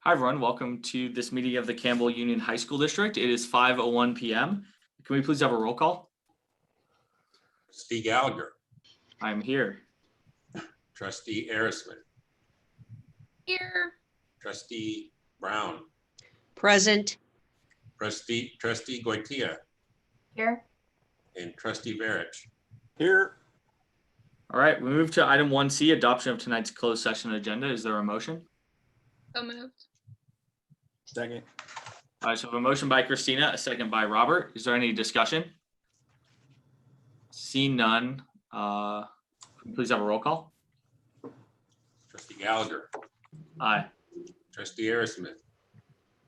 Hi, everyone. Welcome to this meeting of the Campbell Union High School District. It is 5:01 p.m. Can we please have a roll call? Trustee Gallagher, I'm here. Trustee Arisman, Here. Trustee Brown, Present. Trustee Goitia, Here. and Trustee Verich. Here. All right, we move to item 1C, adoption of tonight's closed session agenda. Is there a motion? So moved. Second. All right, so a motion by Christina, a second by Robert. Is there any discussion? Seeing none, can we please have a roll call? Trustee Gallagher, Aye. Trustee Arisman,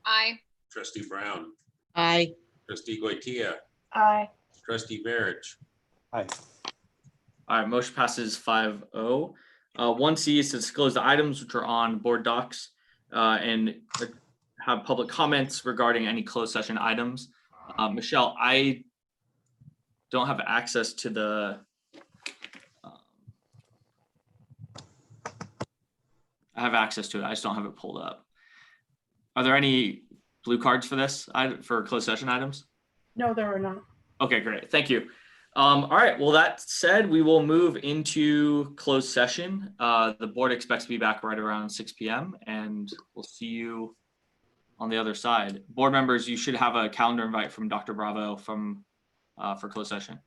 Aye. Trustee Brown, Aye. Trustee Goitia, Aye. Trustee Verich. Aye. All right, motion passes 5-0. 1C is to disclose the items which are on board docs and have public comments regarding any closed session items. Michelle, I don't have access to the I have access to it. I just don't have it pulled up. Are there any blue cards for this for closed session items? No, there are not. Okay, great. Thank you. All right. Well, that said, we will move into closed session. The board expects to be back right around 6 p.m. and we'll see you on the other side. Board members, you should have a calendar invite from Dr. Bravo for closed session.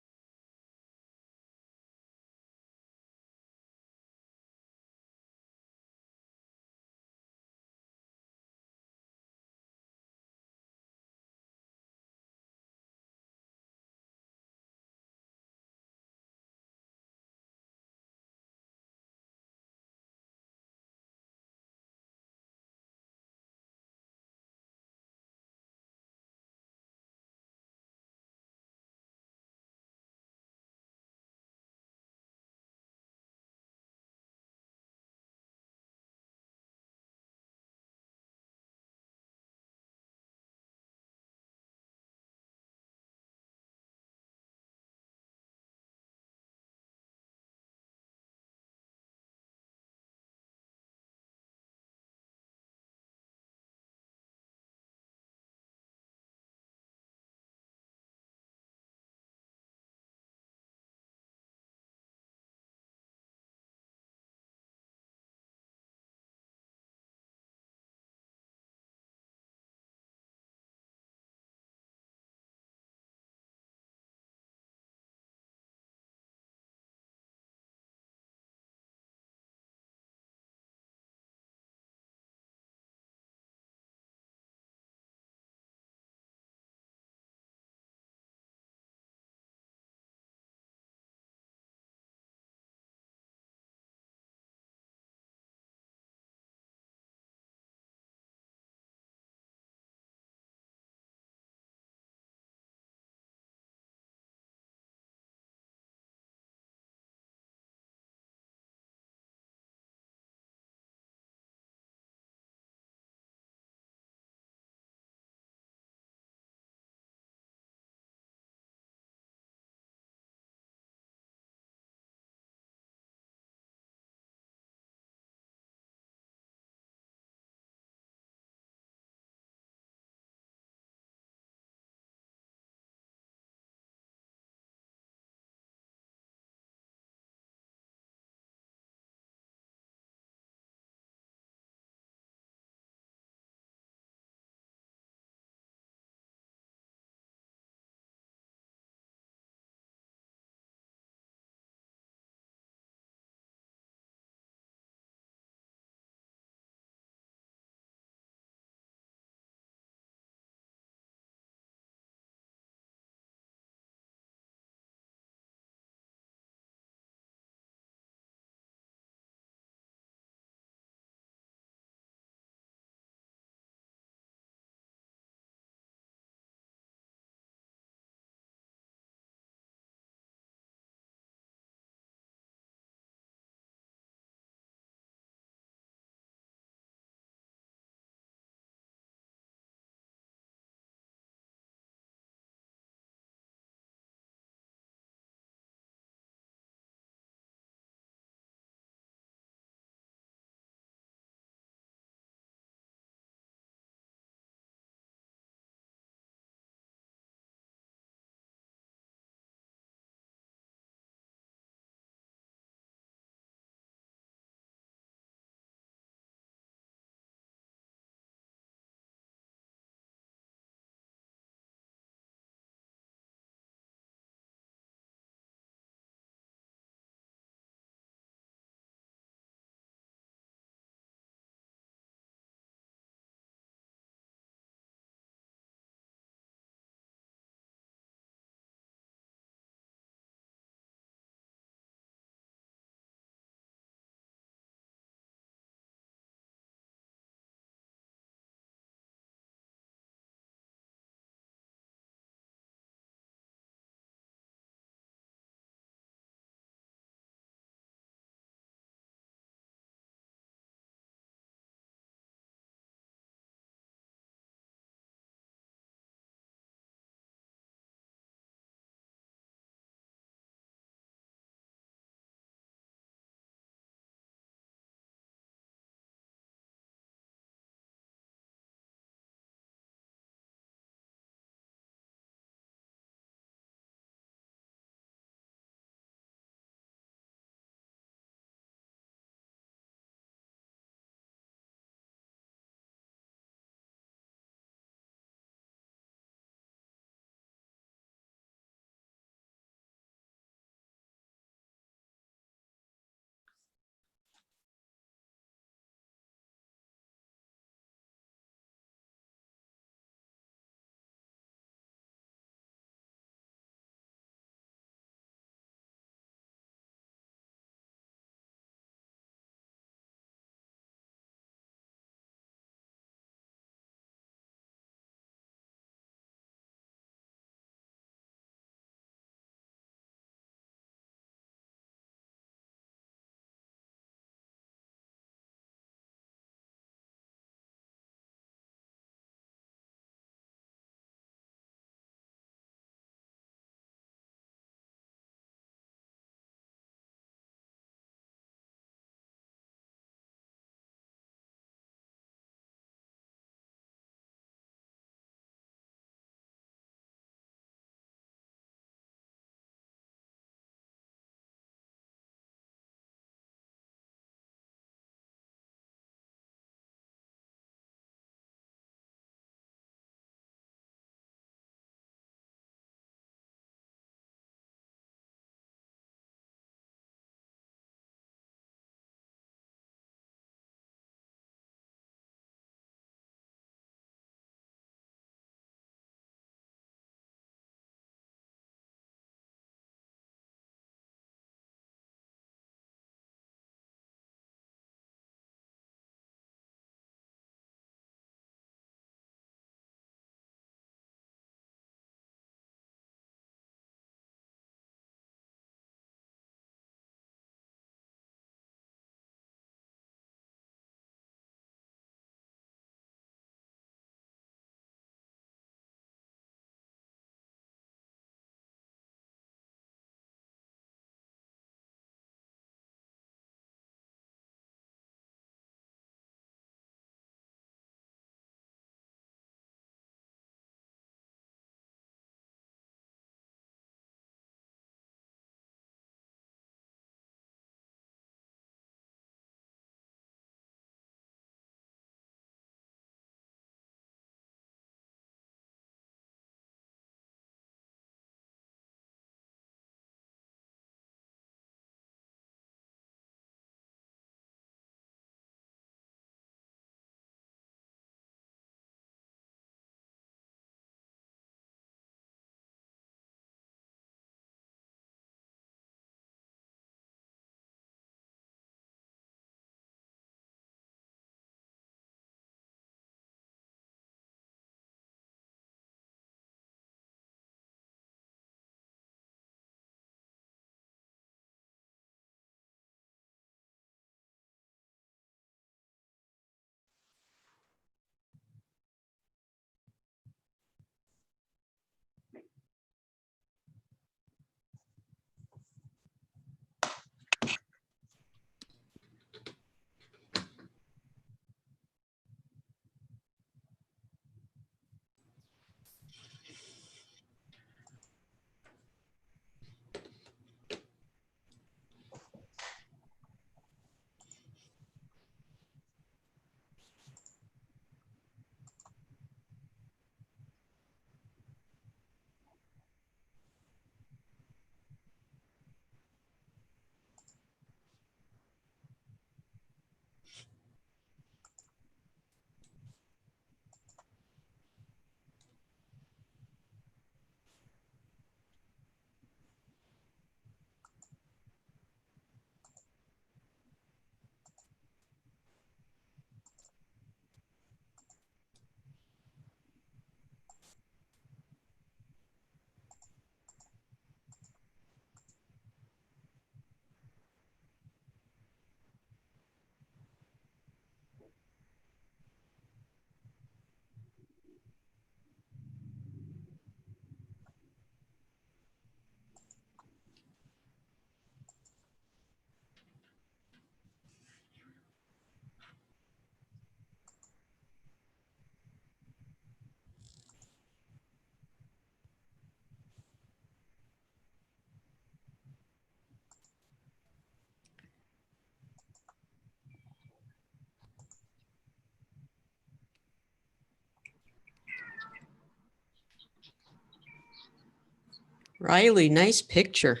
Riley, nice picture.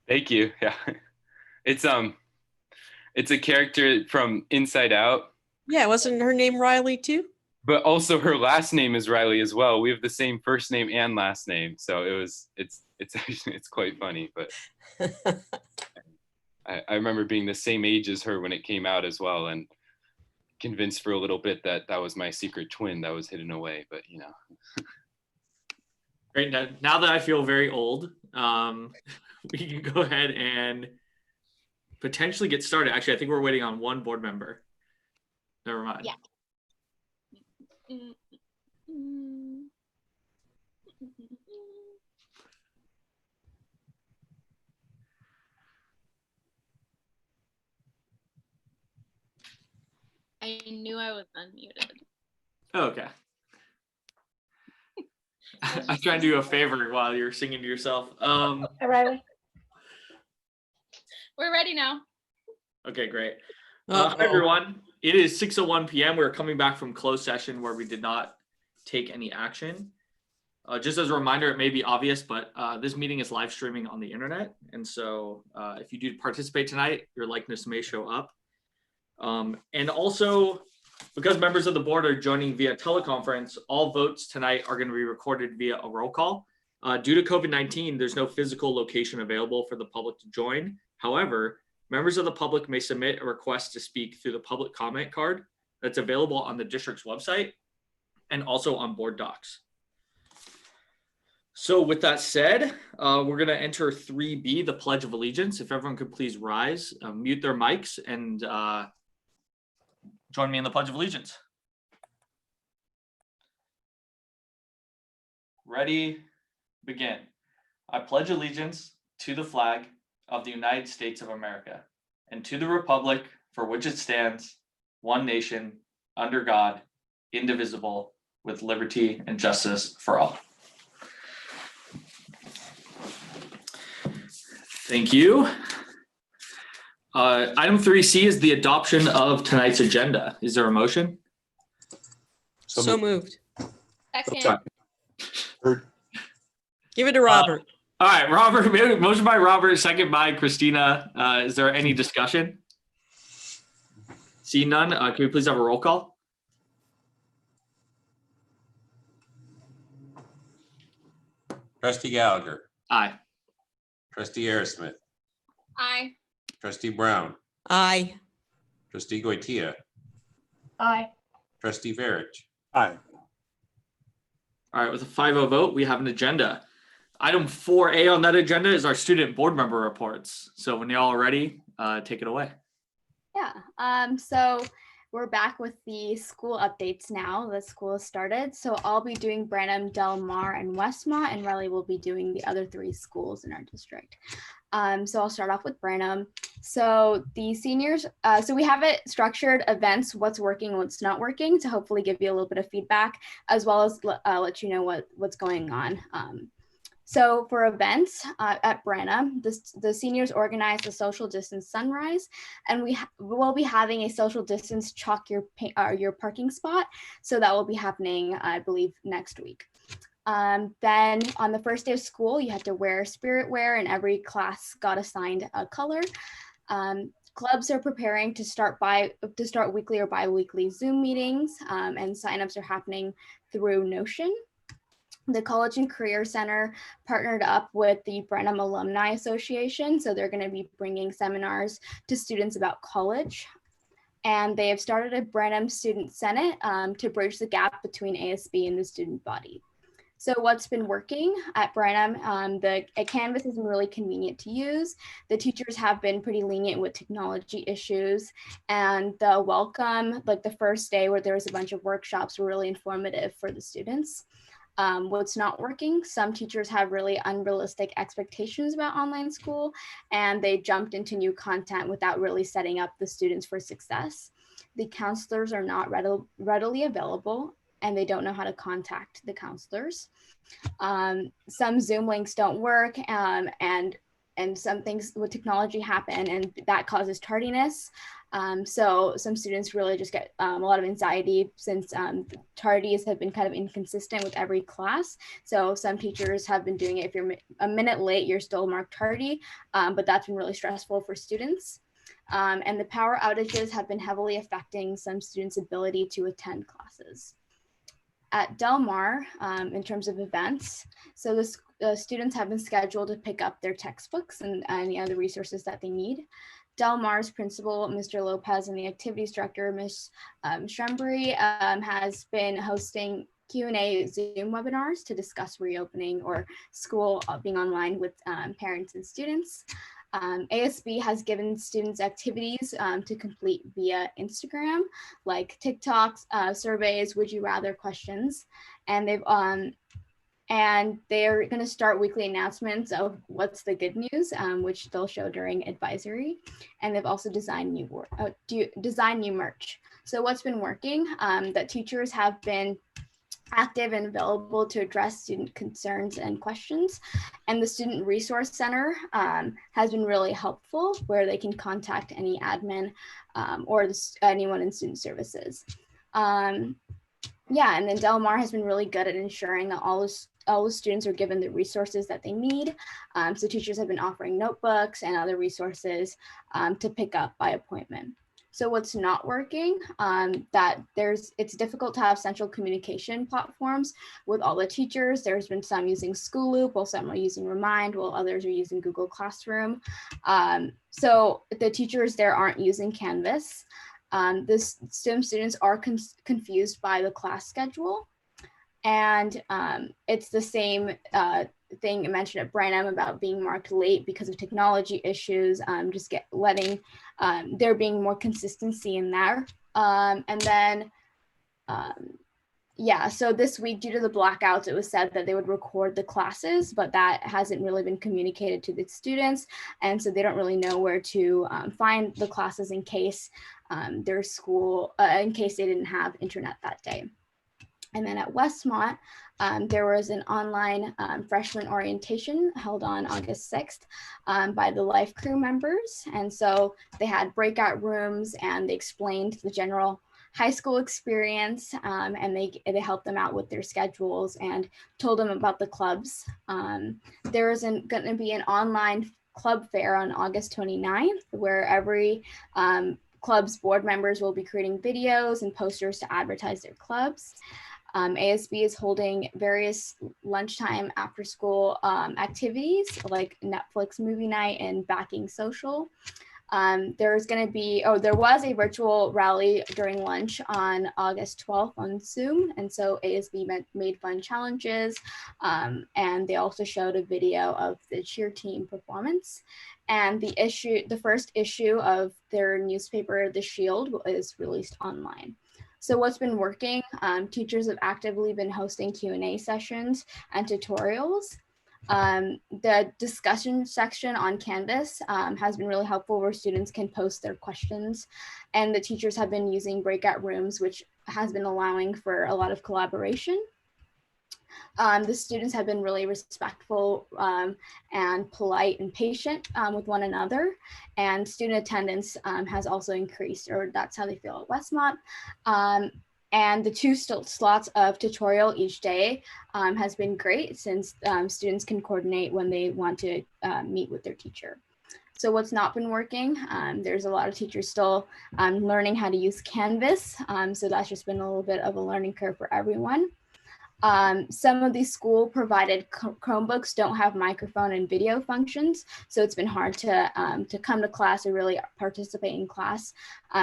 Thank you. Yeah. It's a character from Inside Out, Yeah, wasn't her name Riley too? but also her last name is Riley as well. We have the same first name and last name. So it's actually it's quite funny, but I remember being the same age as her when it came out as well, and convinced for a little bit that that was my secret twin that was hidden away, but you know. Great. Now that I feel very old, we can go ahead and potentially get started. Actually, I think we're waiting on one board member. Never mind. Yeah. I knew I was unmuted. Oh, okay. I'm trying to do a favor while you're singing to yourself. Hi, Riley. We're ready now. Okay, great. Uh-oh. Hi, everyone. It is 6:01 p.m. We're coming back from closed session where we did not take any action. Just as a reminder, it may be obvious, but this meeting is live streaming on the internet. And so if you do participate tonight, your likeness may show up. And also, because members of the board are joining via teleconference, all votes tonight are going to be recorded via a roll call. Due to COVID-19, there's no physical location available for the public to join. However, members of the public may submit a request to speak through the public comment card that's available on the district's website and also on board docs. So with that said, we're going to enter 3B, the Pledge of Allegiance. If everyone could please rise, mute their mics, and join me in the Pledge of Allegiance. Ready, begin. I pledge allegiance to the flag of the United States of America and to the republic for which it stands, one nation, under God, indivisible, with liberty and justice for all. Thank you. Item 3C is the adoption of tonight's agenda. Is there a motion? So moved. Second. Third. Give it to Robert. All right, Robert, motion by Robert, second by Christina. Is there any discussion? See none. Can we please have a roll call? Trustee Gallagher, Aye. trustee Aerosmith, Aye. trustee Brown, Aye. trustee Goitia, Aye. trustee Verich. Aye. All right, with a 5-0 vote, we have an agenda. Item 4A on that agenda is our student board member reports. So when y'all are ready, take it away. Yeah, so we're back with the school updates now. The school has started. So I'll be doing Branham, Del Mar, and Westmont, and Riley will be doing the other 3 schools in our district. So I'll start off with Branham. So the seniors, so we have it structured events, what's working, what's not working, to hopefully give you a little bit of feedback, as well as let you know what's going on. So for events at Branham, the seniors organized a social distance sunrise, and we will be having a social distance chalk your parking spot. So that will be happening, I believe, next week. Then on the first day of school, you had to wear spirit wear, and every class got assigned a color. Clubs are preparing to start weekly or bi-weekly Zoom meetings, and signups are happening through Notion. The College and Career Center partnered up with the Branham Alumni Association, so they're going to be bringing seminars to students about college. And they have started a Branham Student Senate to bridge the gap between ASB and the student body. So what's been working at Branham, Canvas has been really convenient to use. The teachers have been pretty lenient with technology issues, and the welcome, like the first day where there was a bunch of workshops, were really informative for the students. What's not working, some teachers have really unrealistic expectations about online school, and they jumped into new content without really setting up the students for success. The counselors are not readily available, and they don't know how to contact the counselors. Some Zoom links don't work, and some things with technology happen, and that causes tardiness. So some students really just get a lot of anxiety since tardies have been kind of inconsistent with every class. So some teachers have been doing it. If you're a minute late, you're still marked tardy, but that's been really stressful for students. And the power outages have been heavily affecting some students' ability to attend classes. At Del Mar, in terms of events, so the students have been scheduled to pick up their textbooks and any other resources that they need. Del Mar's principal, Mr. Lopez, and the activities director, Ms. Shrembury, has been hosting Q&A Zoom webinars to discuss reopening or school being online with parents and students. ASB has given students activities to complete via Instagram, like TikToks, surveys, would you rather questions, and they're going to start weekly announcements of what's the good news, which they'll show during advisory, and they've also designed new merch. So what's been working? That teachers have been active and available to address student concerns and questions. And the Student Resource Center has been really helpful, where they can contact any admin or anyone in student services. Yeah, and then Del Mar has been really good at ensuring that all the students are given the resources that they need. So teachers have been offering notebooks and other resources to pick up by appointment. So what's not working, it's difficult to have central communication platforms with all the teachers. There's been some using School Loop, while some are using Remind, while others are using Google Classroom. So the teachers there aren't using Canvas. The STEM students are confused by the class schedule. And it's the same thing mentioned at Branham about being marked late because of technology issues, there being more consistency in there. Yeah, so this week, due to the blackouts, it was said that they would record the classes, but that hasn't really been communicated to the students. And so they don't really know where to find the classes in case their school, in case they didn't have internet that day. And then at Westmont, there was an online freshman orientation held on August 6th by the Life Crew members. And so they had breakout rooms and they explained the general high school experience, and they helped them out with their schedules and told them about the clubs. There is going to be an online club fair on August 29th, where every club's board members will be creating videos and posters to advertise their clubs. ASB is holding various lunchtime after school activities like Netflix movie night and backing social. There was a virtual rally during lunch on August 12th on Zoom. And so ASB made fun challenges. And they also showed a video of the cheer team performance. And the first issue of their newspaper, The Shield, is released online. So what's been working, teachers have actively been hosting Q&A sessions and tutorials. The discussion section on Canvas has been really helpful, where students can post their questions, and the teachers have been using breakout rooms, which has been allowing for a lot of collaboration. The students have been really respectful and polite and patient with one another, and student attendance has also increased, or that's how they feel at Westmont. And the 2 slots of tutorial each day has been great, since students can coordinate when they want to meet with their teacher. So what's not been working, there's a lot of teachers still learning how to use Canvas. So that's just been a little bit of a learning curve for everyone. Some of these school provided Chromebooks don't have microphone and video functions, so it's been hard to come to class or really participate in class,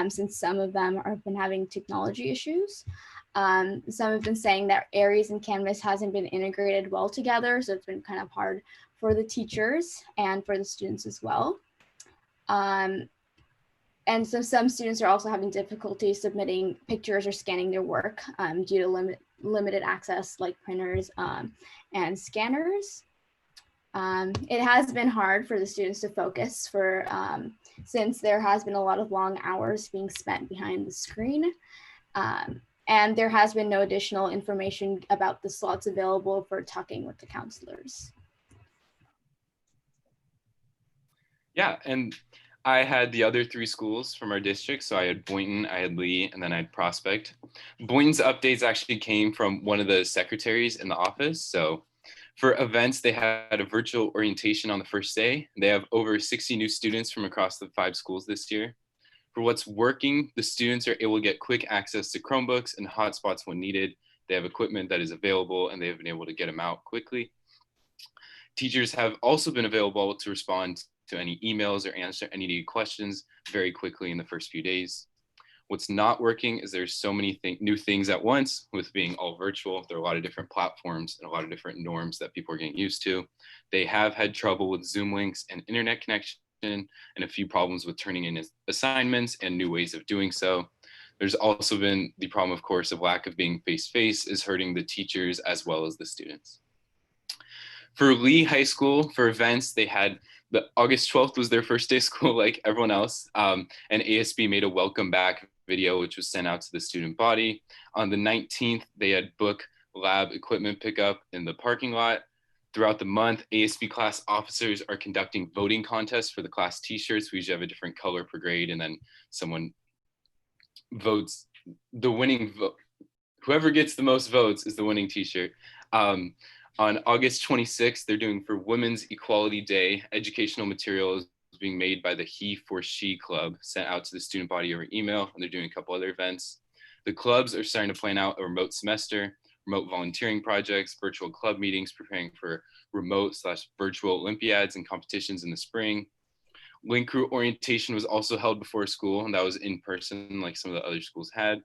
since some of them have been having technology issues. Some have been saying that Aries and Canvas hasn't been integrated well together, so it's been kind of hard for the teachers and for the students as well. And so some students are also having difficulty submitting pictures or scanning their work due to limited access, like printers and scanners. It has been hard for the students to focus since there has been a lot of long hours being spent behind the screen. And there has been no additional information about the slots available for talking with the counselors. Yeah, and I had the other three schools from our district. So I had Boynton, I had Lee, and then I had Prospect. Boynton's updates actually came from one of the secretaries in the office. So for events, they had a virtual orientation on the first day. They have over 60 new students from across the 5 schools this year. For what's working, the students are able to get quick access to Chromebooks and hotspots when needed. They have equipment that is available and they have been able to get them out quickly. Teachers have also been available to respond to any emails or answer any questions very quickly in the first few days. What's not working is there's so many new things at once with being all virtual. There are a lot of different platforms and a lot of different norms that people are getting used to. They have had trouble with Zoom links and internet connection and a few problems with turning in assignments and new ways of doing so. There's also been the problem, of course, of lack of being face-to-face is hurting the teachers as well as the students. For Lee High School, for events, they had the August 12th was their first day of school like everyone else. And ASB made a welcome back video, which was sent out to the student body. On the 19th, they had book lab equipment pickup in the parking lot. Throughout the month, ASB class officers are conducting voting contests for the class t-shirts. We usually have a different color per grade, and then someone votes. The winning vote, whoever gets the most votes is the winning t-shirt. On August 26th, they're doing for Women's Equality Day, educational materials being made by the He for She Club, sent out to the student body over email, and they're doing a couple other events. The clubs are starting to plan out a remote semester, remote volunteering projects, virtual club meetings, preparing for remote/virtual Olympiads and competitions in the spring. Link Crew orientation was also held before school, and that was in person like some of the other schools had.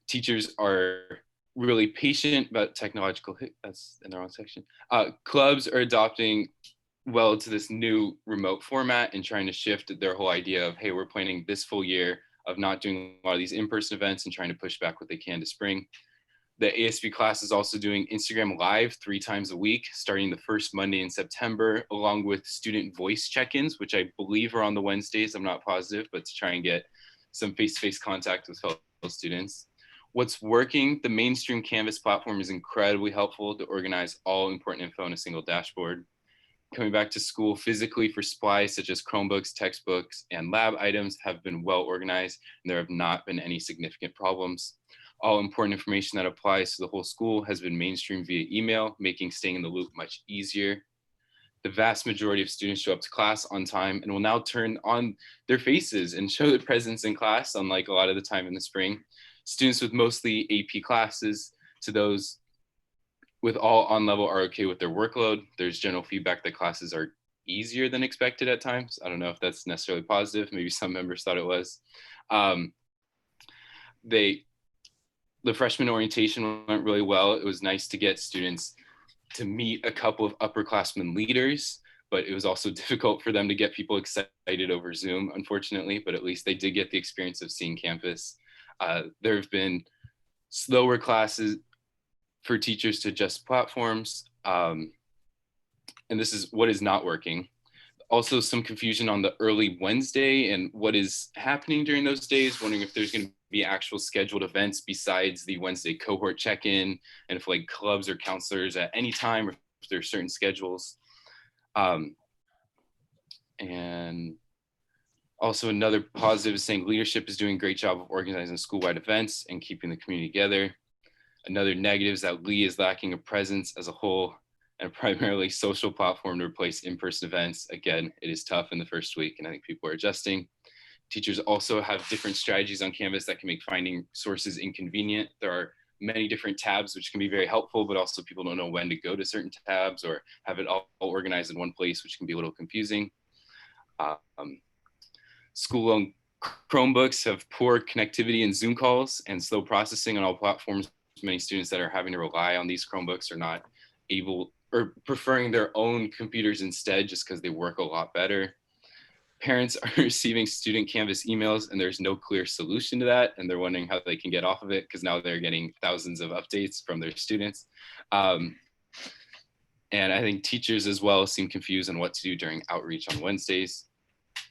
Teachers are really patient about technological, that's in the wrong section. Clubs are adopting well to this new remote format and trying to shift their whole idea of, hey, we're planning this full year of not doing a lot of these in-person events and trying to push back what they can to spring. The ASB class is also doing Instagram Live 3 times a week, starting the first Monday in September, along with student voice check-ins, which I believe are on the Wednesdays, I'm not positive, but to try and get some face-to-face contact with fellow students. What's working, the mainstream Canvas platform is incredibly helpful to organize all important info in a single dashboard. Coming back to school physically for supplies such as Chromebooks, textbooks, and lab items have been well organized, and there have not been any significant problems. All important information that applies to the whole school has been mainstreamed via email, making staying in the loop much easier. The vast majority of students show up to class on time and will now turn on their faces and show their presence in class, unlike a lot of the time in the spring. Students with mostly AP classes to those with all on level are okay with their workload. There's general feedback that classes are easier than expected at times. I don't know if that's necessarily positive. Maybe some members thought it was. The freshman orientation went really well. It was nice to get students to meet a couple of upperclassmen leaders, but it was also difficult for them to get people excited over Zoom, unfortunately, but at least they did get the experience of seeing campus. There have been slower classes for teachers to adjust platforms, and this is what is not working. Also some confusion on the early Wednesday and what is happening during those days, wondering if there's going to be actual scheduled events besides the Wednesday cohort check-in, and if like clubs or counselors at any time, or if there are certain schedules. And also another positive is saying leadership is doing a great job of organizing school-wide events and keeping the community together. Another negative is that Lee is lacking a presence as a whole and a primarily social platform to replace in-person events. Again, it is tough in the first week, and I think people are adjusting. Teachers also have different strategies on Canvas that can make finding sources inconvenient. There are many different tabs, which can be very helpful, but also people don't know when to go to certain tabs or have it all organized in one place, which can be a little confusing. School-owned Chromebooks have poor connectivity and Zoom calls and slow processing on all platforms. Many students that are having to rely on these Chromebooks are not able or preferring their own computers instead just because they work a lot better. Parents are receiving student Canvas emails and there's no clear solution to that. And they're wondering how they can get off of it because now they're getting thousands of updates from their students. And I think teachers as well seem confused on what to do during outreach on Wednesdays.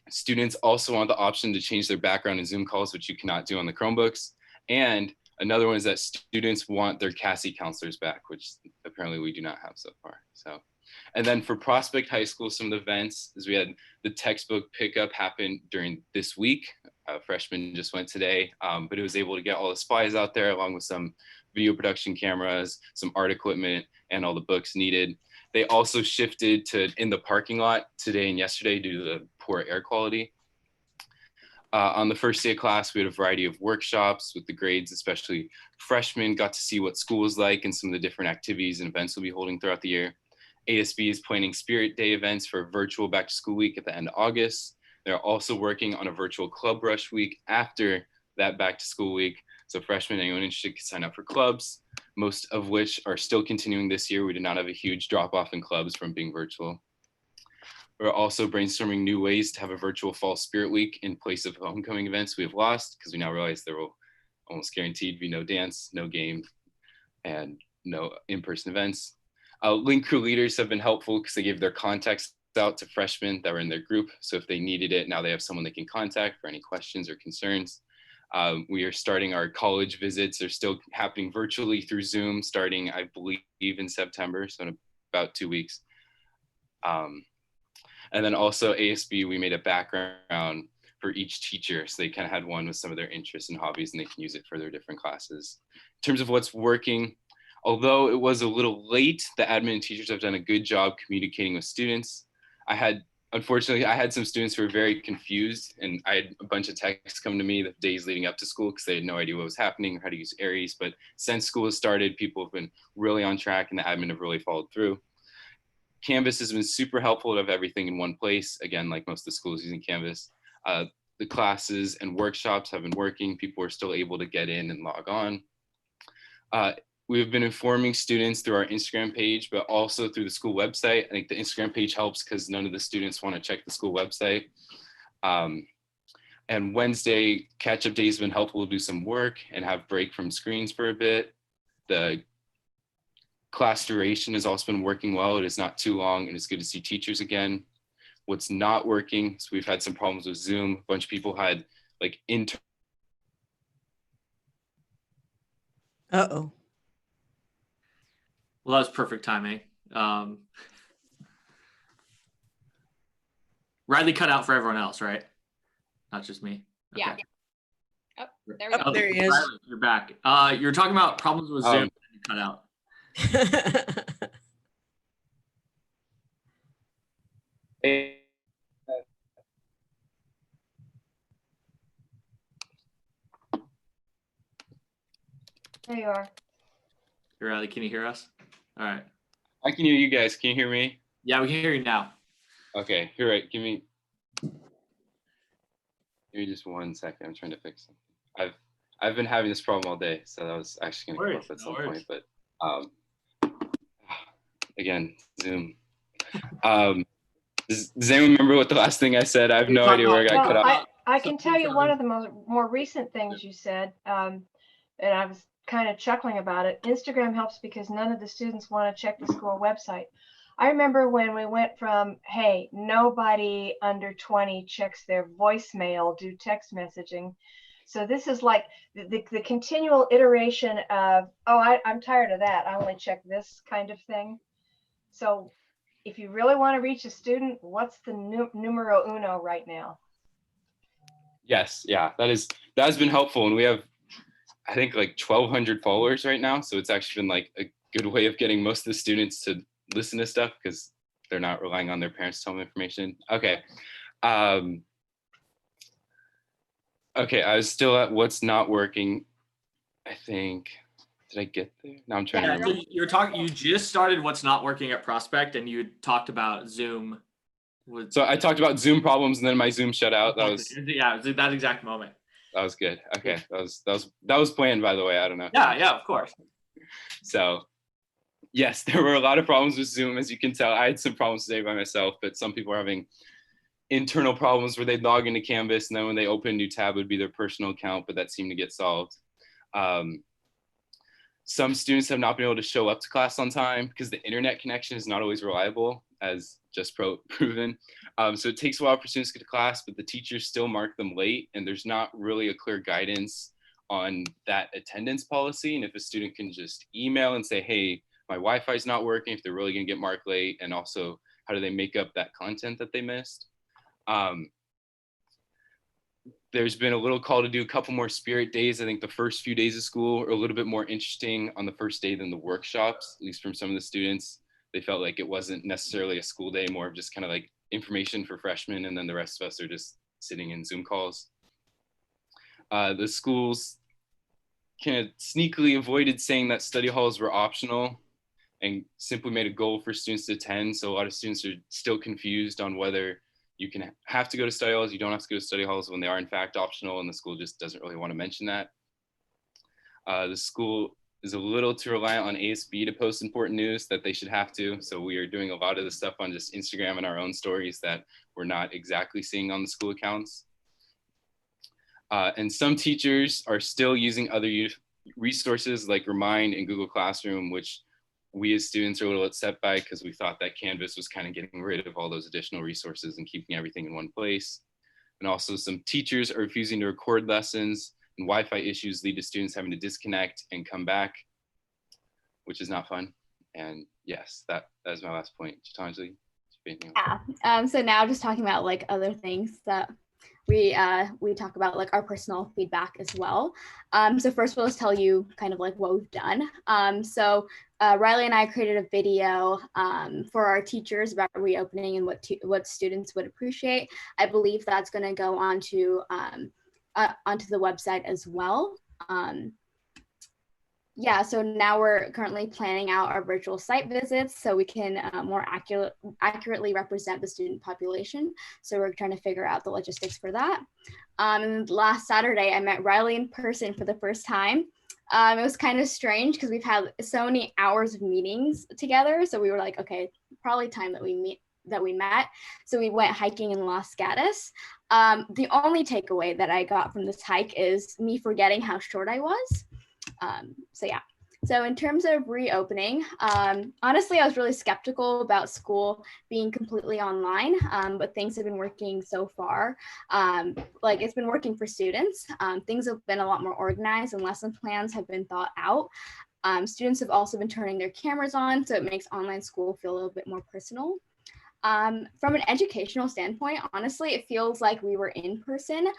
Students also want the option to change their background in Zoom calls, which you cannot do on the Chromebooks. And another one is that students want their CASI counselors back, which apparently we do not have so far. So And then for Prospect High School, some of the events is we had the textbook pickup happen during this week. Freshmen just went today, but it was able to get all the supplies out there along with some video production cameras, some art equipment, and all the books needed. They also shifted to in the parking lot today and yesterday due to the poor air quality. On the first day of class, we had a variety of workshops with the grades, especially freshmen got to see what school is like and some of the different activities and events we'll be holding throughout the year. ASB is planning Spirit Day events for a virtual back to school week at the end of August. They're also working on a virtual Club Rush week after that back to school week. So freshmen, anyone interested can sign up for clubs, most of which are still continuing this year. We did not have a huge drop off in clubs from being virtual. We're also brainstorming new ways to have a virtual Fall Spirit Week in place of homecoming events we have lost, because we now realize there will almost guaranteed be no dance, no game, and no in-person events. Link Crew leaders have been helpful because they gave their contacts out to freshmen that were in their group. So if they needed it, now they have someone they can contact for any questions or concerns. We are starting our college visits. They're still happening virtually through Zoom starting, I believe, in September, so in about 2 weeks. And then also ASB, we made a background for each teacher. So they kind of had one with some of their interests and hobbies, and they can use it for their different classes. In terms of what's working, although it was a little late, the admin and teachers have done a good job communicating with students. Unfortunately, I had some students who were very confused, and I had a bunch of texts come to me the days leading up to school because they had no idea what was happening or how to use Aries. But since school has started, people have been really on track and the admin have really followed through. Canvas has been super helpful to have everything in one place. Again, like most of the schools using Canvas. The classes and workshops have been working. People are still able to get in and log on. We've been informing students through our Instagram page, but also through the school website. I think the Instagram page helps because none of the students want to check the school website. And Wednesday, catch-up day has been helpful to do some work and have break from screens for a bit. The class duration has also been working well. It is not too long, and it's good to see teachers again. What's not working, so we've had some problems with Zoom. A bunch of people had like Uh-oh. Well, that was perfect timing. Riley cut out for everyone else, right? Not just me. Yeah. Oh, there we Oh, go. there he is. Riley, you're back. You're talking about problems with Zoom. And you cut out. There you are. Riley, can you hear us? All right. I can hear you guys. Can you hear me? Yeah, we can hear you now. Okay, you're right. Give me just 1 second. I'm trying to fix it. I've been having this problem all day, so that was actually going to come up at some point. But again, Zoom. Does anyone remember what the last thing I said? I have no idea where I got cut Well, off. I can tell you one of the more recent things you said, and I was kind of chuckling about it. Instagram helps because none of the students want to check the school website. I remember when we went from, hey, nobody under 20 checks their voicemail, do text messaging. So this is like the continual iteration of, oh, I'm tired of that. I only check this kind of thing. So if you really want to reach a student, what's the numero uno right now? Yes, yeah, that has been helpful, and we have, I think, like 1,200 followers right now. So it's actually been like a good way of getting most of the students to listen to stuff because they're not relying on their parents to tell them information. Okay. Okay, I was still at what's not working. I think, did I get there? Now I'm trying to Yeah, remember. so you're talking. You just started what's not working at Prospect, and you talked about Zoom. So I talked about Zoom problems, and then my Zoom shut out. That was that exact moment. That was good. Okay, that was planned, by the way. I don't know. Yeah, of course. So, yes, there were a lot of problems with Zoom, as you can tell. I had some problems today by myself, but some people are having internal problems where they'd log into Canvas, and then when they open a new tab, it would be their personal account, but that seemed to get solved. Some students have not been able to show up to class on time because the internet connection is not always reliable, as just proven. So it takes a while for students to get to class, but the teachers still mark them late, and there's not really a clear guidance on that attendance policy. And if a student can just email and say, hey, my Wi-Fi is not working, if they're really going to get marked late, and also how do they make up that content that they missed. There's been a little call to do a couple more spirit days. I think the first few days of school are a little bit more interesting on the first day than the workshops, at least from some of the students. They felt like it wasn't necessarily a school day, more of just kind of like information for freshmen, and then the rest of us are just sitting in Zoom calls. The schools kind of sneakily avoided saying that study halls were optional and simply made a goal for students to attend. So a lot of students are still confused on whether you can have to go to study halls, you don't have to go to study halls when they are in fact optional, and the school just doesn't really want to mention that. The school is a little too reliant on ASB to post important news that they should have to. So we are doing a lot of the stuff on just Instagram and our own stories that we're not exactly seeing on the school accounts. And some teachers are still using other resources like Remind and Google Classroom, which we as students are a little upset by because we thought that Canvas was kind of getting rid of all those additional resources and keeping everything in one place. And also some teachers are refusing to record lessons, and Wi-Fi issues lead to students having to disconnect and come back, which is not fun. And yes, that is my last point. Chitanjali? Yeah. So now just talking about like other things that we talk about, like our personal feedback as well. So first we'll just tell you kind of like what we've done. So Riley and I created a video for our teachers about reopening and what students would appreciate. I believe that's going to go onto the website as well. Yeah, so now we're currently planning out our virtual site visits so we can more accurately represent the student population. So we're trying to figure out the logistics for that. And last Saturday, I met Riley in person for the first time. It was kind of strange because we've had so many hours of meetings together. So we were like, okay, probably time that we met. So we went hiking in Los Gatos. The only takeaway that I got from this hike is me forgetting how short I was. So yeah, so in terms of reopening, honestly, I was really skeptical about school being completely online, but things have been working so far. Like it's been working for students. Things have been a lot more organized and lesson plans have been thought out. Students have also been turning their cameras on, so it makes online school feel a little bit more personal. From an educational standpoint, honestly, it feels like we were in person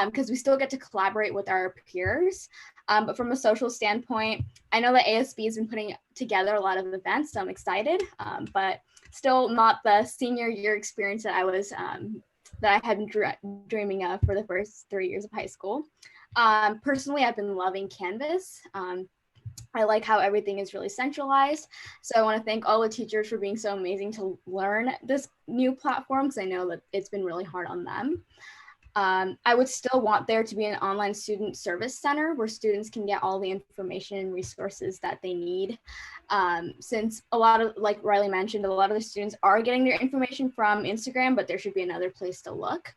because we still get to collaborate with our peers. But from a social standpoint, I know that ASB has been putting together a lot of events, so I'm excited, but still not the senior year experience that I had been dreaming of for the first 3 years of high school. Personally, I've been loving Canvas. I like how everything is really centralized. So I want to thank all the teachers for being so amazing to learn this new platform because I know that it's been really hard on them. I would still want there to be an online student service center where students can get all the information and resources that they need. Since a lot of, like Riley mentioned, a lot of the students are getting their information from Instagram, but there should be another place to look.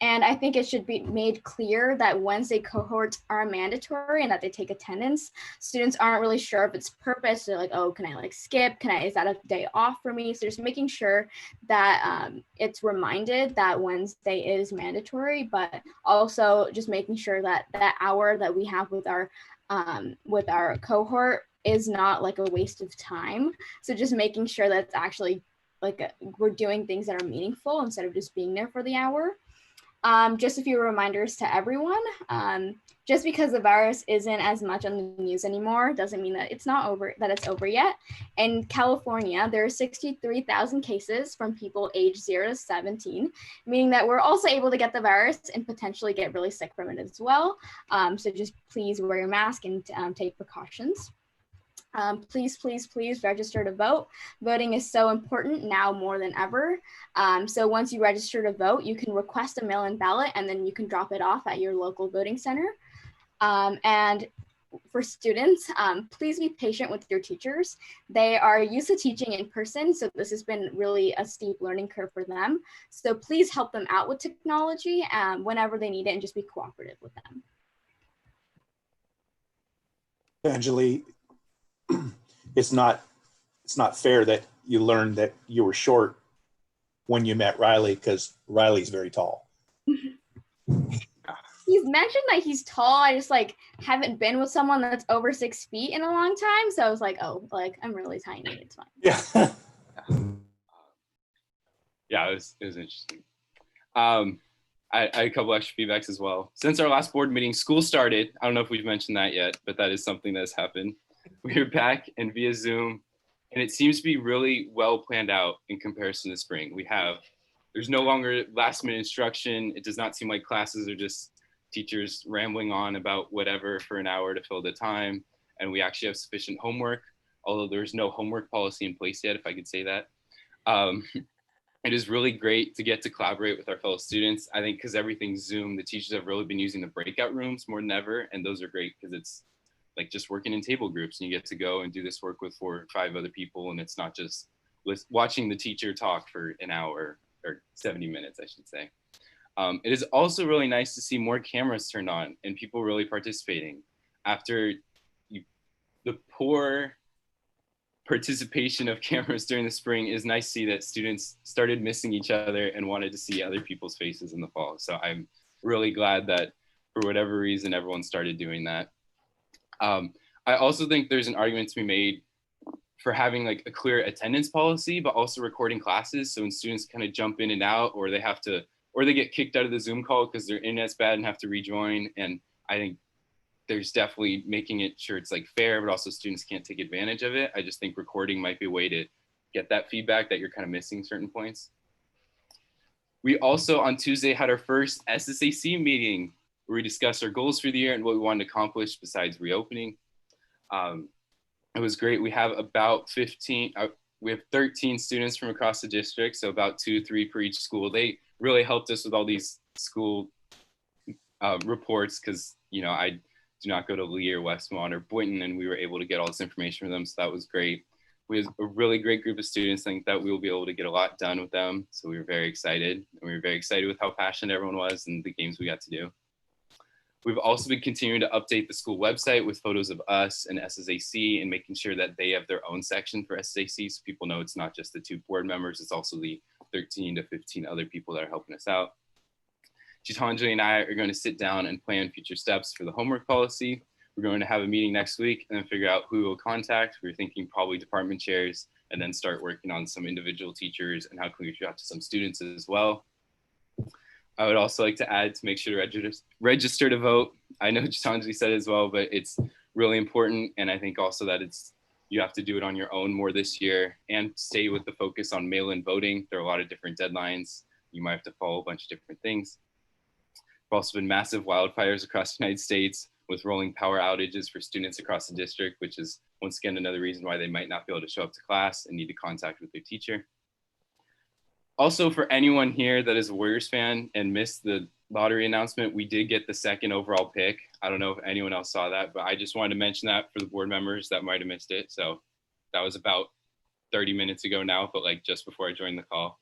And I think it should be made clear that Wednesday cohorts are mandatory and that they take attendance. Students aren't really sure of its purpose. They're like, oh, can I like skip? Is that a day off for me? So just making sure that it's reminded that Wednesday is mandatory, but also just making sure that that hour that we have with our cohort is not like a waste of time. So just making sure that it's actually like we're doing things that are meaningful instead of just being there for the hour. Just a few reminders to everyone. Just because the virus isn't as much on the news anymore doesn't mean that it's over yet. In California, there are 63,000 cases from people aged 0 to 17, meaning that we're also able to get the virus and potentially get really sick from it as well. So just please wear your mask and take precautions. Please register to vote. Voting is so important now more than ever. So once you register to vote, you can request a mail-in ballot and then you can drop it off at your local voting center. And for students, please be patient with your teachers. They are used to teaching in person, so this has been really a steep learning curve for them. So please help them out with technology whenever they need it and just be cooperative with them. Anjali, it's not fair that you learned that you were short when you met Riley because Riley's very tall. He's mentioned that he's tall. I just like haven't been with someone that's over 6 feet in a long time. So I was like, oh, like I'm really tiny. It's fine. Yeah. Yeah, it was interesting. I had a couple extra feedbacks as well. Since our last board meeting, school started. I don't know if we've mentioned that yet, but that is something that's happened. We're back and via Zoom, and it seems to be really well planned out in comparison to spring. There's no longer last minute instruction. It does not seem like classes are just teachers rambling on about whatever for an hour to fill the time. And we actually have sufficient homework, although there's no homework policy in place yet, if I could say that. It is really great to get to collaborate with our fellow students. I think because everything's Zoom, the teachers have really been using the breakout rooms more than ever. And those are great because it's like just working in table groups and you get to go and do this work with 4 or 5 other people. And it's not just watching the teacher talk for an hour or 70 minutes, I should say. It is also really nice to see more cameras turned on and people really participating. After the poor participation of cameras during the spring, is nice to see that students started missing each other and wanted to see other people's faces in the fall. So I'm really glad that for whatever reason, everyone started doing that. I also think there's an argument to be made for having like a clear attendance policy, but also recording classes. So when students kind of jump in and out, or they get kicked out of the Zoom call because their internet's bad and have to rejoin. And I think there's definitely making it sure it's like fair, but also students can't take advantage of it. I just think recording might be a way to get that feedback that you're kind of missing certain points. We also on Tuesday had our first SSAC meeting where we discussed our goals for the year and what we wanted to accomplish besides reopening. It was great. We have about 13 students from across the district, so about 2-3 per each school. They really helped us with all these school reports because, you know, I do not go to Lee or Westmont or Boynton, and we were able to get all this information from them, so that was great. We have a really great group of students. I think that we will be able to get a lot done with them, so we were very excited. And we were very excited with how passionate everyone was and the games we got to do. We've also been continuing to update the school website with photos of us and SSAC and making sure that they have their own section for SSAC so people know it's not just the 2 board members, it's also the 13 to 15 other people that are helping us out. Gitanjali and I are going to sit down and plan future steps for the homework policy. We're going to have a meeting next week and then figure out who we'll contact. We're thinking probably department chairs and then start working on some individual teachers and how can we reach out to some students as well. I would also like to add to make sure to register to vote. I know Gitanjali said it as well, but it's really important. And I think also that you have to do it on your own more this year and stay with the focus on mail-in voting. There are a lot of different deadlines. You might have to follow a bunch of different things. There have also been massive wildfires across the United States with rolling power outages for students across the district, which is once again another reason why they might not be able to show up to class and need to contact with their teacher. Also, for anyone here that is a Warriors fan and missed the lottery announcement, we did get the 2nd overall pick. I don't know if anyone else saw that, but I just wanted to mention that for the board members that might have missed it. So that was about 30 minutes ago now, but like just before I joined the call.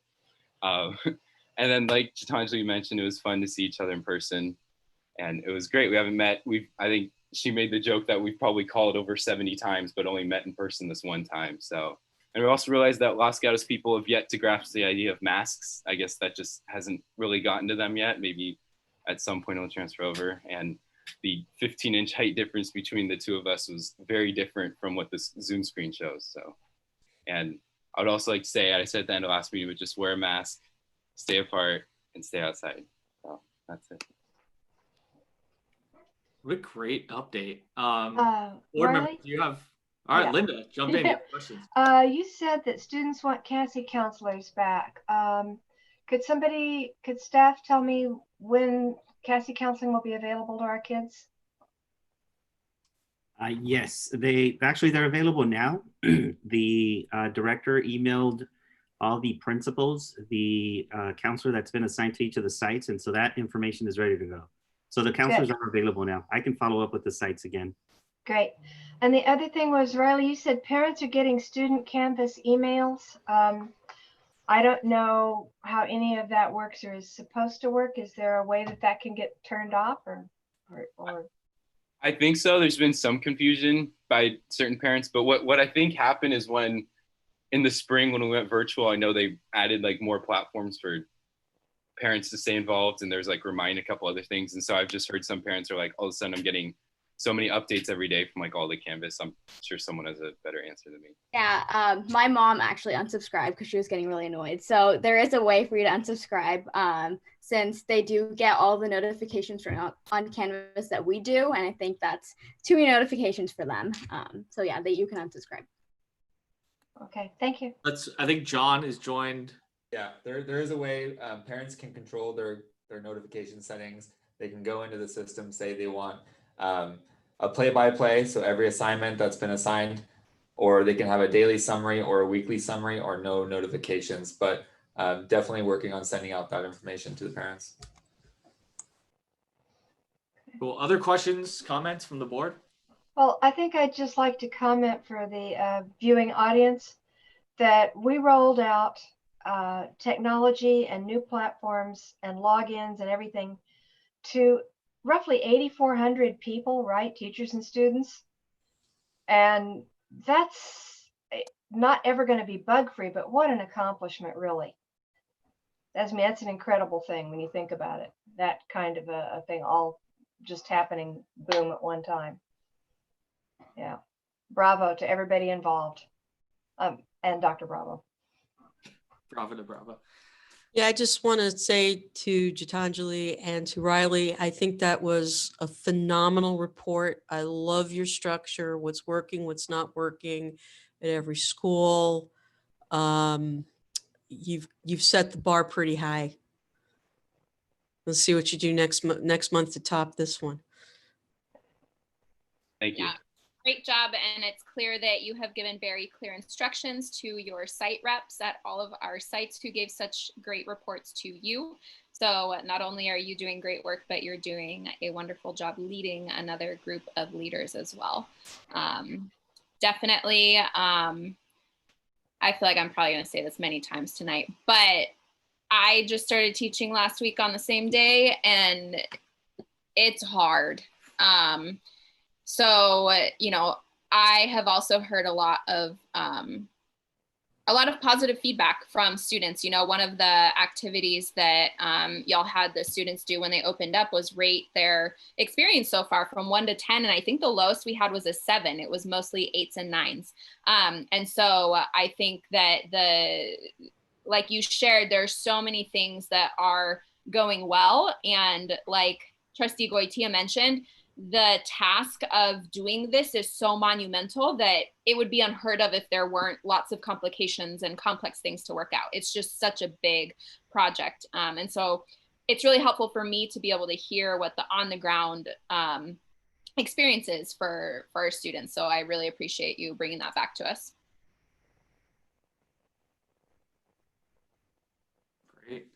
And then like Gitanjali mentioned, it was fun to see each other in person and it was great. We haven't met. I think she made the joke that we've probably called over 70 times, but only met in person this one time. So. And we also realized that Los Gatos people have yet to grasp the idea of masks. I guess that just hasn't really gotten to them yet. Maybe at some point it'll transfer over. And the 15-inch height difference between the 2 of us was very different from what this Zoom screen shows. So, and I would also like to say, I said at the end of last meeting, but just wear a mask, stay apart, and stay outside. So that's it. What a great update. Board members, Riley? do you have? All right, Yeah. Linda, jump in. Yeah. Questions. You said that students want CUHSD counselors back. Could staff tell me when CUHSD counseling will be available to our kids? Yes, they're available now. The director emailed all the principals, the counselor that's been assigned to each of the sites, and so that information is ready to go. So the counselors are available now. I can follow up with the sites again. Great. And the other thing was, Riley, you said parents are getting student Canvas emails. I don't know how any of that works or is supposed to work. Is there a way that can get turned off or? I think so. There's been some confusion by certain parents, but what I think happened is when in the spring when we went virtual, I know they added like more platforms for parents to stay involved, and there's like remind a couple other things. And so I've just heard some parents are like, all of a sudden I'm getting so many updates every day from like all the Canvas. I'm sure someone has a better answer than me. Yeah, my mom actually unsubscribed because she was getting really annoyed. So there is a way for you to unsubscribe, since they do get all the notifications from on Canvas that we do, and I think that's too many notifications for them. So yeah, you can unsubscribe. Okay, thank you. I think John is joined. Yeah, there is a way parents can control their notification settings. They can go into the system, say they want a play-by-play, so every assignment that's been assigned, or they can have a daily summary or a weekly summary or no notifications, but definitely working on sending out that information to the parents. Cool. Other questions, comments from the board? Well, I think I'd just like to comment for the viewing audience that we rolled out technology and new platforms and logins and everything to roughly 8,400 people, right? Teachers and students. And that's not ever going to be bug-free, but what an accomplishment, really. That's an incredible thing when you think about it. That kind of a thing all just happening, boom, at one time. Yeah. Bravo to everybody involved. And Dr. Bravo. Bravo to Bravo. Yeah, I just want to say to Gitanjali and to Riley, I think that was a phenomenal report. I love your structure, what's working, what's not working at every school. You've set the bar pretty high. Let's see what you do next month to top this one. Thank you. Yeah, great job. And it's clear that you have given very clear instructions to your site reps at all of our sites who gave such great reports to you. So not only are you doing great work, but you're doing a wonderful job leading another group of leaders as well. Definitely, I feel like I'm probably going to say this many times tonight, but I just started teaching last week on the same day, and it's hard. So, you know, I have also heard a lot of positive feedback from students. You know, one of the activities that y'all had the students do when they opened up was rate their experience so far from 1 to 10. And I think the lowest we had was a 7. It was mostly 8s and 9s. And so I think that like you shared, there's so many things that are going well. And like Trustee Goitia mentioned, the task of doing this is so monumental that it would be unheard of if there weren't lots of complications and complex things to work out. It's just such a big project. And so it's really helpful for me to be able to hear what the on the ground experience is for our students. So I really appreciate you bringing that back to us. Great.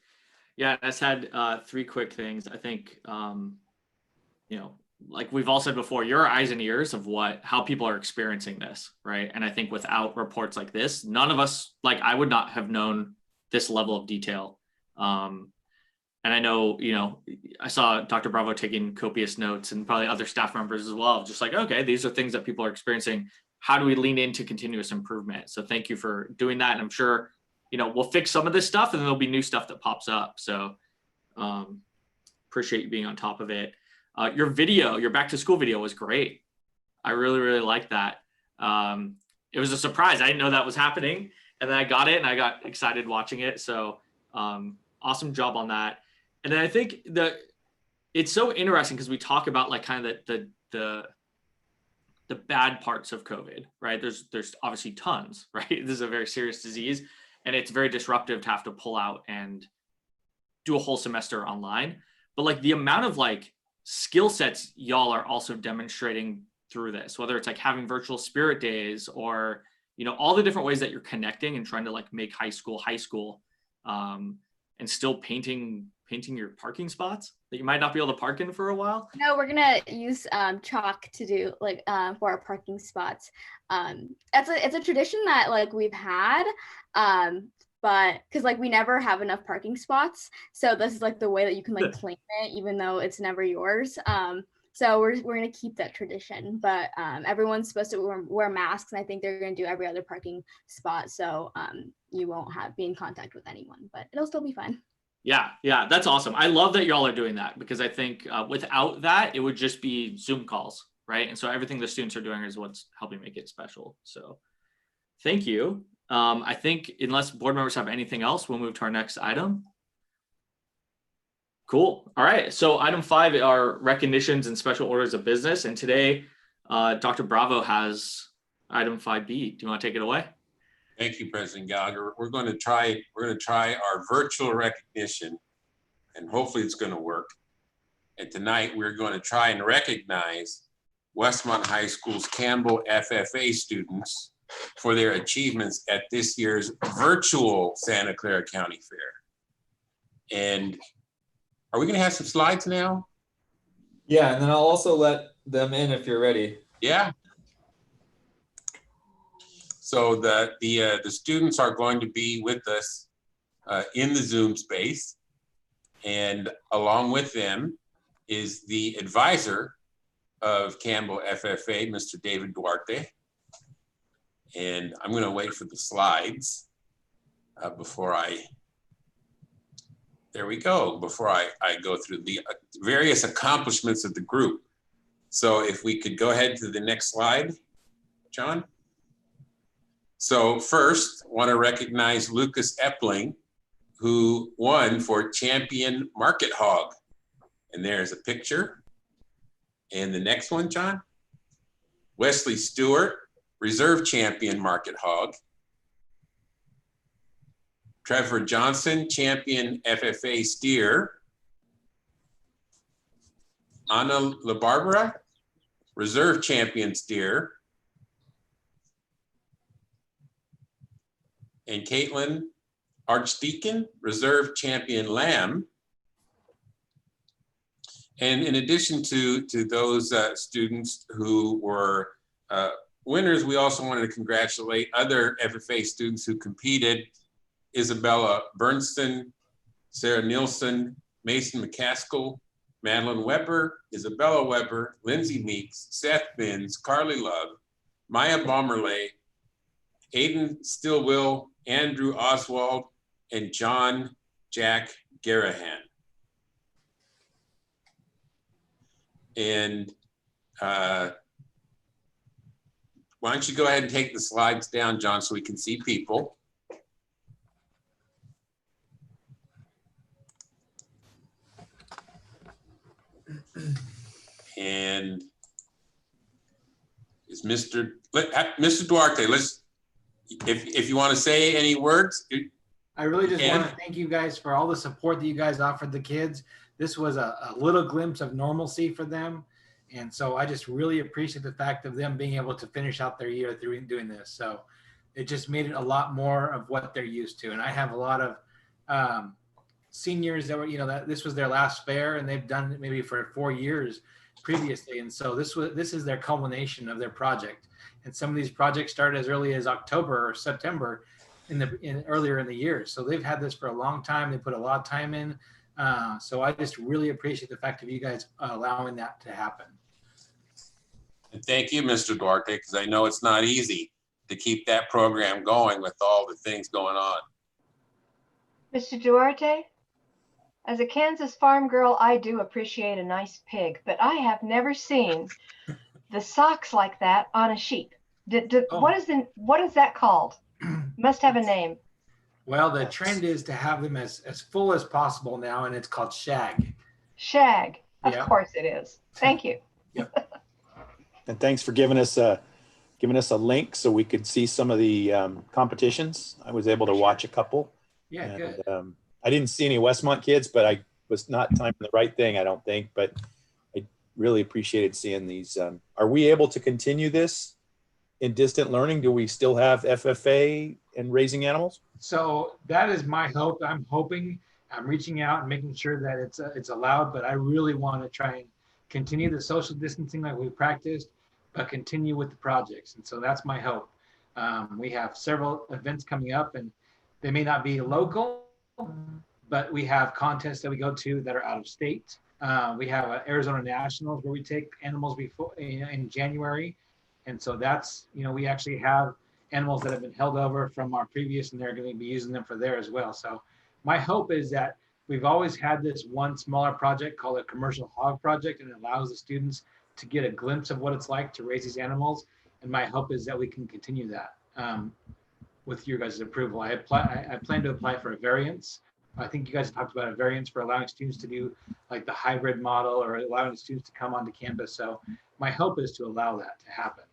Yeah, I just had 3 quick things. I think, you know, like we've all said before, you're eyes and ears of how people are experiencing this, right? And I think without reports like this, none of us, like I would not have known this level of detail. And I know, you know, I saw Dr. Bravo taking copious notes and probably other staff members as well, just like, okay, these are things that people are experiencing. How do we lean into continuous improvement? So thank you for doing that. And I'm sure, you know, we'll fix some of this stuff and then there'll be new stuff that pops up. So appreciate you being on top of it. Your video, your back to school video was great. I really, really liked that. It was a surprise. I didn't know that was happening. And then I got it and I got excited watching it. So awesome job on that. And then I think that it's so interesting because we talk about like kind of the bad parts of COVID, right? There's obviously tons, right? This is a very serious disease and it's very disruptive to have to pull out and do a whole semester online. But like the amount of like skill sets y'all are also demonstrating through this, whether it's like having virtual spirit days or, you know, all the different ways that you're connecting and trying to like make high school, and still painting your parking spots that you might not be able to park in for a while. No, we're gonna use chalk to do like for our parking spots. It's a tradition that like we've had, but because like we never have enough parking spots, so this is like the way that you can like claim it, even though it's never yours. So we're gonna keep that tradition, but everyone's supposed to wear masks, and I think they're gonna do every other parking spot, so you won't be in contact with anyone, but it'll still be fun. Yeah, that's awesome. I love that y'all are doing that because I think without that, it would just be Zoom calls, right? And so everything the students are doing is what's helping make it special. So thank you. I think unless board members have anything else, we'll move to our next item. Cool. All right. So item 5 are recognitions and special orders of business. And today, Dr. Bravo has item 5B. Do you want to take it away? Thank you, President Gallagher. We're going to try our virtual recognition, and hopefully it's going to work. And tonight we're going to try and recognize Westmont High School's Campbell FFA students for their achievements at this year's virtual Santa Clara County Fair. And are we going to have some slides now? Yeah, and then I'll also let them in if you're ready. Yeah. So the students are going to be with us in the Zoom space, and along with them is the advisor of Campbell FFA, Mr. David Duarte. And I'm going to wait for the slides before I go through the various accomplishments of the group. So if we could go ahead to the next slide, John. So first, I want to recognize Lucas Epling, who won for Champion Market Hog. And there's a picture. And the next one, John. Wesley Stewart, Reserve Champion Market Hog. Trevor Johnson, Champion FFA Steer. Anna LaBarbera, Reserve Champion Steer. And Caitlin Archdeacon, Reserve Champion Lamb. And in addition to those students who were winners, we also wanted to congratulate other FFA students who competed: Isabella Bernston, Sarah Nielsen, Mason McCaskill, Madeline Weber, Isabella Weber, Lindsay Meeks, Seth Binns, Carly Love, Maya Bomberley, Aiden Stillwill, Andrew Oswald, and John Jack Garahan. And why don't you go ahead and take the slides down, John, so we can see people. And is Mr. Duarte, if you want to say any words. I really just want to thank you guys for all the support that you guys offered the kids. This was a little glimpse of normalcy for them. And so I just really appreciate the fact of them being able to finish out their year through doing this. So it just made it a lot more of what they're used to. And I have a lot of seniors that were, that this was their last fair, and they've done it maybe for 4 years previously. And so this is their culmination of their project. And some of these projects started as early as October or September earlier in the year. So they've had this for a long time. They put a lot of time in. So I just really appreciate the fact of you guys allowing that to happen. And thank you, Mr. Duarte, because I know it's not easy to keep that program going with all the things going on. Mr. Duarte, as a Kansas farm girl, I do appreciate a nice pig, but I have never seen the socks like that on a sheep. What is that called? Must have a name. Well, the trend is to have them as full as possible now, and it's called shag. Shag. Of Yeah. course it is. Thank you. Yep. And thanks for giving us a link so we could see some of the competitions. I was able to watch a couple. Yeah, and, good. I didn't see any Westmont kids, but I was not timing the right thing, I don't think. But I really appreciated seeing these. Are we able to continue this in distant learning? Do we still have FFA and raising animals? So that is my hope. I'm reaching out and making sure that it's allowed, but I really want to try and continue the social distancing like we practiced, but continue with the projects. And so that's my hope. We have several events coming up, and they may not be local, but we have contests that we go to that are out of state. We have Arizona Nationals where we take animals before in January. And so that's, we actually have animals that have been held over from our previous, and they're going to be using them for there as well. So my hope is that we've always had this one smaller project called a commercial hog project, and it allows the students to get a glimpse of what it's like to raise these animals. And my hope is that we can continue that with your guys' approval. I plan to apply for a variance. I think you guys talked about a variance for allowing students to do like the hybrid model or allowing students to come onto campus. So my hope is to allow that to happen.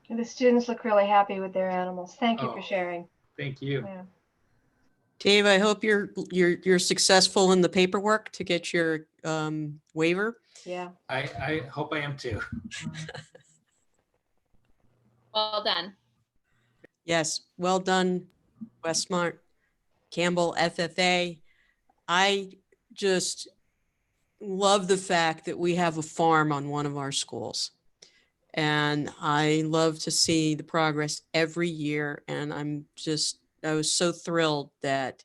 And the students look really happy with their animals. Thank you for Oh. sharing. Thank you. Yeah. Dave, I hope you're successful in the paperwork to get your waiver. Yeah. I hope I am too. Well done. Yes, well done, Westmont, Campbell, FFA. I just love the fact that we have a farm on one of our schools. And I love to see the progress every year. And I was so thrilled that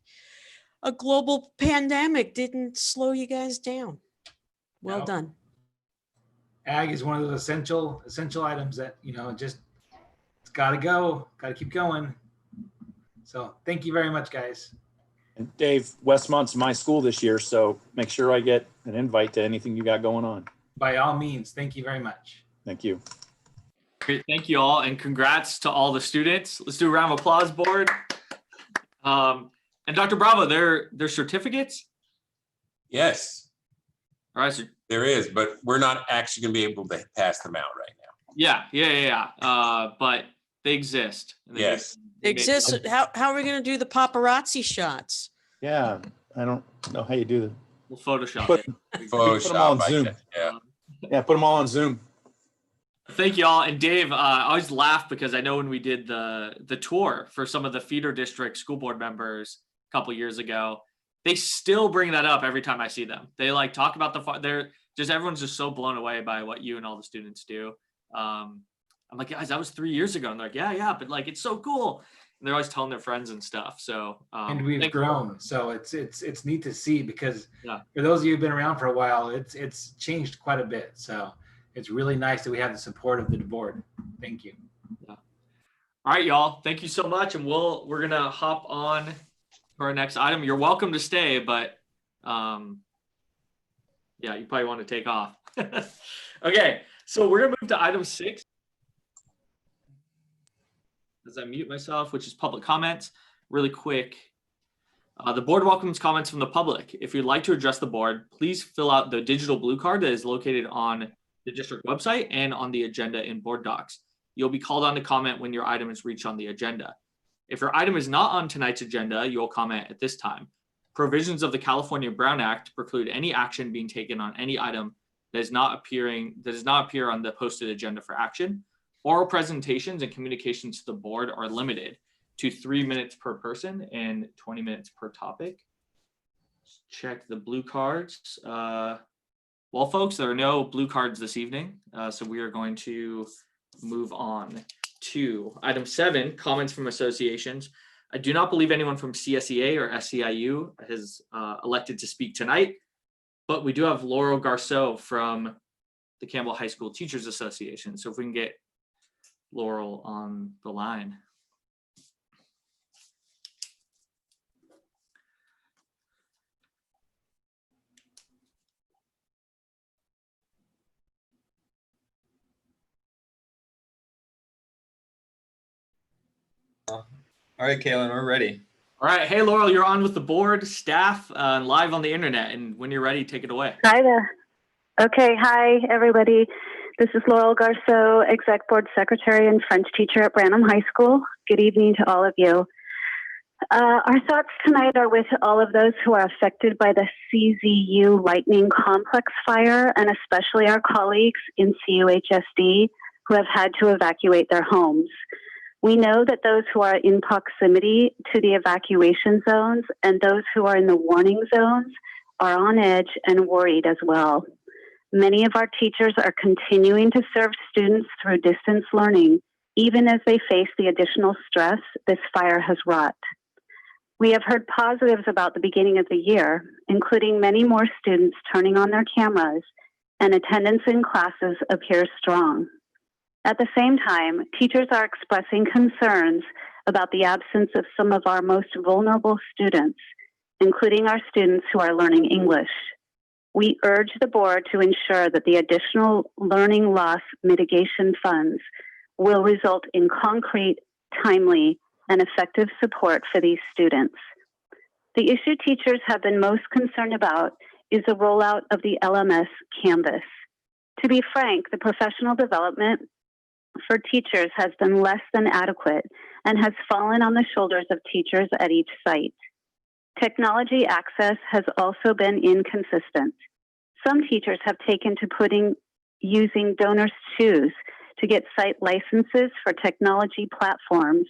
a global pandemic didn't slow you guys down. Well No. done. Ag is one of those essential items that, just it's got to go, got to keep going. So thank you very much, guys. And Dave, Westmont's my school this year, so make sure I get an invite to anything you got going on. By all means, thank you very much. Thank you. Great, thank you all, and congrats to all the students. Let's do a round of applause, board. And Dr. Bravo, their certificates? Yes, All right, so there is, but we're not actually going to be able to pass them out right now. yeah. But they exist. And Yes. they Exists. How are we going to do the paparazzi shots? Yeah, I don't know how you do that. We'll Photoshop Put- it. Put them all on Photoshop, I Zoom. guess, yeah. Yeah, put them all on Zoom. Thank you all. And Dave, I always laugh because I know when we did the tour for some of the feeder district school board members a couple years ago, they still bring that up every time I see them. They like talk about everyone's just so blown away by what you and all the students do. I'm like, guys, that was 3 years ago. And they're like, yeah, but like, it's so cool. And they're always telling their friends and stuff. So, And we've thank you. grown, so it's neat to see because Yeah. for those of you who've been around for a while, it's changed quite a bit. So it's really nice that we have the support of the board. Thank you. All right, y'all. Thank you so much. And we're gonna hop on to our next item. You're welcome to stay, but yeah, you probably want to take off. Okay, so we're gonna move to item 6. As I mute myself, which is public comments. Really quick. The board welcomes comments from the public. If you'd like to address the board, please fill out the digital blue card that is located on the district website and on the agenda in board docs. You'll be called on to comment when your item is reached on the agenda. If your item is not on tonight's agenda, you will comment at this time. Provisions of the California Brown Act preclude any action being taken on any item that does not appear on the posted agenda for action. Oral presentations and communications to the board are limited to 3 minutes per person and 20 minutes per topic. Check the blue cards. Well, folks, there are no blue cards this evening, so we are going to move on to item 7, comments from associations. I do not believe anyone from CSEA or SEIU has elected to speak tonight, but we do have Laurel Garceau from the Campbell High School Teachers Association. So if we can get Laurel on the line. All right, Kaylin, we're ready. All right. Hey, Laurel, you're on with the board, staff, live on the internet. And when you're ready, take it away. Hi there. Okay. Hi, everybody. This is Laurel Garceau, Exec Board Secretary and French teacher at Branham High School. Good evening to all of you. Our thoughts tonight are with all of those who are affected by the CZU Lightning Complex fire, and especially our colleagues in CUHSD who have had to evacuate their homes. We know that those who are in proximity to the evacuation zones and those who are in the warning zones are on edge and worried as well. Many of our teachers are continuing to serve students through distance learning, even as they face the additional stress this fire has wrought. We have heard positives about the beginning of the year, including many more students turning on their cameras, and attendance in classes appears strong. At the same time, teachers are expressing concerns about the absence of some of our most vulnerable students, including our students who are learning English. We urge the board to ensure that the additional learning loss mitigation funds will result in concrete, timely, and effective support for these students. The issue teachers have been most concerned about is the rollout of the LMS Canvas. To be frank, the professional development for teachers has been less than adequate and has fallen on the shoulders of teachers at each site. Technology access has also been inconsistent. Some teachers have taken to using donors' choose to get site licenses for technology platforms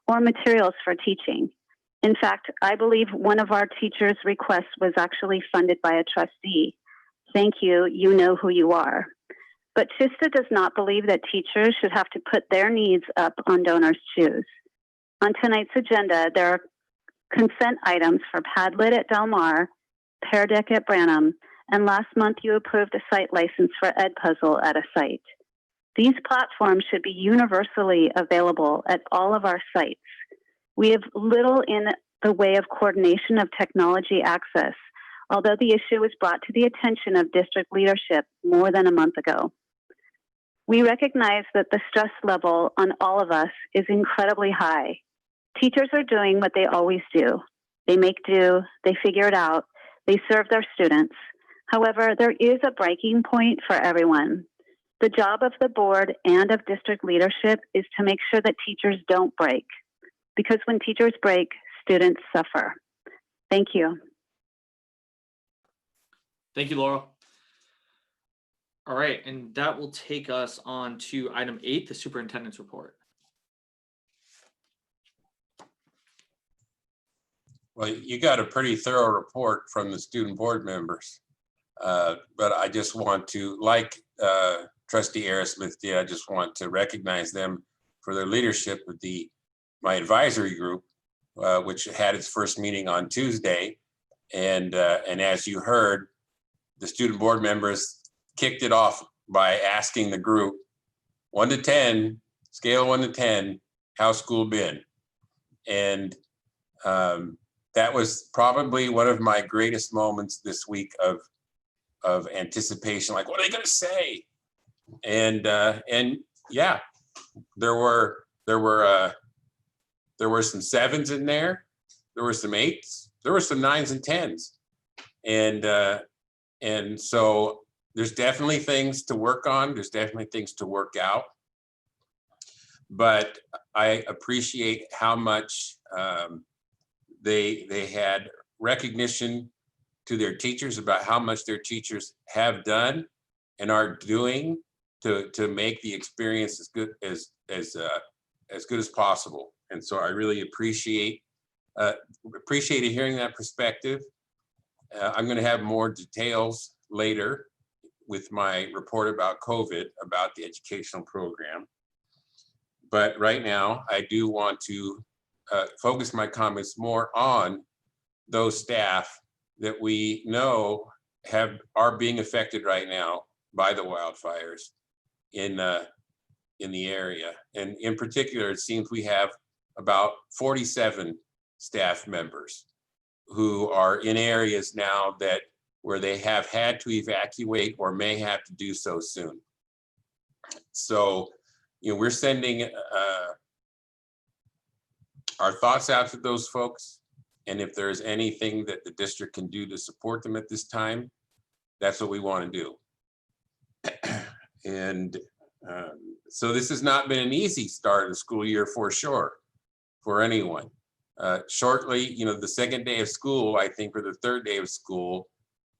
or materials for teaching. In fact, I believe one of our teachers' requests was actually funded by a trustee. Thank you, you know who you are. But CUHSD does not believe that teachers should have to put their needs up on donors' choose. On tonight's agenda, there are consent items for Padlet at Del Mar, Pear Deck at Branham, and last month you approved a site license for Edpuzzle at a site. These platforms should be universally available at all of our sites. We have little in the way of coordination of technology access, although the issue was brought to the attention of district leadership more than a month ago. We recognize that the stress level on all of us is incredibly high. Teachers are doing what they always do. They make do, they figure it out, they serve their students. However, there is a breaking point for everyone. The job of the board and of district leadership is to make sure that teachers don't break, because when teachers break, students suffer. Thank you. Thank you, Laurel. All right, and that will take us on to item 8, the superintendent's report. Well, you got a pretty thorough report from the student board members. But I just want to, like Trustee Aerosmith did, I just want to recognize them for their leadership with my advisory group, which had its first meeting on Tuesday. And as you heard, the student board members kicked it off by asking the group, 1 to 10, scale of 1 to 10, how's school been? And that was probably one of my greatest moments this week of anticipation, like, what are they going to say? And yeah, there were some 7s in there, there were some 8s, there were some 9s and 10s, and so there's definitely things to work on. There's definitely things to work out, but I appreciate how much they had recognition to their teachers about how much their teachers have done and are doing to make the experience as good as possible. And so I really appreciated hearing that perspective. I'm going to have more details later with my report about COVID, about the educational program. But right now, I do want to focus my comments more on those staff that we know are being affected right now by the wildfires in the area. And in particular, it seems we have about 47 staff members who are in areas now where they have had to evacuate or may have to do so soon. So, we're sending our thoughts out to those folks. And if there's anything that the district can do to support them at this time, that's what we want to do. And so this has not been an easy start of the school year for sure, for anyone. Shortly, the second day of school, I think, or the third day of school,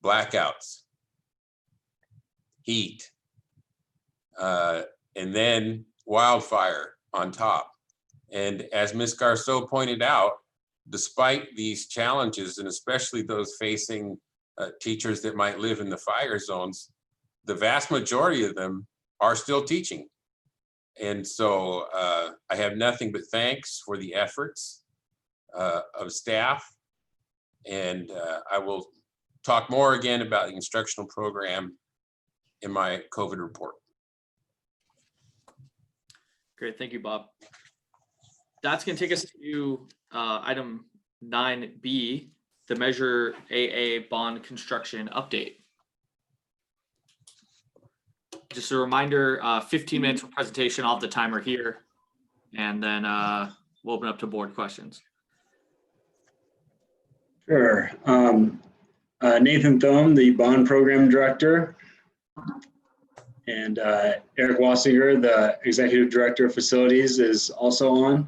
blackouts, heat, and then wildfire on top. And as Ms. Garceau pointed out, despite these challenges, and especially those facing teachers that might live in the fire zones, the vast majority of them are still teaching. And so I have nothing but thanks for the efforts of staff. And I will talk more again about the instructional program in my COVID report. Great, thank you, Bob. That's going to take us to item 9B, the Measure AA bond construction update. Just a reminder, 15 minutes for presentation. I'll have the timer here, and then we'll open up to board questions. Sure. Nathan Thome, the bond program director, and Eric Wassinger, the executive director of facilities, is also on.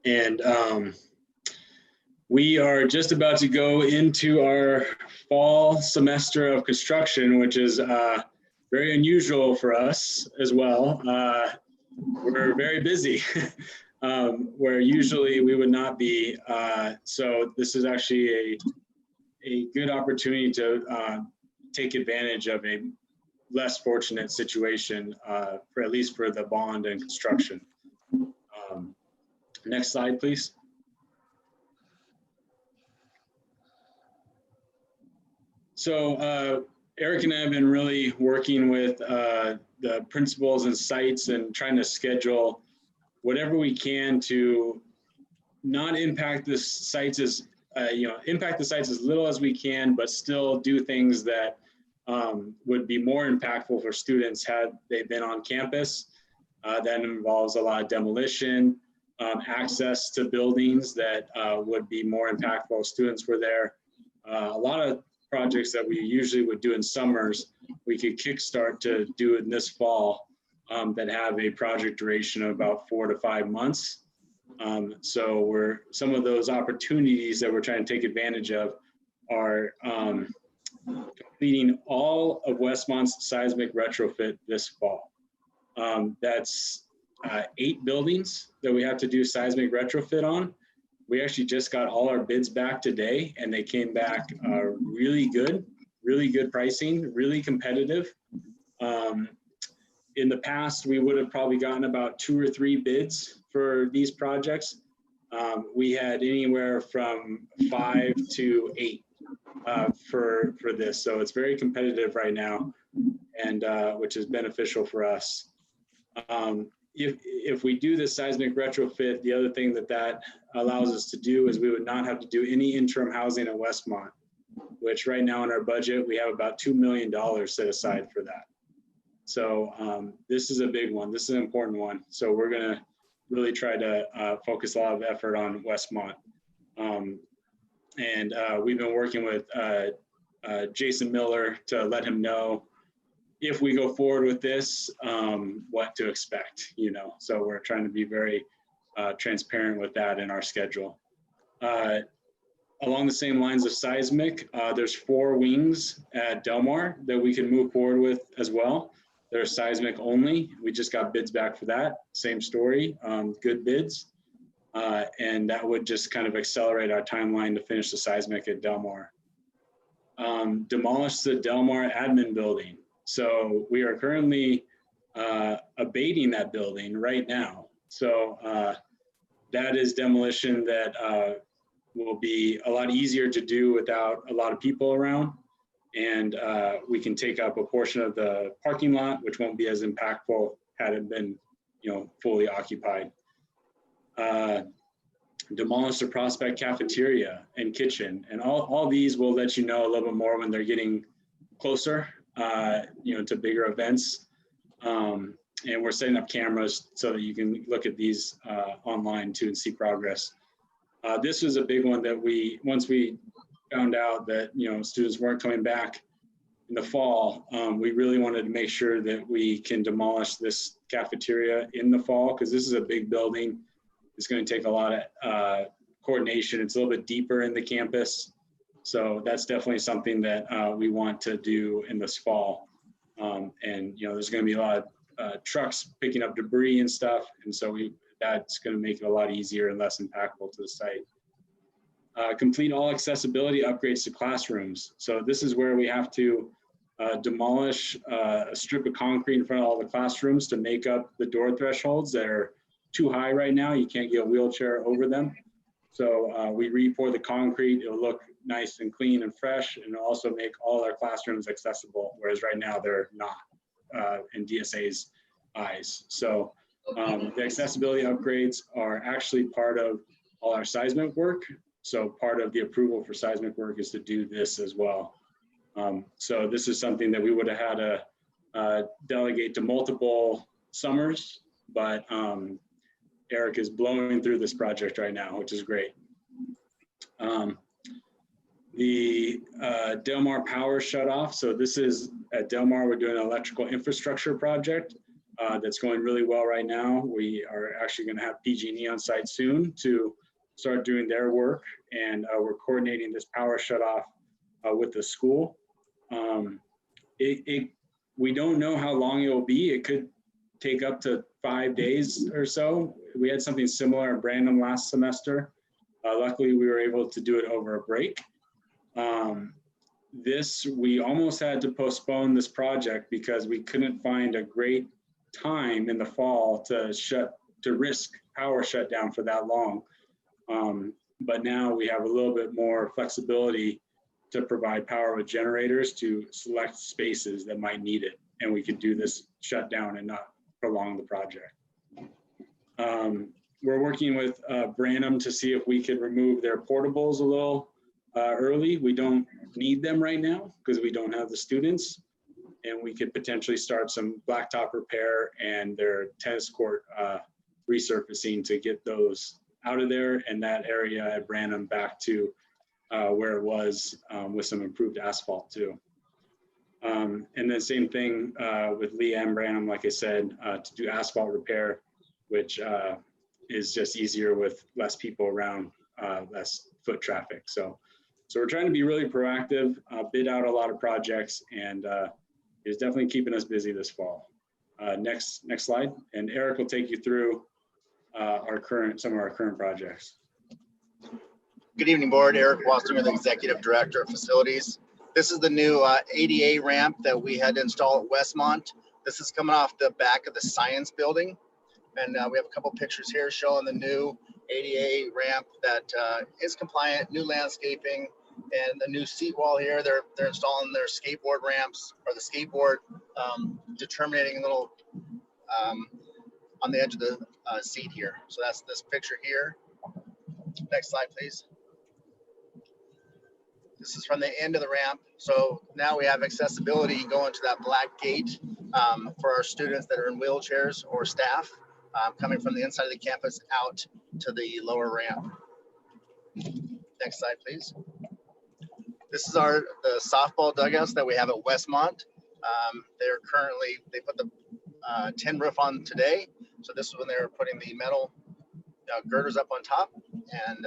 And we are just about to go into our fall semester of construction, which is very unusual for us as well. We're very busy, where usually we would not be. So this is actually a good opportunity to take advantage of a less fortunate situation, for at least for the bond and construction. Next slide, please. So Eric and I have been really working with the principals and sites and trying to schedule whatever we can to not impact the sites as impact the sites as little as we can, but still do things that would be more impactful for students had they been on campus. That involves a lot of demolition, access to buildings that would be more impactful if students were there. A lot of projects that we usually would do in summers, we could kickstart to do in this fall, that have a project duration of about 4 to 5 months. So some of those opportunities that we're trying to take advantage of are completing all of Westmont's seismic retrofit this fall. That's 8 buildings that we have to do seismic retrofit on. We actually just got all our bids back today, and they came back really good pricing, really competitive. In the past, we would have probably gotten about 2 or 3 bids for these projects. We had anywhere from 5 to 8 for this. So it's very competitive right now, and which is beneficial for us. If we do this seismic retrofit, the other thing that allows us to do is we would not have to do any interim housing at Westmont, which right now in our budget, we have about $2 million set aside for that. So this is a big one. This is an important one. So we're gonna really try to focus a lot of effort on Westmont. And we've been working with Jason Miller to let him know if we go forward with this, what to expect, So we're trying to be very transparent with that in our schedule. Along the same lines of seismic, there's 4 wings at Del Mar that we can move forward with as well. They're seismic only. We just got bids back for that. Same story, good bids. And that would just kind of accelerate our timeline to finish the seismic at Del Mar. Demolish the Del Mar admin building. So we are currently abating that building right now. So that is demolition that will be a lot easier to do without a lot of people around. And we can take up a portion of the parking lot, which won't be as impactful had it been, fully occupied. Demolish the Prospect cafeteria and kitchen. And all these will let you know a little bit more when they're getting closer, to bigger events. And we're setting up cameras so that you can look at these online too and see progress. This was a big one that once we found out that, students weren't coming back in the fall, we really wanted to make sure that we can demolish this cafeteria in the fall, because this is a big building. It's going to take a lot of coordination. It's a little bit deeper in the campus. So that's definitely something that we want to do in this fall. And, there's going to be a lot of trucks picking up debris and stuff. And so that's going to make it a lot easier and less impactful to the site. Complete all accessibility upgrades to classrooms. So this is where we have to demolish a strip of concrete in front of all the classrooms to make up the door thresholds that are too high right now. You can't get a wheelchair over them. So we re-pour the concrete. It'll look nice and clean and fresh, and it'll also make all our classrooms accessible, whereas right now they're not in DSA's eyes. So the accessibility upgrades are actually part of all our seismic work. So part of the approval for seismic work is to do this as well. So this is something that we would have had to delegate to multiple summers, but Eric is blowing through this project right now, which is great. The Del Mar power shut off. So this is at Del Mar, we're doing an electrical infrastructure project that's going really well right now. We are actually going to have PG&E on site soon to start doing their work, and we're coordinating this power shut off with the school. We don't know how long it will be. It could take up to 5 days or so. We had something similar in Brandon last semester. Luckily, we were able to do it over a break. We almost had to postpone this project because we couldn't find a great time in the fall to risk power shutdown for that long. But now we have a little bit more flexibility to provide power with generators to select spaces that might need it. And we could do this shutdown and not prolong the project. We're working with Branham to see if we could remove their portables a little early. We don't need them right now because we don't have the students, and we could potentially start some blacktop repair and their tennis court resurfacing to get those out of there and that area at Branham back to where it was with some improved asphalt too. And then same thing with Lee and Branham, like I said, to do asphalt repair, which is just easier with less people around, less foot traffic. So we're trying to be really proactive, bid out a lot of projects, and it's definitely keeping us busy this fall. Next slide, and Eric will take you through some of our current projects. Good evening, board. Eric Wasserman, the Executive Director of Facilities. This is the new ADA ramp that we had to install at Westmont. This is coming off the back of the science building. And we have a couple pictures here showing the new ADA ramp that is compliant, new landscaping, and the new seat wall here. They're installing their skateboard ramps, or the skateboard determining little on the edge of the seat here. So that's this picture here. Next slide, please. This is from the end of the ramp. So now we have accessibility going to that black gate for our students that are in wheelchairs or staff coming from the inside of the campus out to the lower ramp. Next slide, please. This is the softball dugouts that we have at Westmont. They put the tin roof on today. So this is when they were putting the metal girders up on top, and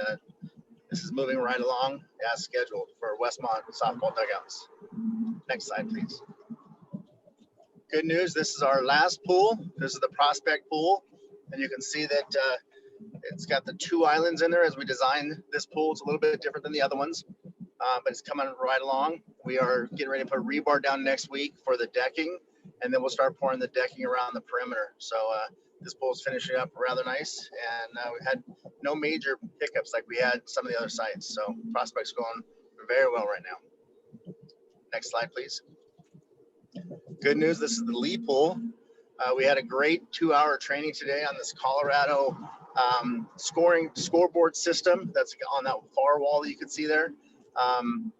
this is moving right along as scheduled for Westmont softball dugouts. Next slide, please. Good news, this is our last pool. This is the Prospect pool, and you can see that it's got the 2 islands in there as we designed this pool. It's a little bit different than the other ones, but it's coming right along. We are getting ready to put rebar down next week for the decking, and then we'll start pouring the decking around the perimeter. So this pool is finishing up rather nice, and we had no major hiccups like we had some of the other sites. So Prospect's going very well right now. Next slide, please. Good news, this is the Lee pool. We had a great 2-hour training today on this Colorado scoreboard system that's on that far wall that you can see there. I'm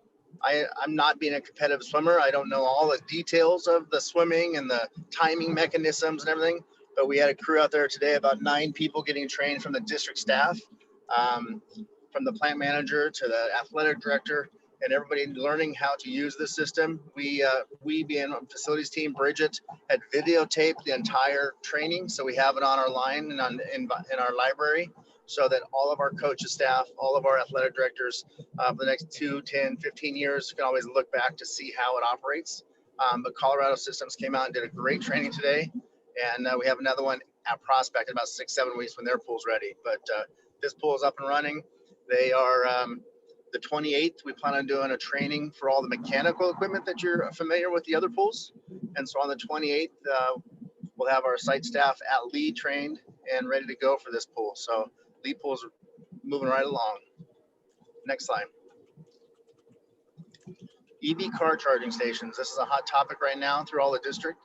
not being a competitive swimmer. I don't know all the details of the swimming and the timing mechanisms and everything, but we had a crew out there today, about 9 people getting trained from the district staff, from the plant manager to the athletic director, and everybody learning how to use the system. We being on facilities team, Bridget, had videotaped the entire training, so we have it on our line and in our library, so that all of our coaches, staff, all of our athletic directors for the next 2, 10, 15 years can always look back to see how it operates. But Colorado Systems came out and did a great training today, and we have another one at Prospect in about 6-7 weeks when their pool's ready. But this pool is up and running. They are the 28th. We plan on doing a training for all the mechanical equipment that you're familiar with the other pools. And so on the 28th, we'll have our site staff at Lee trained and ready to go for this pool. So Lee pool's moving right along. Next slide. EV car charging stations. This is a hot topic right now through all the district.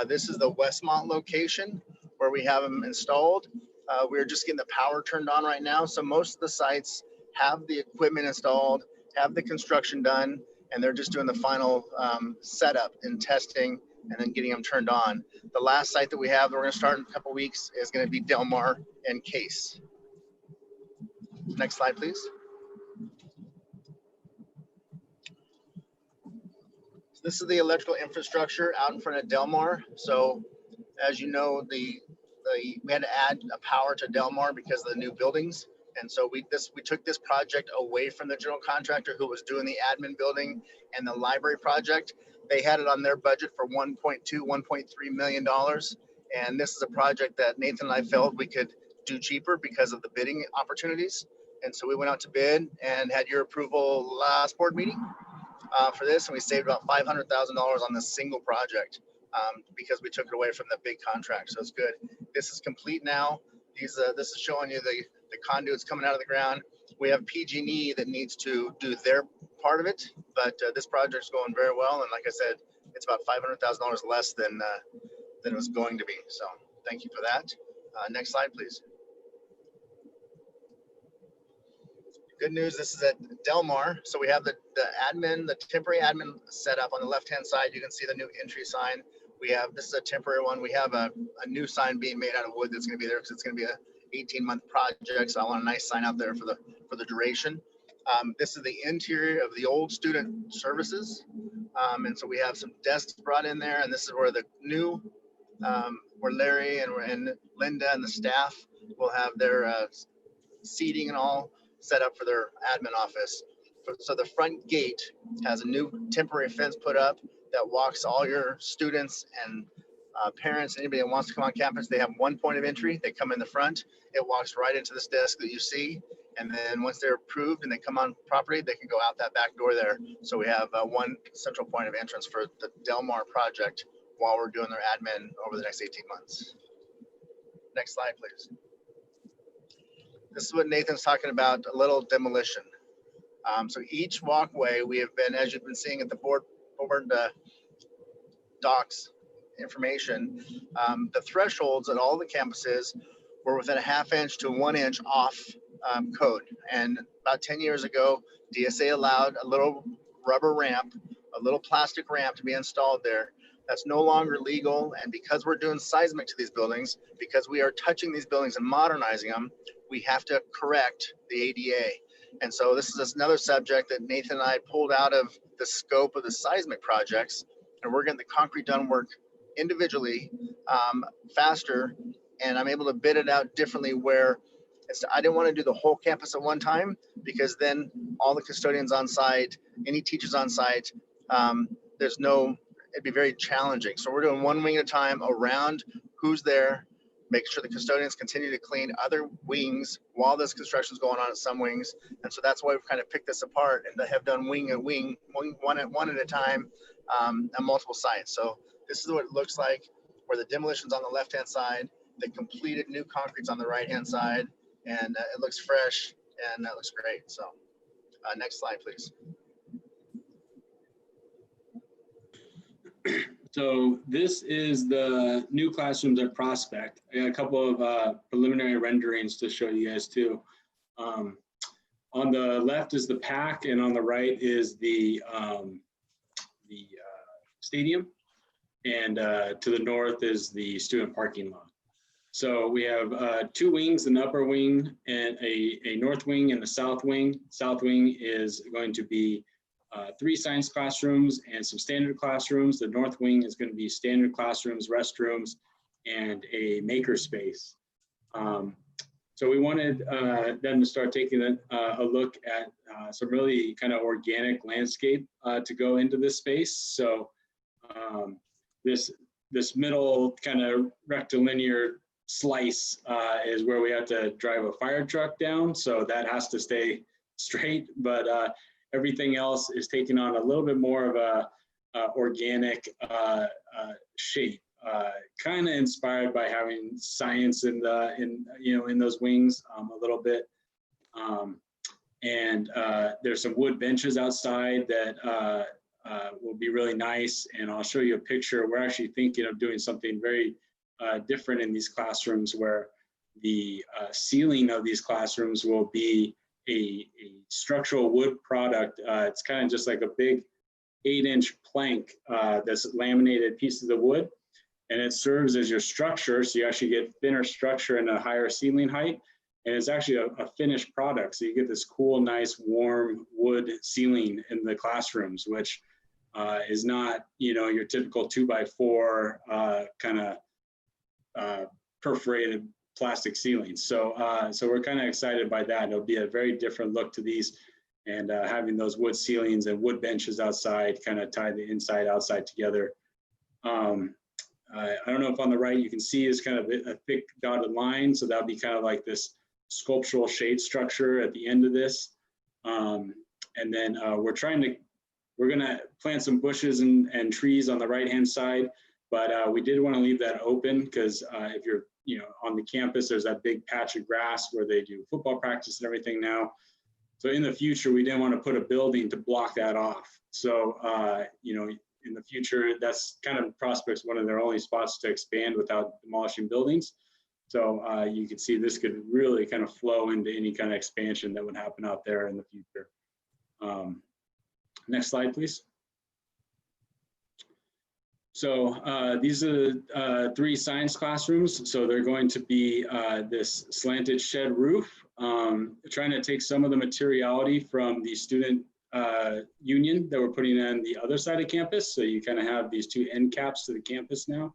This is the Westmont location where we have them installed. We're just getting the power turned on right now. So most of the sites have the equipment installed, have the construction done, and they're just doing the final setup and testing and then getting them turned on. The last site that we have that we're going to start in a couple of weeks is going to be Del Mar and Case. Next slide, please. So this is the electrical infrastructure out in front of Del Mar. So as you know, we had to add a power to Del Mar because of the new buildings. And so we took this project away from the general contractor who was doing the admin building and the library project. They had it on their budget for $1.3 million. And this is a project that Nathan and I felt we could do cheaper because of the bidding opportunities. And so we went out to bid and had your approval last board meeting for this. And we saved about $500,000 on this single project because we took it away from the big contract. So it's good. This is complete now. This is showing you the conduits coming out of the ground. We have PG&E that needs to do their part of it, but this project's going very well. And like I said, it's about $500,000 less than it was going to be. So thank you for that. Next slide, please. Good news, this is at Del Mar. So we have the temporary admin set up on the left-hand side. You can see the new entry sign. This is a temporary one. We have a new sign being made out of wood that's going to be there because it's going to be a 18-month project. So I want a nice sign out there for the duration. This is the interior of the old student services. And so we have some desks brought in there, and this is where the new, where Larry and Linda and the staff will have their seating and all set up for their admin office. So the front gate has a new temporary fence put up that walks all your students and parents, anybody that wants to come on campus. They have one point of entry. They come in the front. It walks right into this desk that you see. And then once they're approved and they come on property, they can go out that back door there. So we have one central point of entrance for the Del Mar project while we're doing their admin over the next 18 months. Next slide, please. This is what Nathan's talking about, a little demolition. So each walkway we have been, as you've been seeing at the board docs information, the thresholds at all the campuses were within a ½ inch to 1 inch off code. And about 10 years ago, DSA allowed a little rubber ramp, a little plastic ramp to be installed there. That's no longer legal. And because we're doing seismic to these buildings, because we are touching these buildings and modernizing them, we have to correct the ADA. And so this is another subject that Nathan and I pulled out of the scope of the seismic projects, and we're getting the concrete done work individually faster, and I'm able to bid it out differently where I didn't want to do the whole campus at one time because then all the custodians on site, any teachers on site, it'd be very challenging. So we're doing one wing at a time around who's there, making sure the custodians continue to clean other wings while this construction is going on at some wings. And so that's why we've kind of picked this apart and have done one at a time on multiple sites. So this is what it looks like, where the demolition's on the left-hand side, the completed new concrete's on the right-hand side, and it looks fresh and that looks great. So next slide, please. So this is the new classrooms at Prospect. I got a couple of preliminary renderings to show you guys too. On the left is the PAC, and on the right is the stadium, and to the north is the student parking lot. So we have 2 wings, an upper wing and a north wing and the south wing. South wing is going to be 3 science classrooms and some standard classrooms. The north wing is going to be standard classrooms, restrooms, and a maker space. So we wanted them to start taking a look at some really kind of organic landscape to go into this space. So this middle kind of rectilinear slice is where we have to drive a fire truck down. So that has to stay straight, but everything else is taking on a little bit more of a organic shape, kind of inspired by having science in those wings a little bit. And there's some wood benches outside that will be really nice. And I'll show you a picture. We're actually thinking of doing something very different in these classrooms, where the ceiling of these classrooms will be a structural wood product. It's kind of just like a big 8-inch plank that's laminated pieces of wood, and it serves as your structure. So you actually get thinner structure and a higher ceiling height. And it's actually a finished product. So you get this cool, nice, warm wood ceiling in the classrooms, which is not, your typical 2x4 kind of perforated plastic ceilings. So we're kind of excited by that. It'll be a very different look to these, and having those wood ceilings and wood benches outside kind of tie the inside outside together. I don't know if on the right you can see is kind of a thick dotted line. So that'll be kind of like this sculptural shade structure at the end of this. And then we're gonna plant some bushes and trees on the right-hand side, but we did want to leave that open because if you're, on the campus, there's that big patch of grass where they do football practice and everything now. So in the future, we didn't want to put a building to block that off. So, in the future, that's kind of Prospect's one of their only spots to expand without demolishing buildings. So you can see this could really kind of flow into any kind of expansion that would happen out there in the future. Next slide, please. So these are 3 science classrooms. So they're going to be this slanted shed roof, trying to take some of the materiality from the student union that we're putting on the other side of campus. So you kind of have these 2 end caps to the campus now.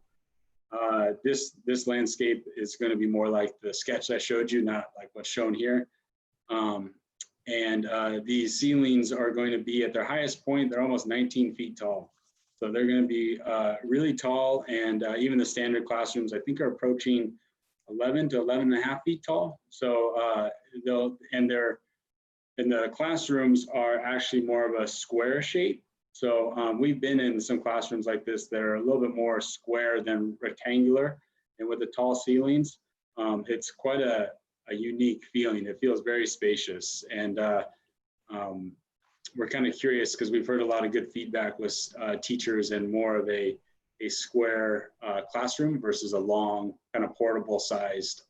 This landscape is going to be more like the sketch I showed you, not like what's shown here. These ceilings are going to be at their highest point. They're almost 19 feet tall. So they're going to be really tall, and even the standard classrooms, I think, are approaching 11 to 11 and a half feet tall. So the classrooms are actually more of a square shape. So we've been in some classrooms like this that are a little bit more square than rectangular, and with the tall ceilings, it's quite a unique feeling. It feels very spacious, and we're kind of curious because we've heard a lot of good feedback with teachers and more of a square classroom versus a long kind of portable sized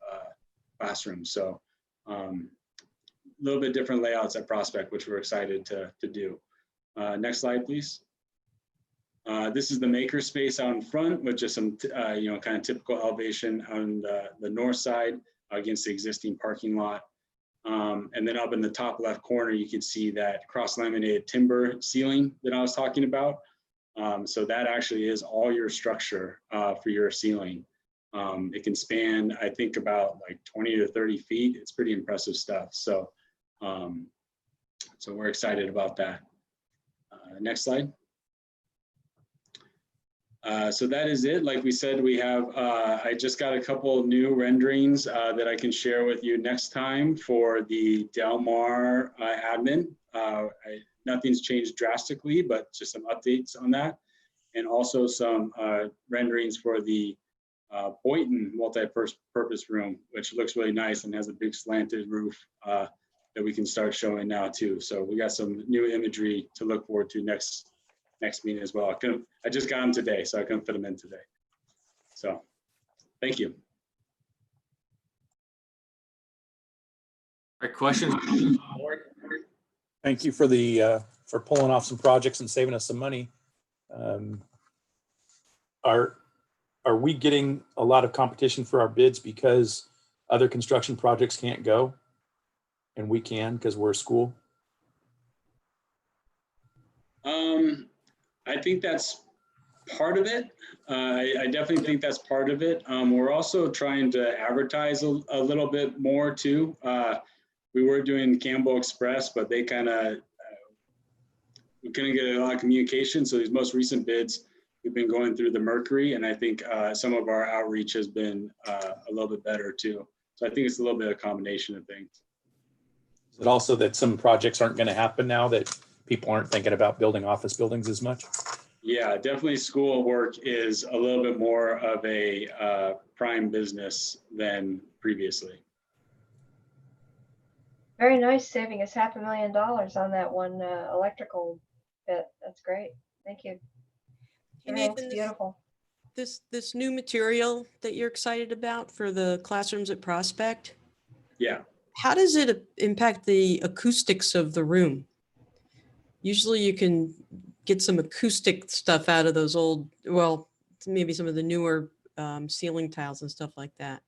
classroom. So a little bit different layouts at Prospect, which we're excited to do. Next slide, please. This is the maker space out in front with just some, kind of typical elevation on the north side against the existing parking lot. And then up in the top left corner, you can see that cross-laminated timber ceiling that I was talking about. So that actually is all your structure for your ceiling. It can span, I think, about like 20 to 30 feet. It's pretty impressive stuff. So, so we're excited about that. Next slide. So that is it. Like we said, we have, I just got a couple new renderings that I can share with you next time for the Del Mar admin. Nothing's changed drastically, but just some updates on that. And also some renderings for the Boynton multi-purpose room, which looks really nice and has a big slanted roof that we can start showing now too. So we got some new imagery to look forward to next meeting as well. I just got them today, so I couldn't fit them in today. So thank you. All right, questions? Thank you for the for pulling off some projects and saving us some money. Are we getting a lot of competition for our bids because other construction projects can't go and we can because we're a school? I think that's part of it. I definitely think that's part of it. We're also trying to advertise a little bit more too. We were doing Campbell Express, but they kind of, we couldn't get a lot of communication. So these most recent bids, we've been going through the Mercury, and I think some of our outreach has been a little bit better too. So I think it's a little bit of a combination of things. Is it also that some projects aren't going to happen now that people aren't thinking about building office buildings as much? Yeah, definitely school work is a little bit more of a prime business than previously. Very nice, saving us $500,000 on that one electrical bit. That's great. Thank you. Everything's beautiful. This new material that you're excited about for the classrooms at Prospect? Yeah. how does it impact the acoustics of the room? Usually you can get some acoustic stuff out of those old, well, maybe some of the newer ceiling tiles and stuff like that.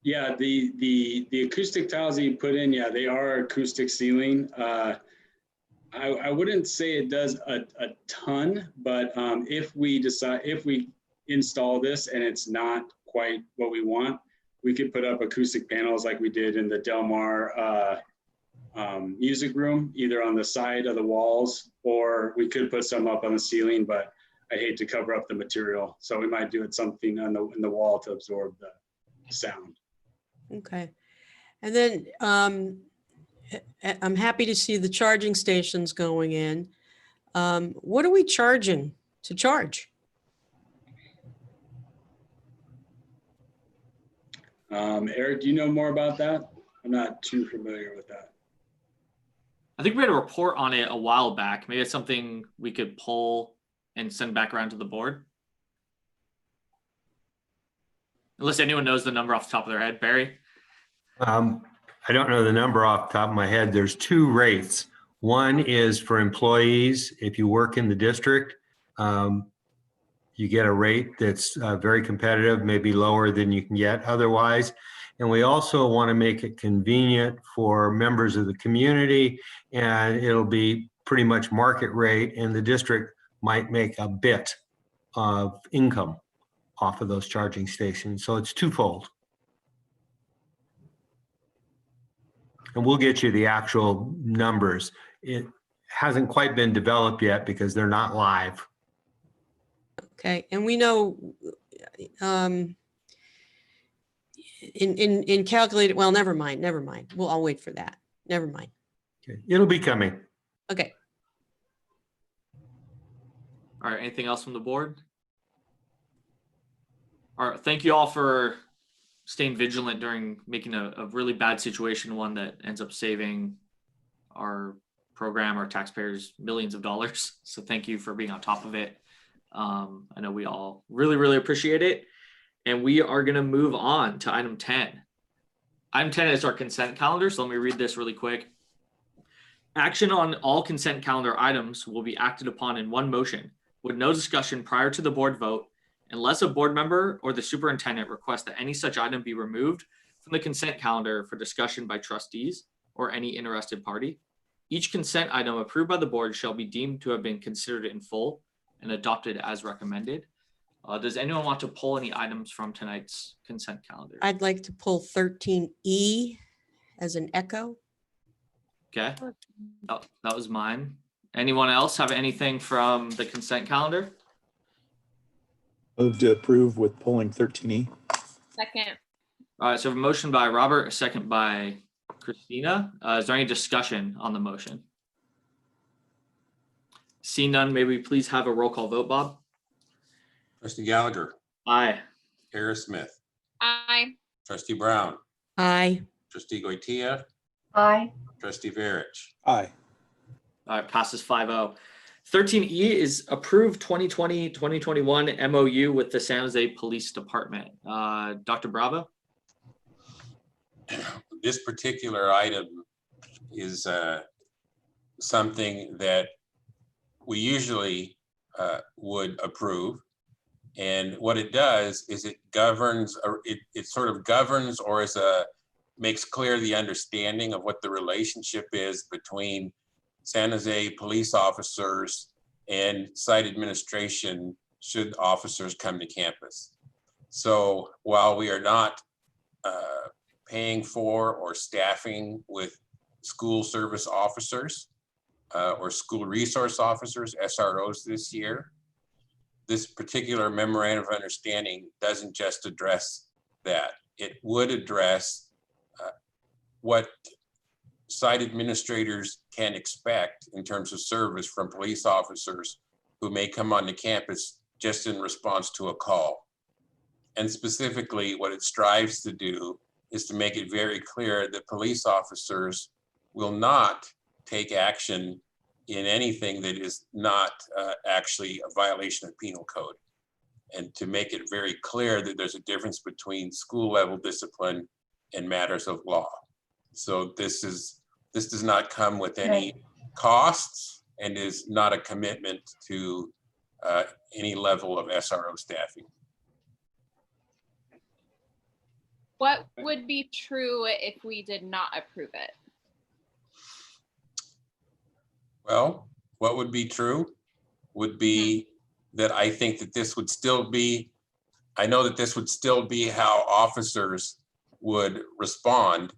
Yeah, the acoustic tiles that you put in, yeah, they are acoustic ceiling. I wouldn't say it does a ton, but if we install this and it's not quite what we want, we could put up acoustic panels like we did in the Del Mar music room, either on the side of the walls, or we could put some up on the ceiling, but I hate to cover up the material. So we might do it something on in the wall to absorb the sound. Okay. And then I'm happy to see the charging stations going in. What are we charging to charge? Eric, do you know more about that? I'm not too familiar with that. I think we had a report on it a while back. Maybe it's something we could pull and send back around to the board. Unless anyone knows the number off the top of their head. Barry? I don't know the number off the top of my head. There's two rates. One is for employees. If you work in the district, you get a rate that's very competitive, maybe lower than you can get otherwise. And we also want to make it convenient for members of the community, and it'll be pretty much market rate, and the district might make a bit of income off of those charging stations. So it's twofold. And we'll get you the actual numbers. It hasn't quite been developed yet because they're not live. Okay, and we know in calculated, well, never mind. I'll wait for that. Never mind. Okay. It'll be coming. Okay. All right, anything else from the board? All right, thank you all for staying vigilant during making a really bad situation one that ends up saving our program, our taxpayers, millions of dollars. So thank you for being on top of it. I know we all really appreciate it. And we are going to move on to item 10. Item 10 is our consent calendar. So let me read this really quick. Action on all consent calendar items will be acted upon in one motion with no discussion prior to the board vote, unless a board member or the superintendent requests that any such item be removed from the consent calendar for discussion by trustees or any interested party. Each consent item approved by the board shall be deemed to have been considered in full and adopted as recommended. Does anyone want to pull any items from tonight's consent calendar? I'd like to pull 13E as an echo. Okay, oh, that was mine. Anyone else have anything from the consent calendar? Move to approve with pulling 13E. Second. All right, so a motion by Robert, a second by Christina. Is there any discussion on the motion? Seeing none, may we please have a roll call vote, Bob? Trustee Gallagher. Aye. Harris Smith. Aye. Trustee Brown. Aye. Trustee Goitia. Aye. Trustee Verich. Aye. All right, passes 5-0. 13E is approved 2020-2021 MOU with the San Jose Police Department. Dr. Bravo? This particular item is something that we usually would approve. And what it does is it governs, or it sort of governs, or makes clear the understanding of what the relationship is between San Jose police officers and site administration should officers come to campus. So while we are not paying for or staffing with school service officers or school resource officers, SROs this year, this particular memorandum of understanding doesn't just address that. It would address what site administrators can expect in terms of service from police officers who may come onto campus just in response to a call. And specifically, what it strives to do is to make it very clear that police officers will not take action in anything that is not actually a violation of penal code. and to make it very clear that there's a difference between school level discipline and matters of law. So this does not come with any costs and is not a commitment to any level of SRO staffing. What would be true if we did not approve it? Well, what would be true would be that I think that this would still be, I know that this would still be how officers would respond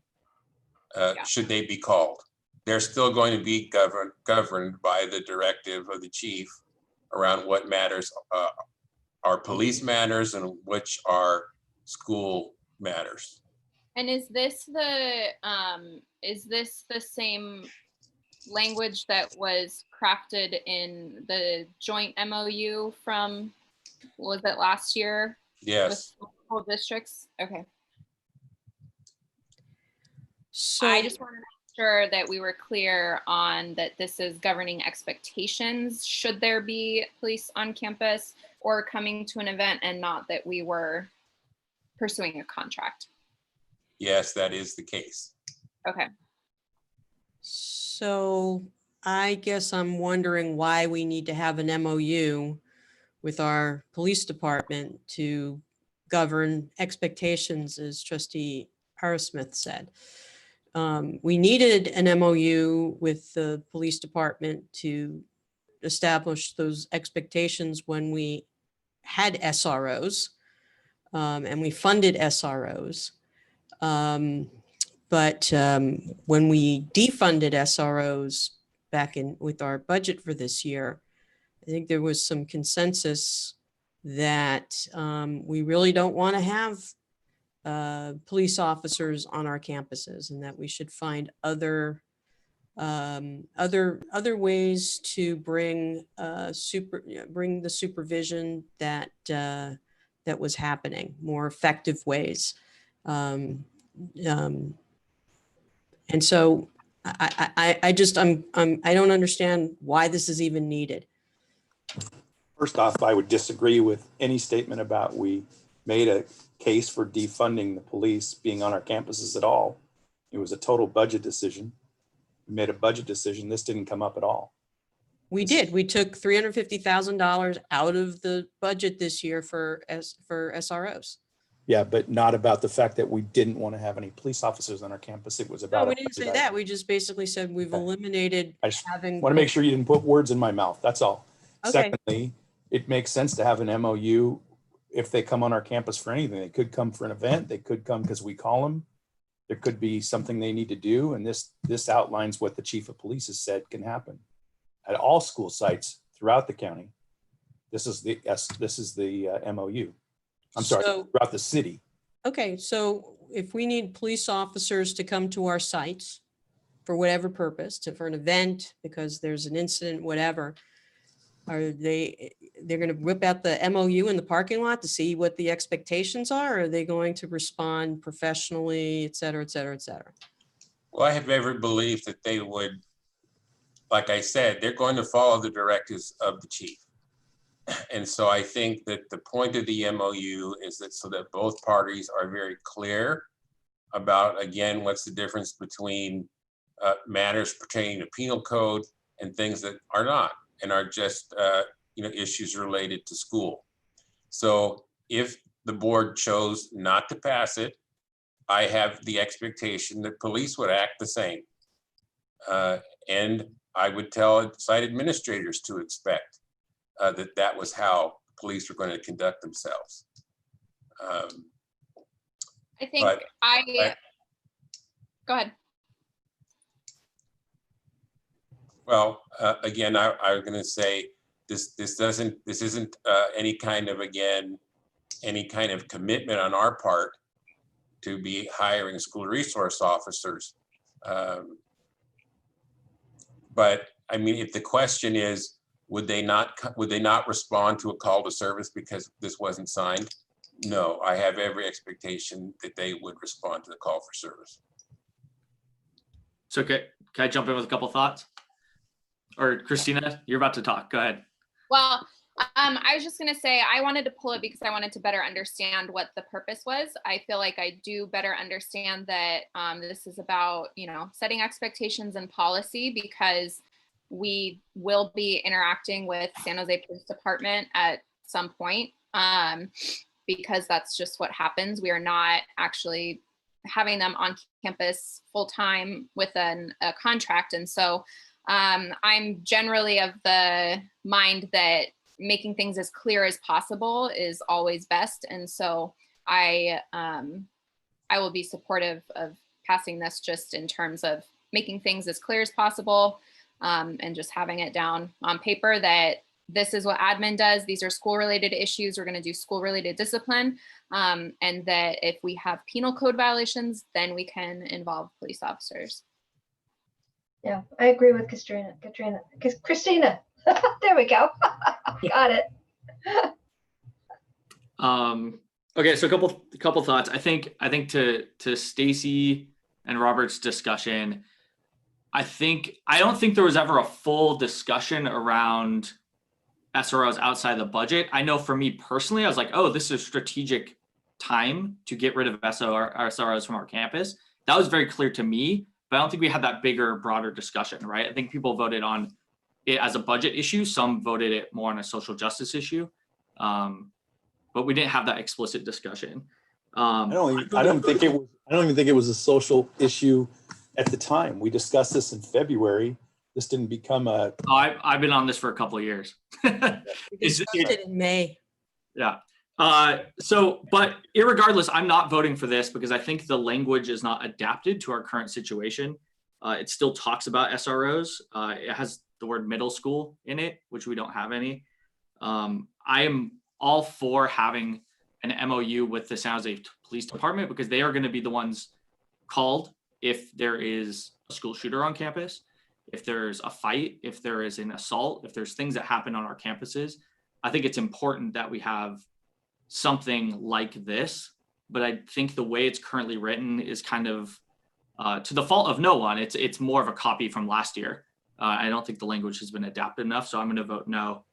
should they be called. They're still going to be governed by the directive of the chief around what matters are police matters and which are school matters. And is this the same language that was crafted in the joint MOU from, was it last year? Yes. With school districts? Okay. So I just want to make sure that we were clear on that this is governing expectations should there be police on campus or coming to an event, and not that we were pursuing a contract. Yes, that is the case. Okay. So I guess I'm wondering why we need to have an MOU with our police department to govern expectations, as Trustee Arrowsmith said. We needed an MOU with the police department to establish those expectations when we had SROs, and we funded SROs. But when we defunded SROs back in with our budget for this year, I think there was some consensus that we really don't want to have police officers on our campuses, and that we should find other ways to bring bring the supervision that that was happening, more effective ways. And so I don't understand why this is even needed. First off, I would disagree with any statement about we made a case for defunding the police being on our campuses at all. It was a total budget decision. We made a budget decision. This didn't come up at all. We did. We took $350,000 out of the budget this year for SROs. Yeah, but not about the fact that we didn't want to have any police officers on our campus. It was about. No, we didn't say that. We just basically said we've eliminated I just having. want to make sure you didn't put words in my mouth. That's all. Okay. Secondly, it makes sense to have an MOU if they come on our campus for anything. They could come for an event. They could come because we call them. There could be something they need to do. And this outlines what the chief of police has said can happen at all school sites throughout the county. This is the MOU. I'm sorry, throughout the city. Okay, so if we need police officers to come to our sites for whatever purpose, for an event, because there's an incident, whatever, they're going to whip out the MOU in the parking lot to see what the expectations are? Or are they going to respond professionally, et cetera, et cetera, et cetera? Well, I have every belief that they would, like I said, they're going to follow the directives of the chief. And so I think that the point of the MOU is that so that both parties are very clear about, again, what's the difference between matters pertaining to penal code and things that are not and are just issues related to school. So if the board chose not to pass it, I have the expectation that police would act the same. And I would tell site administrators to expect that was how police were going to conduct themselves. I think go ahead. Well, again, I was going to say this isn't any kind of commitment on our part to be hiring school resource officers. But I mean, if the question is, would they not respond to a call to service because this wasn't signed? No, I have every expectation that they would respond to the call for service. So can I jump in with a couple thoughts? Or Christina, you're about to talk. Go ahead. Well, I was just going to say, I wanted to pull it because I wanted to better understand what the purpose was. I feel like I do better understand that this is about, setting expectations and policy, because we will be interacting with San Jose Police Department at some point, because that's just what happens. We are not actually having them on campus full time with a contract. And so I'm generally of the mind that making things as clear as possible is always best. And so I will be supportive of passing this, just in terms of making things as clear as possible, and just having it down on paper that this is what admin does. These are school-related issues. We're going to do school-related discipline. And that if we have penal code violations, then we can involve police officers. Yeah, I agree with Christina. There we go. Got it. Okay, so a couple thoughts. I think to Stacy and Robert's discussion, I don't think there was ever a full discussion around SROs outside the budget. I know for me personally, I was like, oh, this is strategic time to get rid of SROs from our campus. That was very clear to me, but I don't think we had that bigger, broader discussion, right? I think people voted on it as a budget issue. Some voted it more on a social justice issue, but we didn't have that explicit discussion. I don't even think it was a social issue at the time. We discussed this in February. This didn't become a. Oh, I've been on this for a couple of years. We discussed it in May. Yeah. But irregardless, I'm not voting for this because I think the language is not adapted to our current situation. It still talks about SROs. It has the word middle school in it, which we don't have any. I am all for having an MOU with the San Jose Police Department, because they are going to be the ones called if there is a school shooter on campus, if there's a fight, if there is an assault, if there's things that happen on our campuses. I think it's important that we have something like this, but I think the way it's currently written is kind of to the fault of no one. It's more of a copy from last year. I don't think the language has been adapted enough, so I'm going to vote no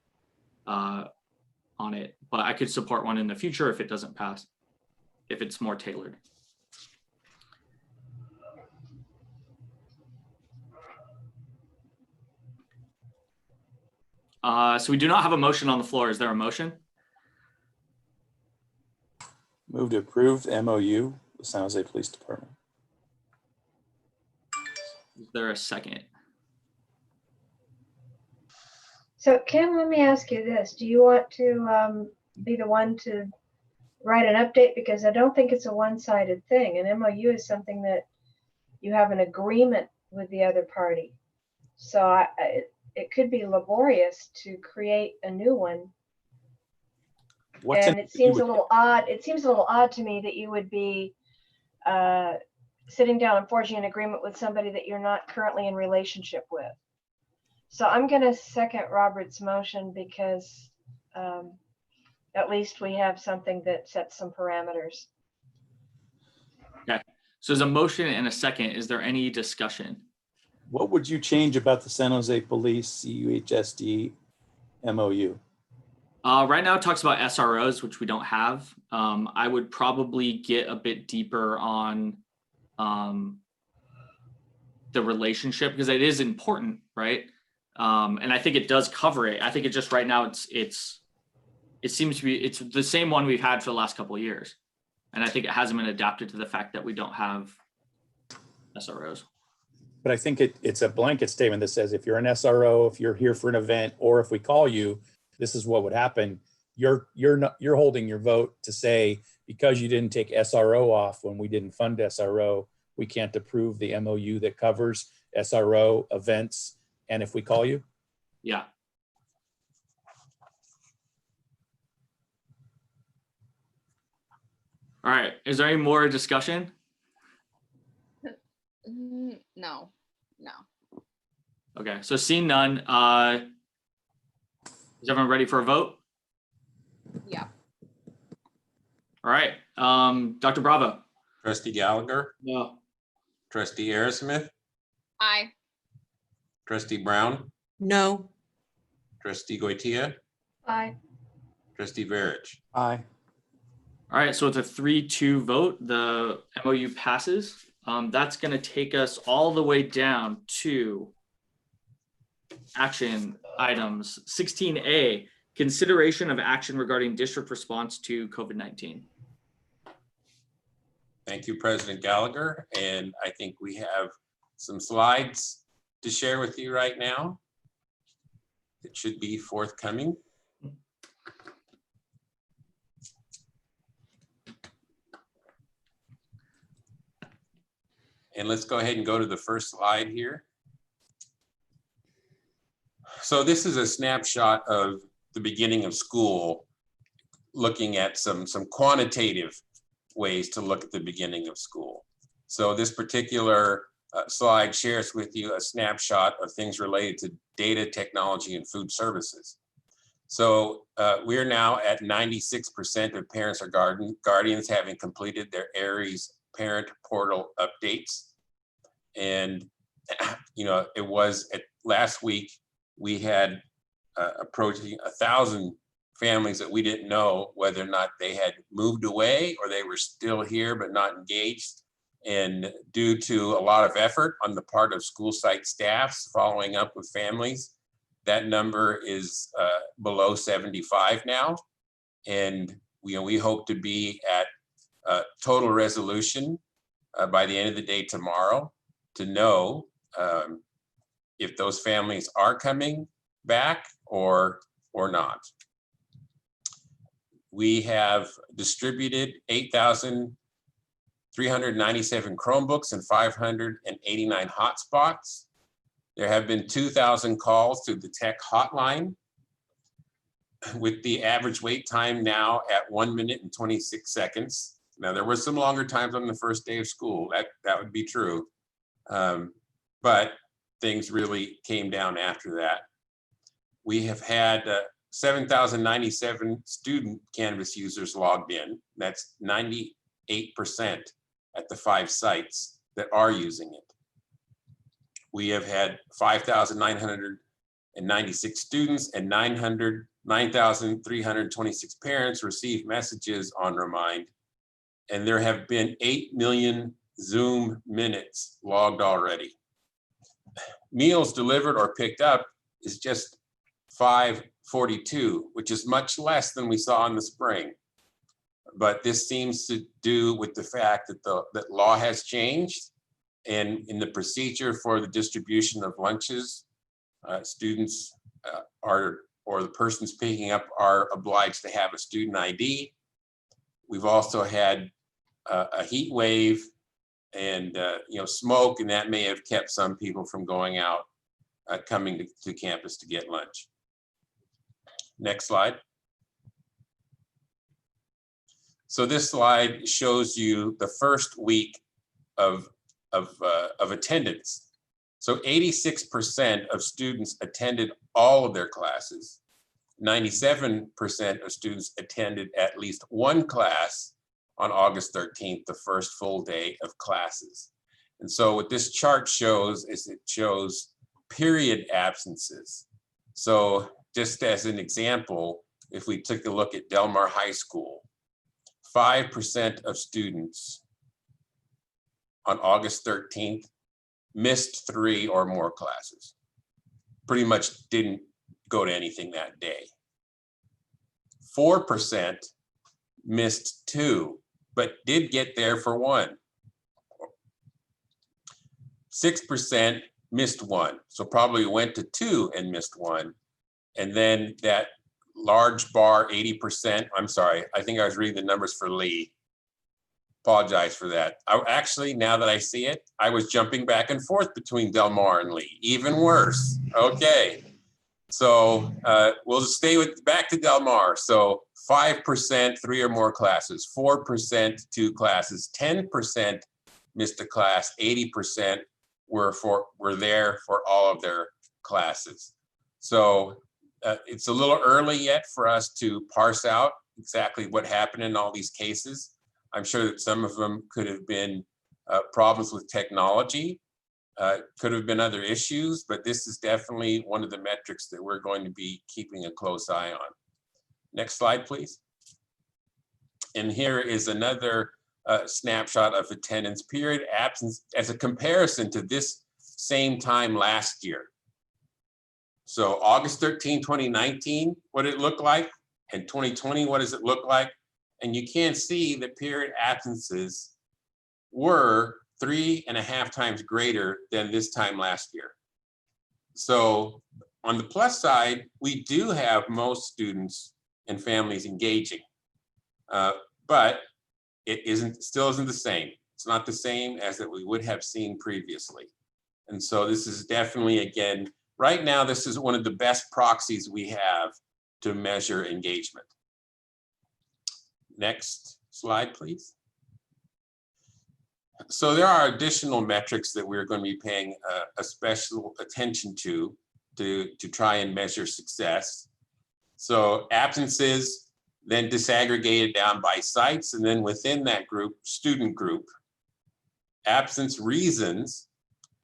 on it. But I could support one in the future if it doesn't pass, if it's more tailored. So we do not have a motion on the floor. Is there a motion? Move to approve the MOU with San Jose Police Department. Is there a second? So Kim, let me ask you this. Do you want to be the one to write an update? Because I don't think it's a one-sided thing. An MOU is something that you have an agreement with the other party. So it could be laborious to create a new one. And it seems a little odd. It seems a little odd to me that you would be sitting down and forging an agreement with somebody that you're not currently in relationship with. So I'm going to second Robert's motion, because at least we have something that sets some parameters. Okay. So there's a motion and a second. Is there any discussion? What would you change about the San Jose Police CUHSD MOU? Right now it talks about SROs, which we don't have. I would probably get a bit deeper on the relationship, because it is important, right? And I think it does cover it. I think it just right now it seems to be, it's the same one we've had for the last couple of years. And I think it hasn't been adapted to the fact that we don't have SROs. But I think it's a blanket statement that says if you're an SRO, if you're here for an event, or if we call you, this is what would happen. You're holding your vote to say, because you didn't take SRO off when we didn't fund SRO, we can't approve the MOU that covers SRO events. And if we call you? Yeah. All right. Is there any more discussion? No. Okay. So seeing none, is everyone ready for a vote? Yeah. All right. Dr. Bravo. Trustee Gallagher, No. Trustee Aerosmith, Aye. Trustee Brown, No. Trustee Goitia, Aye. Trustee Verich. Aye. All right, so it's a 3-2 vote. The MOU passes. That's going to take us all the way down to action items 16A, consideration of action regarding district response to COVID-19. Thank you, President Gallagher. And I think we have some slides to share with you right now. It should be forthcoming. And let's go ahead and go to the first slide here. So this is a snapshot of the beginning of school, looking at some quantitative ways to look at the beginning of school. So this particular slide shares with you a snapshot of things related to data, technology, and food services. So we're now at 96% of parents or guardians having completed their Aries parent portal updates. And, you know, it was last week, we had approaching 1,000 families that we didn't know whether or not they had moved away or they were still here but not engaged. And due to a lot of effort on the part of school site staffs following up with families, that number is below 75 now. And we hope to be at total resolution by the end of the day tomorrow to know if those families are coming back or not. We have distributed 8,397 Chromebooks and 589 hotspots. There have been 2,000 calls to the tech hotline, with the average wait time now at 1 minute and 26 seconds. Now, there were some longer times on the first day of school, that would be true. But things really came down after that. We have had 7,097 student Canvas users logged in. That's 98% at the 5 sites that are using it. We have had 5,996 students and 9,326 parents receive messages on Remind. And there have been 8 million Zoom minutes logged already. Meals delivered or picked up is just 542, which is much less than we saw in the spring. But this seems to do with the fact that that law has changed, and in the procedure for the distribution of lunches, students or the persons picking up are obliged to have a student ID. We've also had a heat wave and smoke, and that may have kept some people from going out, coming to campus to get lunch. Next slide. So this slide shows you the first week of attendance. So 86% of students attended all of their classes. 97% of students attended at least one class on August 13th, the first full day of classes. And so what this chart shows is it shows period absences. So just as an example, if we took a look at Del Mar High School, 5% of students on August 13th missed 3 or more classes. Pretty much didn't go to anything that day. 4% missed 2, but did get there for 1. 6% missed 1, so probably went to 2 and missed 1. And then that large bar, 80%, I'm sorry, I think I was reading the numbers for Lee. Apologize for that. Actually, now that I see it, I was jumping back and forth between Del Mar and Lee, even worse. Okay, so we'll just stay with back to Del Mar. So 5% 3 or more classes, 4% 2 classes, 10% missed a class, 80% were there for all of their classes. So it's a little early yet for us to parse out exactly what happened in all these cases. I'm sure that some of them could have been problems with technology, could have been other issues, but this is definitely one of the metrics that we're going to be keeping a close eye on. Next slide, please. And here is another snapshot of attendance period absence as a comparison to this same time last year. So August 13, 2019, what did it look like? And 2020, what does it look like? And you can see the period absences were 3.5 times greater than this time last year. So on the plus side, we do have most students and families engaging, but it still isn't the same. It's not the same as that we would have seen previously. And so this is definitely, again, right now, this is one of the best proxies we have to measure engagement. Next slide, please. So there are additional metrics that we're going to be paying a special attention to try and measure success. So absences, then disaggregated down by sites, and then within that group, student group. Absence reasons,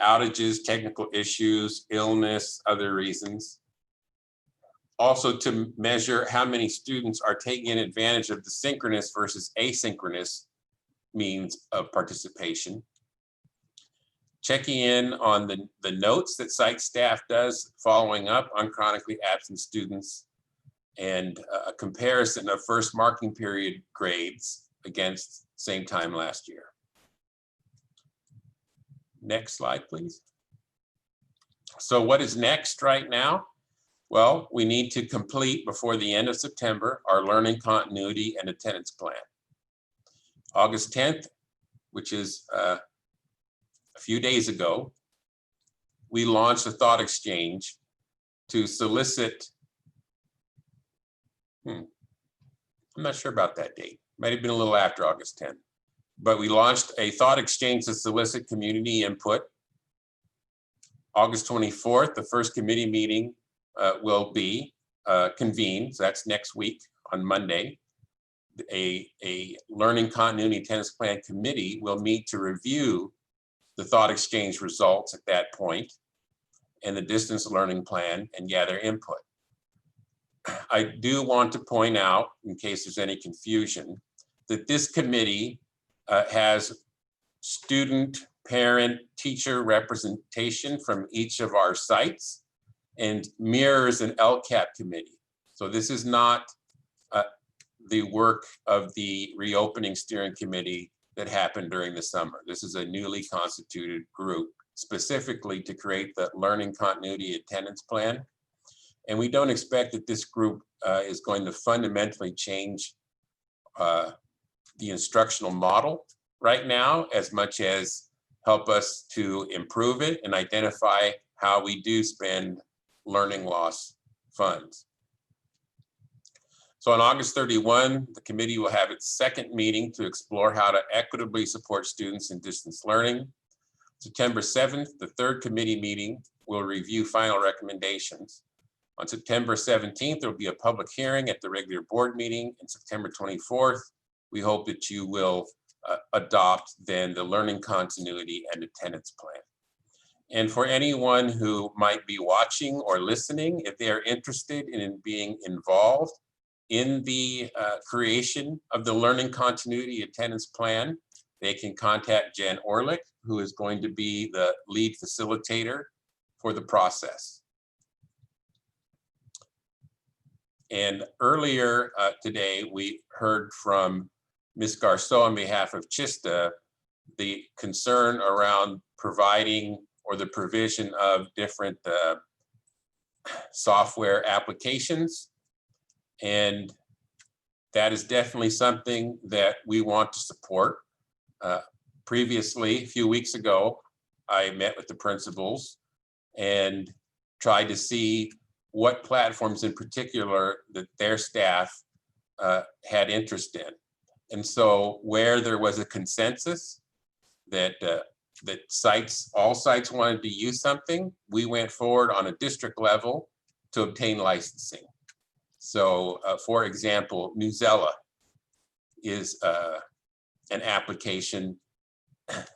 outages, technical issues, illness, other reasons. Also to measure how many students are taking advantage of the synchronous versus asynchronous means of participation. Checking in on the notes that site staff does following up on chronically absent students, and a comparison of first marking period grades against same time last year. Next slide, please. So what is next right now? Well, we need to complete before the end of September our learning continuity and attendance plan. August 10th, which is a few days ago, we launched a thought exchange to solicit, I'm not sure about that date. Might have been a little after August 10th, but we launched a thought exchange to solicit community input. August 24th, the first committee meeting will be convened. So that's next week on Monday. A learning continuity attendance plan committee will meet to review the thought exchange results at that point and the distance learning plan and gather input. I do want to point out, in case there's any confusion, that this committee has student, parent, teacher representation from each of our sites and mirrors an LCAP committee. So this is not the work of the reopening steering committee that happened during the summer. This is a newly constituted group specifically to create the learning continuity attendance plan. And we don't expect that this group is going to fundamentally change the instructional model right now, as much as help us to improve it and identify how we do spend learning loss funds. So on August 31, the committee will have its second meeting to explore how to equitably support students in distance learning. September 7th, the third committee meeting will review final recommendations. On September 17th, there will be a public hearing at the regular board meeting. And September 24th, we hope that you will adopt then the learning continuity and attendance plan. And for anyone who might be watching or listening, if they are interested in being involved in the creation of the learning continuity attendance plan, they can contact Jen Orlick, who is going to be the lead facilitator for the process. And earlier today, we heard from Ms. Garceau on behalf of CHSD, the concern around providing or the provision of different software applications. And that is definitely something that we want to support. Previously, a few weeks ago, I met with the principals and tried to see what platforms in particular that their staff had interest in. And so where there was a consensus that all sites wanted to use something, we went forward on a district level to obtain licensing. So for example, Newsela is an application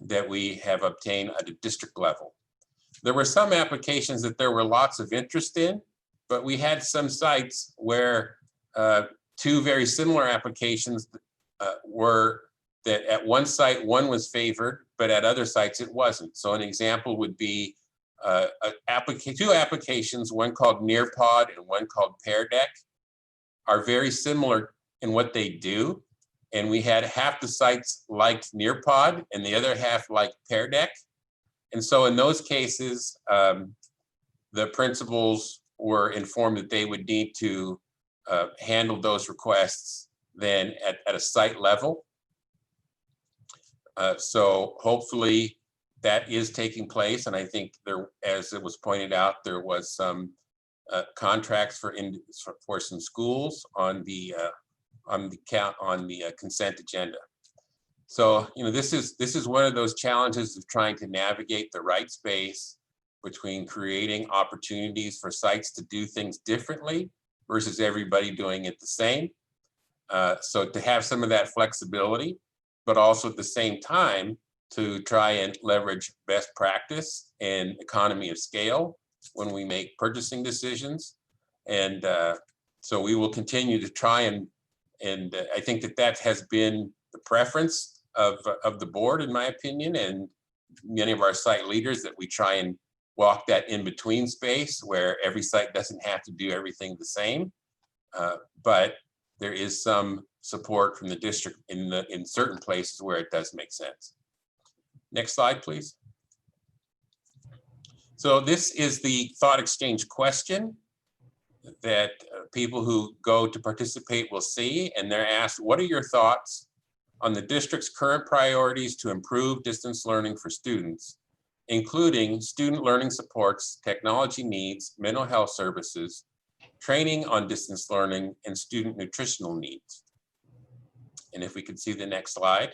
that we have obtained at a district level. There were some applications that there were lots of interest in, but we had some sites where two very similar applications were that at one site, one was favored, but at other sites it wasn't. So an example would be two applications, one called Nearpod and one called Pear Deck, are very similar in what they do. And we had half the sites liked Nearpod and the other half liked Pear Deck. And so in those cases, the principals were informed that they would need to handle those requests then at a site level. So hopefully that is taking place. And I think there, as it was pointed out, there was some contracts for some schools on the consent agenda. So, you know, this is one of those challenges of trying to navigate the right space between creating opportunities for sites to do things differently versus everybody doing it the same. So to have some of that flexibility, but also at the same time to try and leverage best practice and economy of scale when we make purchasing decisions. And so we will continue to try and I think that has been the preference of the board, in my opinion, and many of our site leaders, that we try and walk that in-between space where every site doesn't have to do everything the same. But there is some support from the district in certain places where it does make sense. Next slide, please. So this is the thought exchange question that people who go to participate will see, and they're asked, what are your thoughts on the district's current priorities to improve distance learning for students, including student learning supports, technology needs, mental health services, training on distance learning, and student nutritional needs? And if we could see the next slide.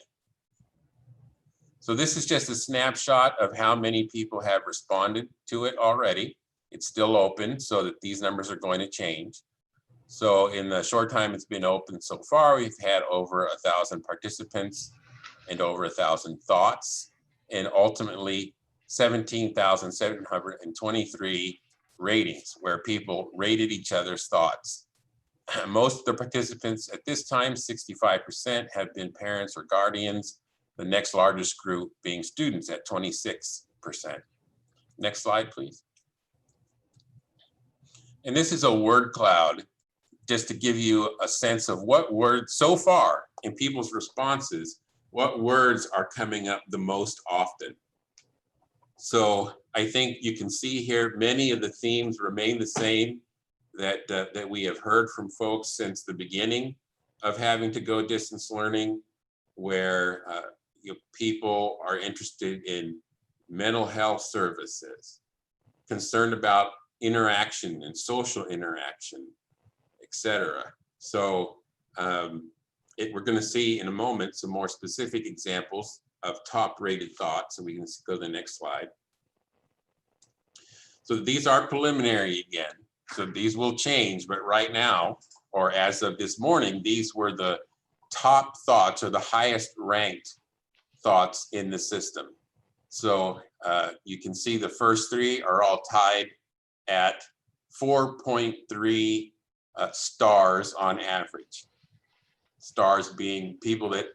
So this is just a snapshot of how many people have responded to it already. It's still open, so that these numbers are going to change. So in the short time it's been open so far, we've had over 1,000 participants and over 1,000 thoughts, and ultimately 17,723 ratings where people rated each other's thoughts. Most of the participants at this time, 65%, have been parents or guardians, the next largest group being students at 26%. Next slide, please. And this is a word cloud, just to give you a sense of what words so far in people's responses, what words are coming up the most often. So I think you can see here, many of the themes remain the same that we have heard from folks since the beginning of having to go distance learning, where people are interested in mental health services, concerned about interaction and social interaction, etc. So we're going to see in a moment some more specific examples of top rated thoughts. So we can go to the next slide. So these are preliminary again. So these will change, but right now, or as of this morning, these were the top thoughts or the highest ranked thoughts in the system. So you can see the first three are all tied at 4.3 stars on average. Stars being people that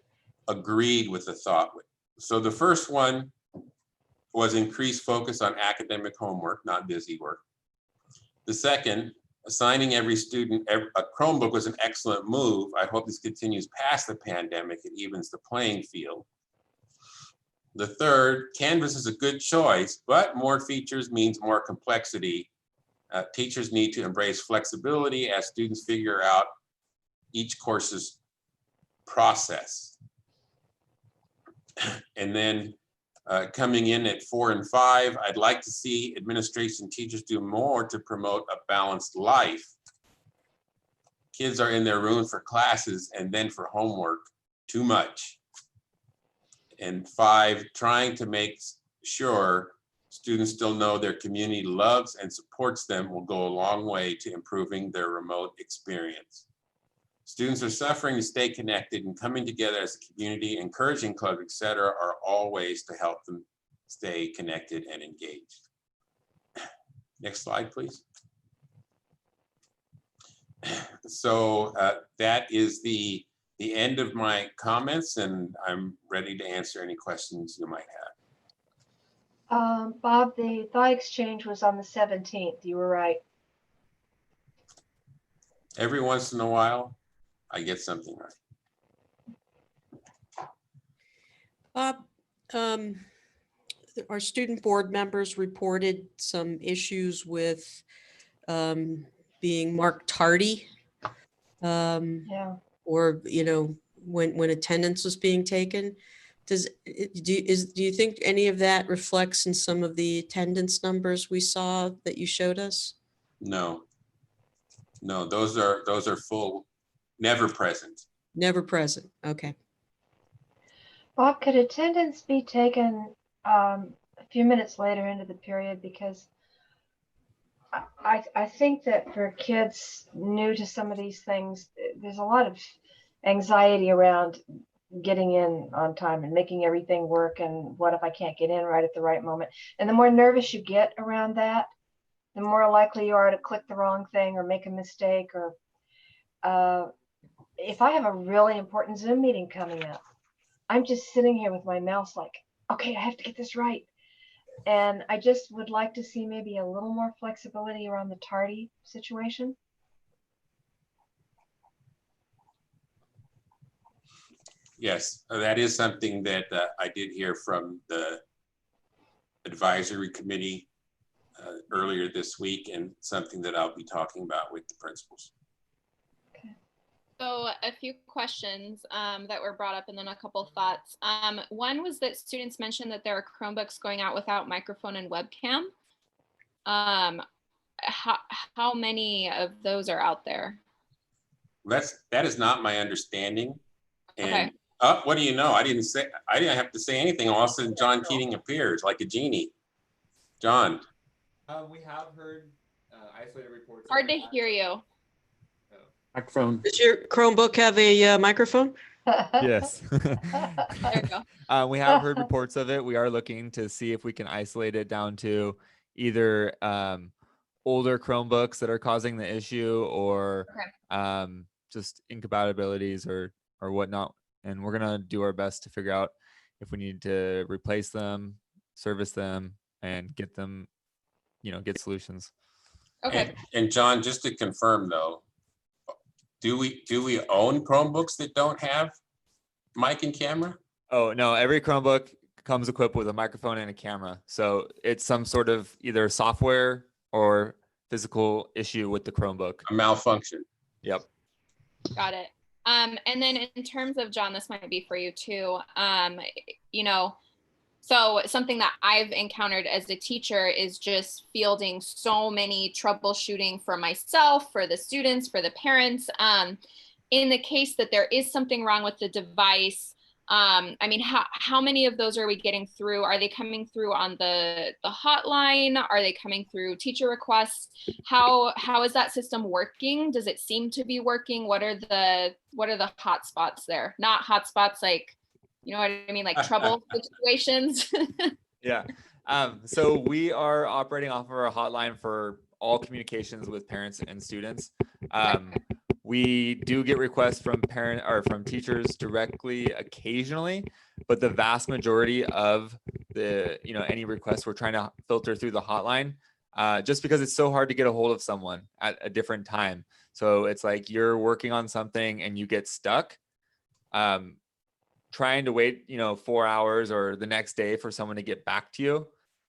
agreed with the thought. So the first one was increased focus on academic homework, not busy work. The second, assigning every student a Chromebook, was an excellent move. I hope this continues past the pandemic. It evens the playing field. The third, Canvas is a good choice, but more features means more complexity. Teachers need to embrace flexibility as students figure out each course's process. And then coming in at 4 and 5, I'd like to see administration teachers do more to promote a balanced life. Kids are in their room for classes and then for homework too much. And 5, trying to make sure students still know their community loves and supports them will go a long way to improving their remote experience. Students are suffering to stay connected, and coming together as a community, encouraging clubs, etc., are all ways to help them stay connected and engaged. Next slide, please. So that is the end of my comments, and I'm ready to answer any questions you might have. Bob, the thought exchange was on the 17th. You were right. Every once in a while, I get something right. Bob, our student board members reported some issues with being marked tardy. Yeah. Or, you know, when attendance was being taken. Do you think any of that reflects in some of the attendance numbers we saw that you showed us? No, those are full, never present. Never present. Okay. Bob, could attendance be taken a few minutes later into the period? Because I think that for kids new to some of these things, there's a lot of anxiety around getting in on time and making everything work. And what if I can't get in right at the right moment? And the more nervous you get around that, the more likely you are to click the wrong thing or make a mistake. Or if I have a really important Zoom meeting coming up, I'm just sitting here with my mouse like, okay, I have to get this right. And I just would like to see maybe a little more flexibility around the tardy situation. Yes, that is something that I did hear from the advisory committee earlier this week, and something that I'll be talking about with the principals. So a few questions that were brought up, and then a couple thoughts. One was that students mentioned that there are Chromebooks going out without microphone and webcam. How many of those are out there? That is not my understanding. And Okay. what do you know? I didn't have to say anything. All of a sudden, John Keating appears like a genie. John. We have heard isolated reports. Hard to hear you. Microphone. Does your Chromebook have a microphone? Yes. There you go. We have heard reports of it. We are looking to see if we can isolate it down to either older Chromebooks that are causing the issue, or just incompatibilities or whatnot. And we're gonna do our best to figure out if we need to replace them, service them, and get them, get solutions. Okay. And John, just to confirm though, do we own Chromebooks that don't have mic and camera? Oh no, every Chromebook comes equipped with a microphone and a camera. So it's some sort of either software or physical issue with the Chromebook. A malfunction. Yep. Got it. And then in terms of, John, this might be for you too. So something that I've encountered as a teacher is just fielding so many troubleshooting for myself, for the students, for the parents. In the case that there is something wrong with the device, how many of those are we getting through? Are they coming through on the hotline? Are they coming through teacher requests? How is that system working? Does it seem to be working? What are the hot spots there? Not hot spots like, you know what I mean? Like trouble situations. Yeah. So we are operating off of our hotline for all communications with parents and students. We do get requests from from teachers directly occasionally, but the vast majority of the, any requests we're trying to filter through the hotline, just because it's so hard to get a hold of someone at a different time. So it's like you're working on something and you get stuck. Trying to wait, 4 hours or the next day for someone to get back to you,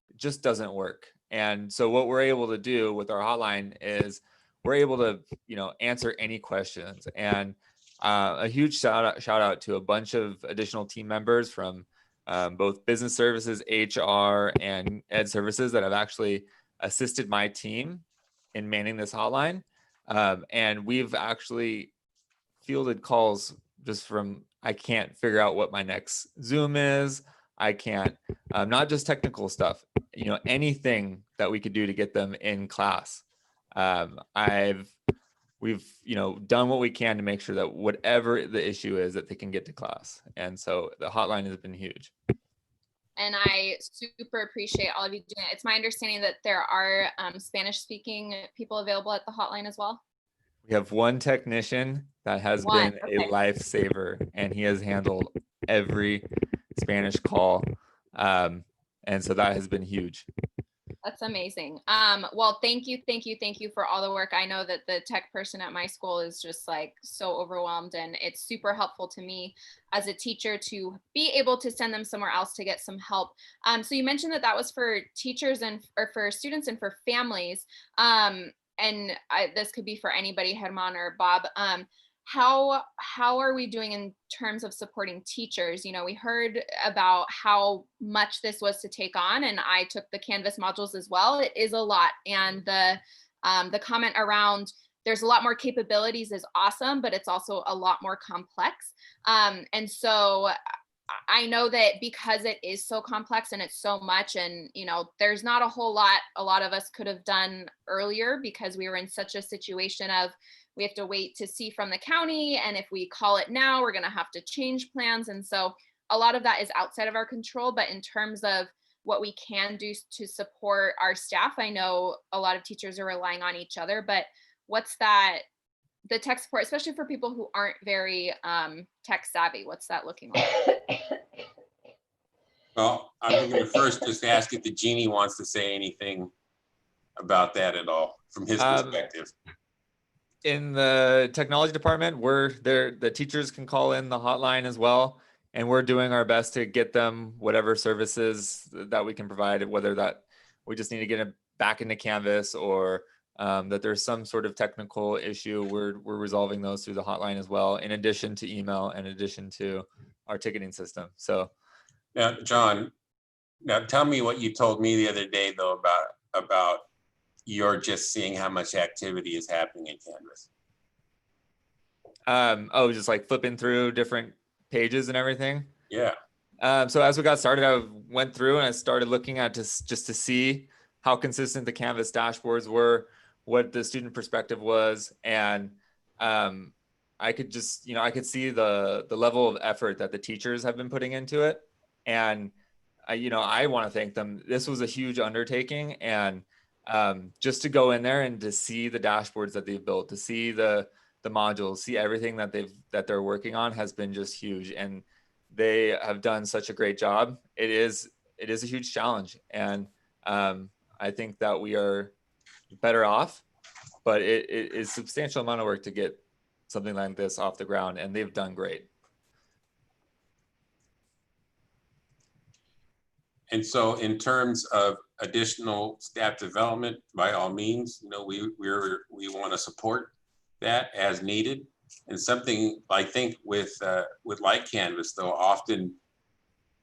it just doesn't work. And so what we're able to do with our hotline is we're able to, answer any questions. And a huge shout out to a bunch of additional team members from both business services, HR, and ed services that have actually assisted my team in manning this hotline. And we've actually fielded calls just from, I can't figure out what my next Zoom is. I can't, not just technical stuff, anything that we could do to get them in class. We've done what we can to make sure that whatever the issue is, that they can get to class. And so the hotline has been huge. And I super appreciate all of you doing it. It's my understanding that there are Spanish speaking people available at the hotline as well. We have one technician that has One, been okay. a lifesaver, and he has handled every Spanish call. And so that has been huge. That's amazing. Well, thank you for all the work. I know that the tech person at my school is just like so overwhelmed, and it's super helpful to me as a teacher to be able to send them somewhere else to get some help. So you mentioned that that was for teachers and or for students and for families. This could be for anybody, Herman or Bob. How are we doing in terms of supporting teachers? You know, we heard about how much this was to take on, and I took the Canvas modules as well. It is a lot, and the comment around there's a lot more capabilities is awesome, but it's also a lot more complex. And so I know that because it is so complex and it's so much, and you know, there's not a whole lot a lot of us could have done earlier because we were in such a situation of we have to wait to see from the county, and if we call it now, we're going to have to change plans. And so a lot of that is outside of our control. But in terms of what we can do to support our staff, I know a lot of teachers are relying on each other, but what's that, the tech support, especially for people who aren't very tech savvy, what's that looking like? Well, I'm going to first just ask if the genie wants to say anything about that at all from his perspective. In the technology department, we're there, the teachers can call in the hotline as well, and we're doing our best to get them whatever services that we can provide, whether that we just need to get it back into Canvas or that there's some sort of technical issue. We're resolving those through the hotline as well, in addition to email, in addition to our ticketing system. So now, John, now tell me what you told me the other day though about you're just seeing how much activity is happening in Canvas. Just like flipping through different pages and everything. Yeah. So as we got started, I went through and I started looking at just to see how consistent the Canvas dashboards were, what the student perspective was, and I could just, you know, I could see the level of effort that the teachers have been putting into it, and I want to thank them. This was a huge undertaking, and just to go in there and to see the dashboards that they've built, to see the modules, see everything that they're working on has been just huge, and they have done such a great job. It is a huge challenge, and I think that we are better off, but it is a substantial amount of work to get something like this off the ground, and they've done great. And so in terms of additional staff development, by all means, you know, we want to support that as needed. And something I think with like Canvas though, often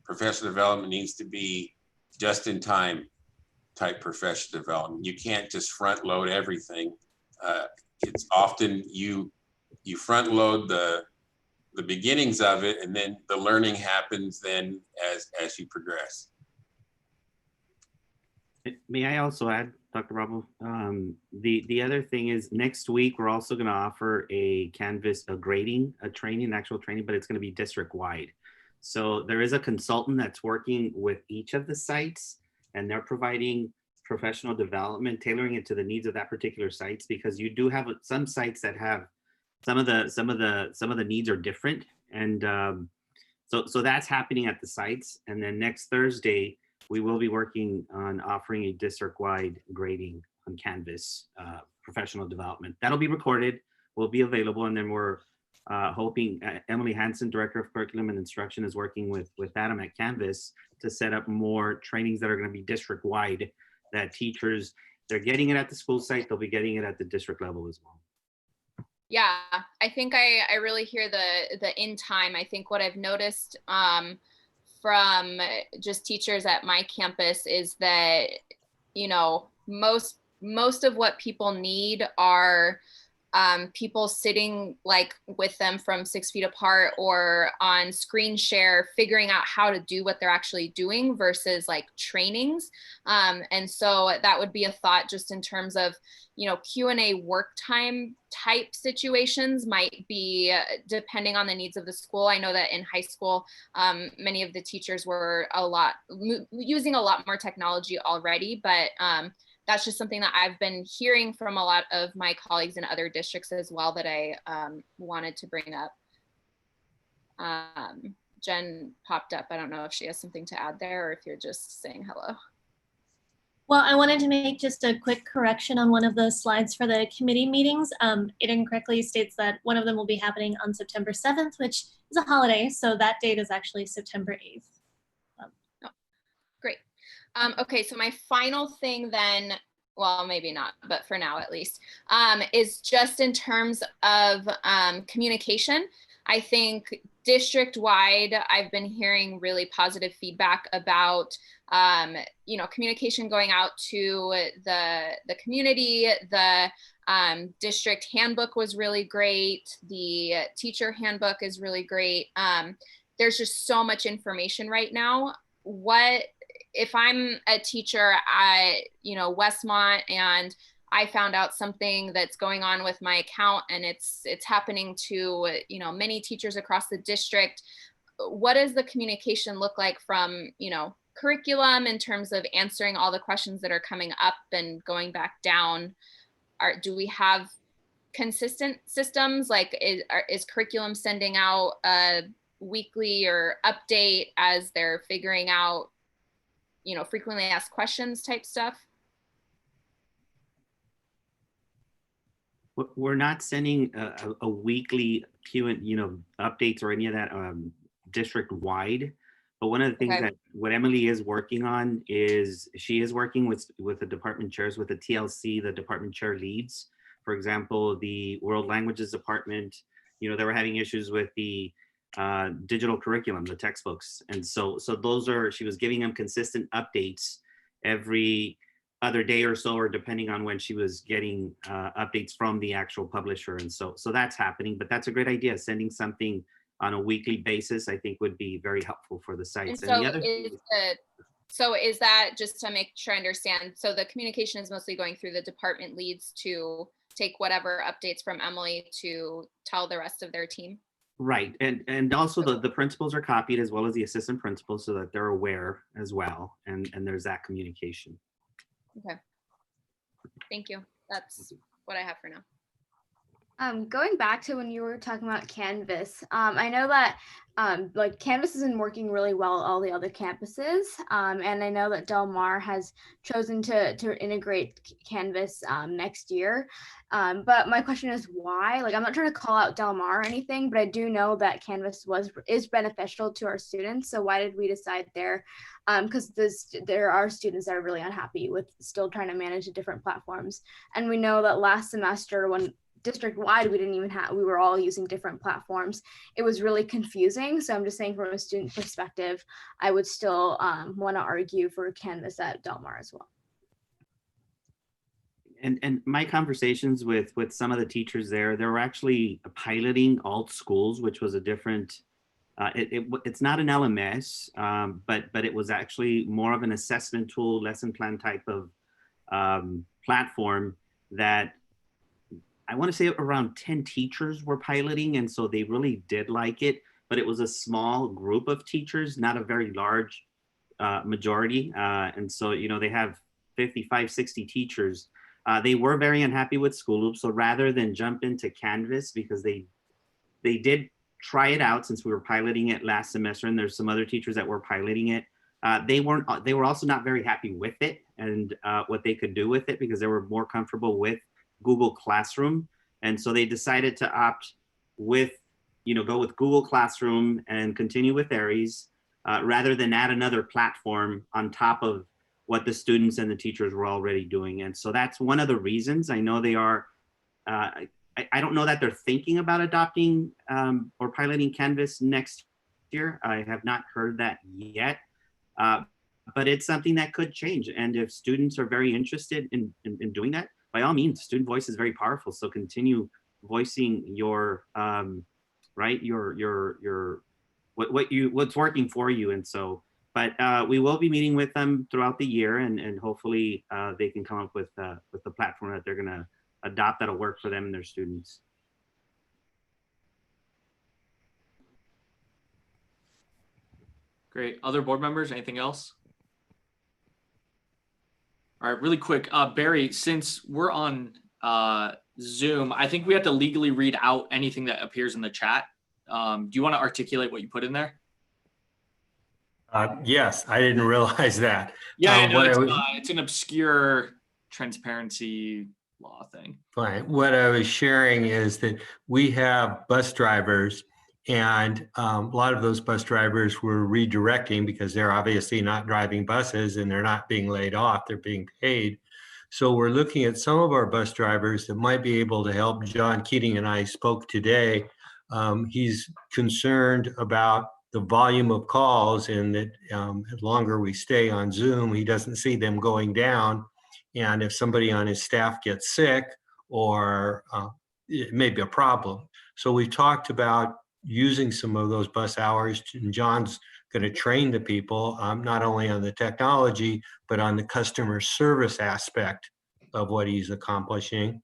professional development needs to be just in time type professional development. You can't just front load everything. It's often you front load the beginnings of it, and then the learning happens then as you progress. May I also add, Dr. Bravo? The other thing is next week, we're also going to offer a Canvas, actual training, but it's going to be district wide. So there is a consultant that's working with each of the sites, and they're providing professional development, tailoring it to the needs of that particular sites, because you do have some sites that have some of the needs are different. And so that's happening at the sites. And then next Thursday, we will be working on offering a district-wide grading on Canvas professional development. That'll be recorded, will be available, and then we're hoping Emily Hansen, Director of Curriculum and Instruction, is working with Adam at Canvas to set up more trainings that are going to be district-wide, that teachers, they're getting it at the school site, they'll be getting it at the district level as well. Yeah, I think I really hear the in time. I think what I've noticed from just teachers at my campus is that, you know, most of what people need are people sitting like with them from 6 feet apart or on screen share, figuring out how to do what they're actually doing versus like trainings. And so that would be a thought just in terms of, you know, Q&A work time type situations might be depending on the needs of the school. I know that in high school, many of the teachers were using a lot more technology already, but that's just something that I've been hearing from a lot of my colleagues in other districts as well that I wanted to bring up. Jen popped up. I don't know if she has something to add there or if you're just saying hello. Well, I wanted to make just a quick correction on one of the slides for the committee meetings. It incorrectly states that one of them will be happening on September 7th, which is a holiday. So that date is actually September 8th. Oh, great. Okay, so my final thing then, well, maybe not, but for now at least, is just in terms of communication. I think district-wide, I've been hearing really positive feedback about communication going out to the community. The district handbook was really great. The teacher handbook is really great. There's just so much information right now. If I'm a teacher at Westmont and I found out something that's going on with my account and it's happening to many teachers across the district, what does the communication look like from curriculum in terms of answering all the questions that are coming up and going back down? Do we have consistent systems? Like is curriculum sending out a weekly or update as they're figuring out frequently asked questions type stuff? We're not sending a weekly updates or any of that district wide. But one of the things that what Emily is working on is she is working with the department chairs, with the TLC, the department chair leads. For example, the world languages department, they were having issues with the digital curriculum, the textbooks. And so she was giving them consistent updates every other day or so, or depending on when she was getting updates from the actual publisher. And so that's happening, but that's a great idea. Sending something on a weekly basis, I think would be very helpful for the sites. And so is that, just to make sure I understand, so the communication is mostly going through the department leads to take whatever updates from Emily to tell the rest of their team? Right, and also the principals are copied as well as the assistant principals so that they're aware as well, and there's that communication. Okay, thank you. That's what I have for now. Going back to when you were talking about Canvas, I know that like Canvas isn't working really well at all the other campuses, and I know that Del Mar has chosen to integrate Canvas next year. But my question is why? Like, I'm not trying to call out Del Mar or anything, but I do know that Canvas is beneficial to our students. So why did we decide there? Because there are students that are really unhappy with still trying to manage the different platforms, and we know that last semester when district-wide, we were all using different platforms. It was really confusing. So I'm just saying from a student perspective, I would still want to argue for Canvas at Del Mar as well. And my conversations with some of the teachers there, they were actually piloting alt schools, which was a different, it's not an LMS, but it was actually more of an assessment tool, lesson plan type of platform that I want to say around 10 teachers were piloting. And so they really did like it, but it was a small group of teachers, not a very large majority. And so, they have 55, 60 teachers. They were very unhappy with School Loop. So rather than jump into Canvas, because they did try it out since we were piloting it last semester, and there's some other teachers that were piloting it. They were also not very happy with it and what they could do with it, because they were more comfortable with Google Classroom. And so they decided to opt with, go with Google Classroom and continue with Aries rather than add another platform on top of what the students and the teachers were already doing. And so that's one of the reasons. I know they are, I don't know that they're thinking about adopting or piloting Canvas next year. I have not heard that yet, but it's something that could change. And if students are very interested in doing that, by all means, student voice is very powerful. So continue voicing your, right, what's working for you. And so, but we will be meeting with them throughout the year, and hopefully they can come up with the platform that they're going to adopt that'll work for them and their students. Great. Other board members, anything else? All right, really quick, Barry, since we're on Zoom, I think we have to legally read out anything that appears in the chat. Do you want to articulate what you put in there? Yes, I didn't realize that. Yeah, I know What it's an obscure transparency law thing. Fine. What I was sharing is that we have bus drivers, and a lot of those bus drivers were redirecting because they're obviously not driving buses and they're not being laid off, they're being paid. So we're looking at some of our bus drivers that might be able to help. John Keating and I spoke today. He's concerned about the volume of calls, and that the longer we stay on Zoom, he doesn't see them going down. And if somebody on his staff gets sick, or it may be a problem. So we talked about using some of those bus hours, and John's going to train the people not only on the technology, but on the customer service aspect of what he's accomplishing.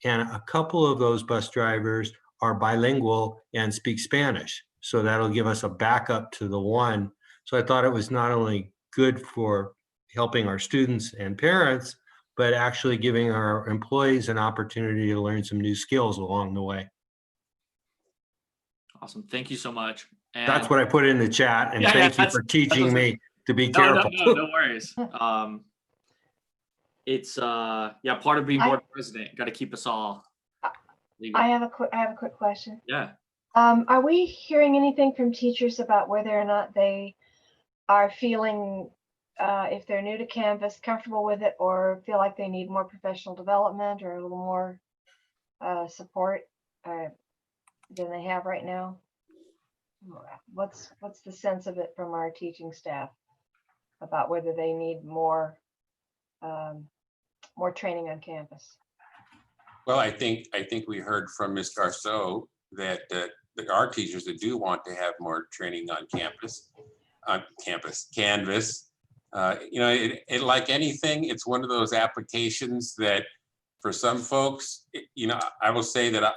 And a couple of those bus drivers are bilingual and speak Spanish. So that'll give us a backup to the one. So I thought it was not only good for helping our students and parents, but actually giving our employees an opportunity to learn some new skills along the way. Awesome. Thank you so much. And that's what I put in the chat, and thank you for teaching me to be careful. No worries. It's yeah, part of being board president. Got to keep us all legal. I have a quick question. Yeah. Are we hearing anything from teachers about whether or not they are feeling, if they're new to Canvas, comfortable with it, or feel like they need more professional development or a little more support than they have right now? What's the sense of it from our teaching staff about whether they need more training on campus? Well, I think we heard from Ms. Garceau that there are teachers that do want to have more training on Canvas. You know, it like anything, it's one of those applications that for some folks, you know, I will say that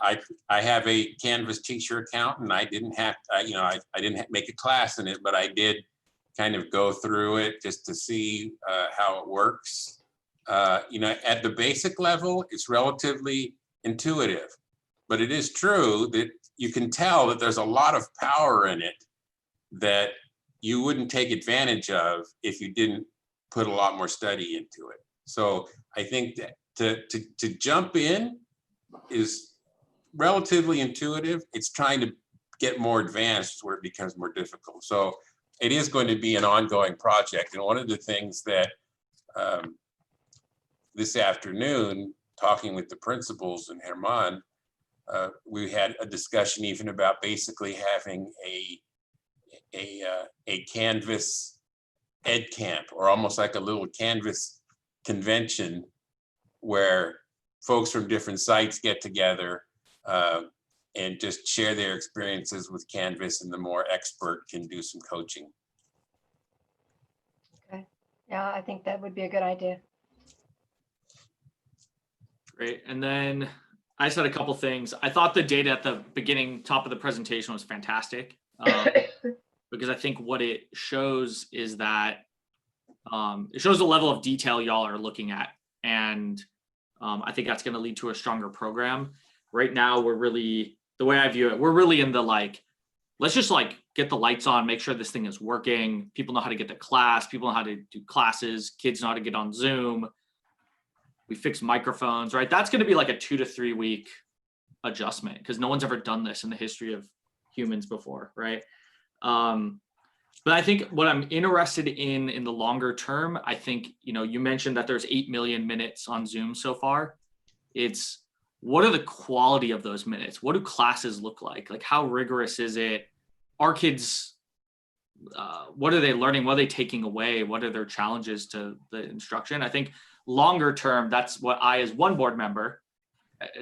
I have a Canvas teacher account, and I didn't have, you know, I didn't make a class in it, but I did kind of go through it just to see how it works. You know, at the basic level, it's relatively intuitive, but it is true that you can tell that there's a lot of power in it that you wouldn't take advantage of if you didn't put a lot more study into it. So I think that to jump in is relatively intuitive. It's trying to get more advanced where it becomes more difficult. So it is going to be an ongoing project. And one of the things that this afternoon, talking with the principals in Herman, we had a discussion even about basically having a Canvas ed camp, or almost like a little Canvas convention where folks from different sites get together and just share their experiences with Canvas, and the more expert can do some coaching. Okay. Yeah, I think that would be a good idea. Great. And then I just had a couple things. I thought the data at the beginning, top of the presentation was fantastic. Because I think what it shows is that it shows the level of detail y'all are looking at. And I think that's going to lead to a stronger program. Right now, we're really, the way I view it, we're really in the like, let's just like get the lights on, make sure this thing is working. People know how to get to class. People know how to do classes. Kids know how to get on Zoom. We fix microphones, right? That's going to be like a 2 to 3 week adjustment because no one's ever done this in the history of humans before, right? But I think what I'm interested in the longer term, I think, you know, you mentioned that there's 8 million minutes on Zoom so far. It's what are the quality of those minutes? What do classes look like? Like how rigorous is it? Are kids, what are they learning? What are they taking away? What are their challenges to the instruction? I think longer term, that's what I, as one board member,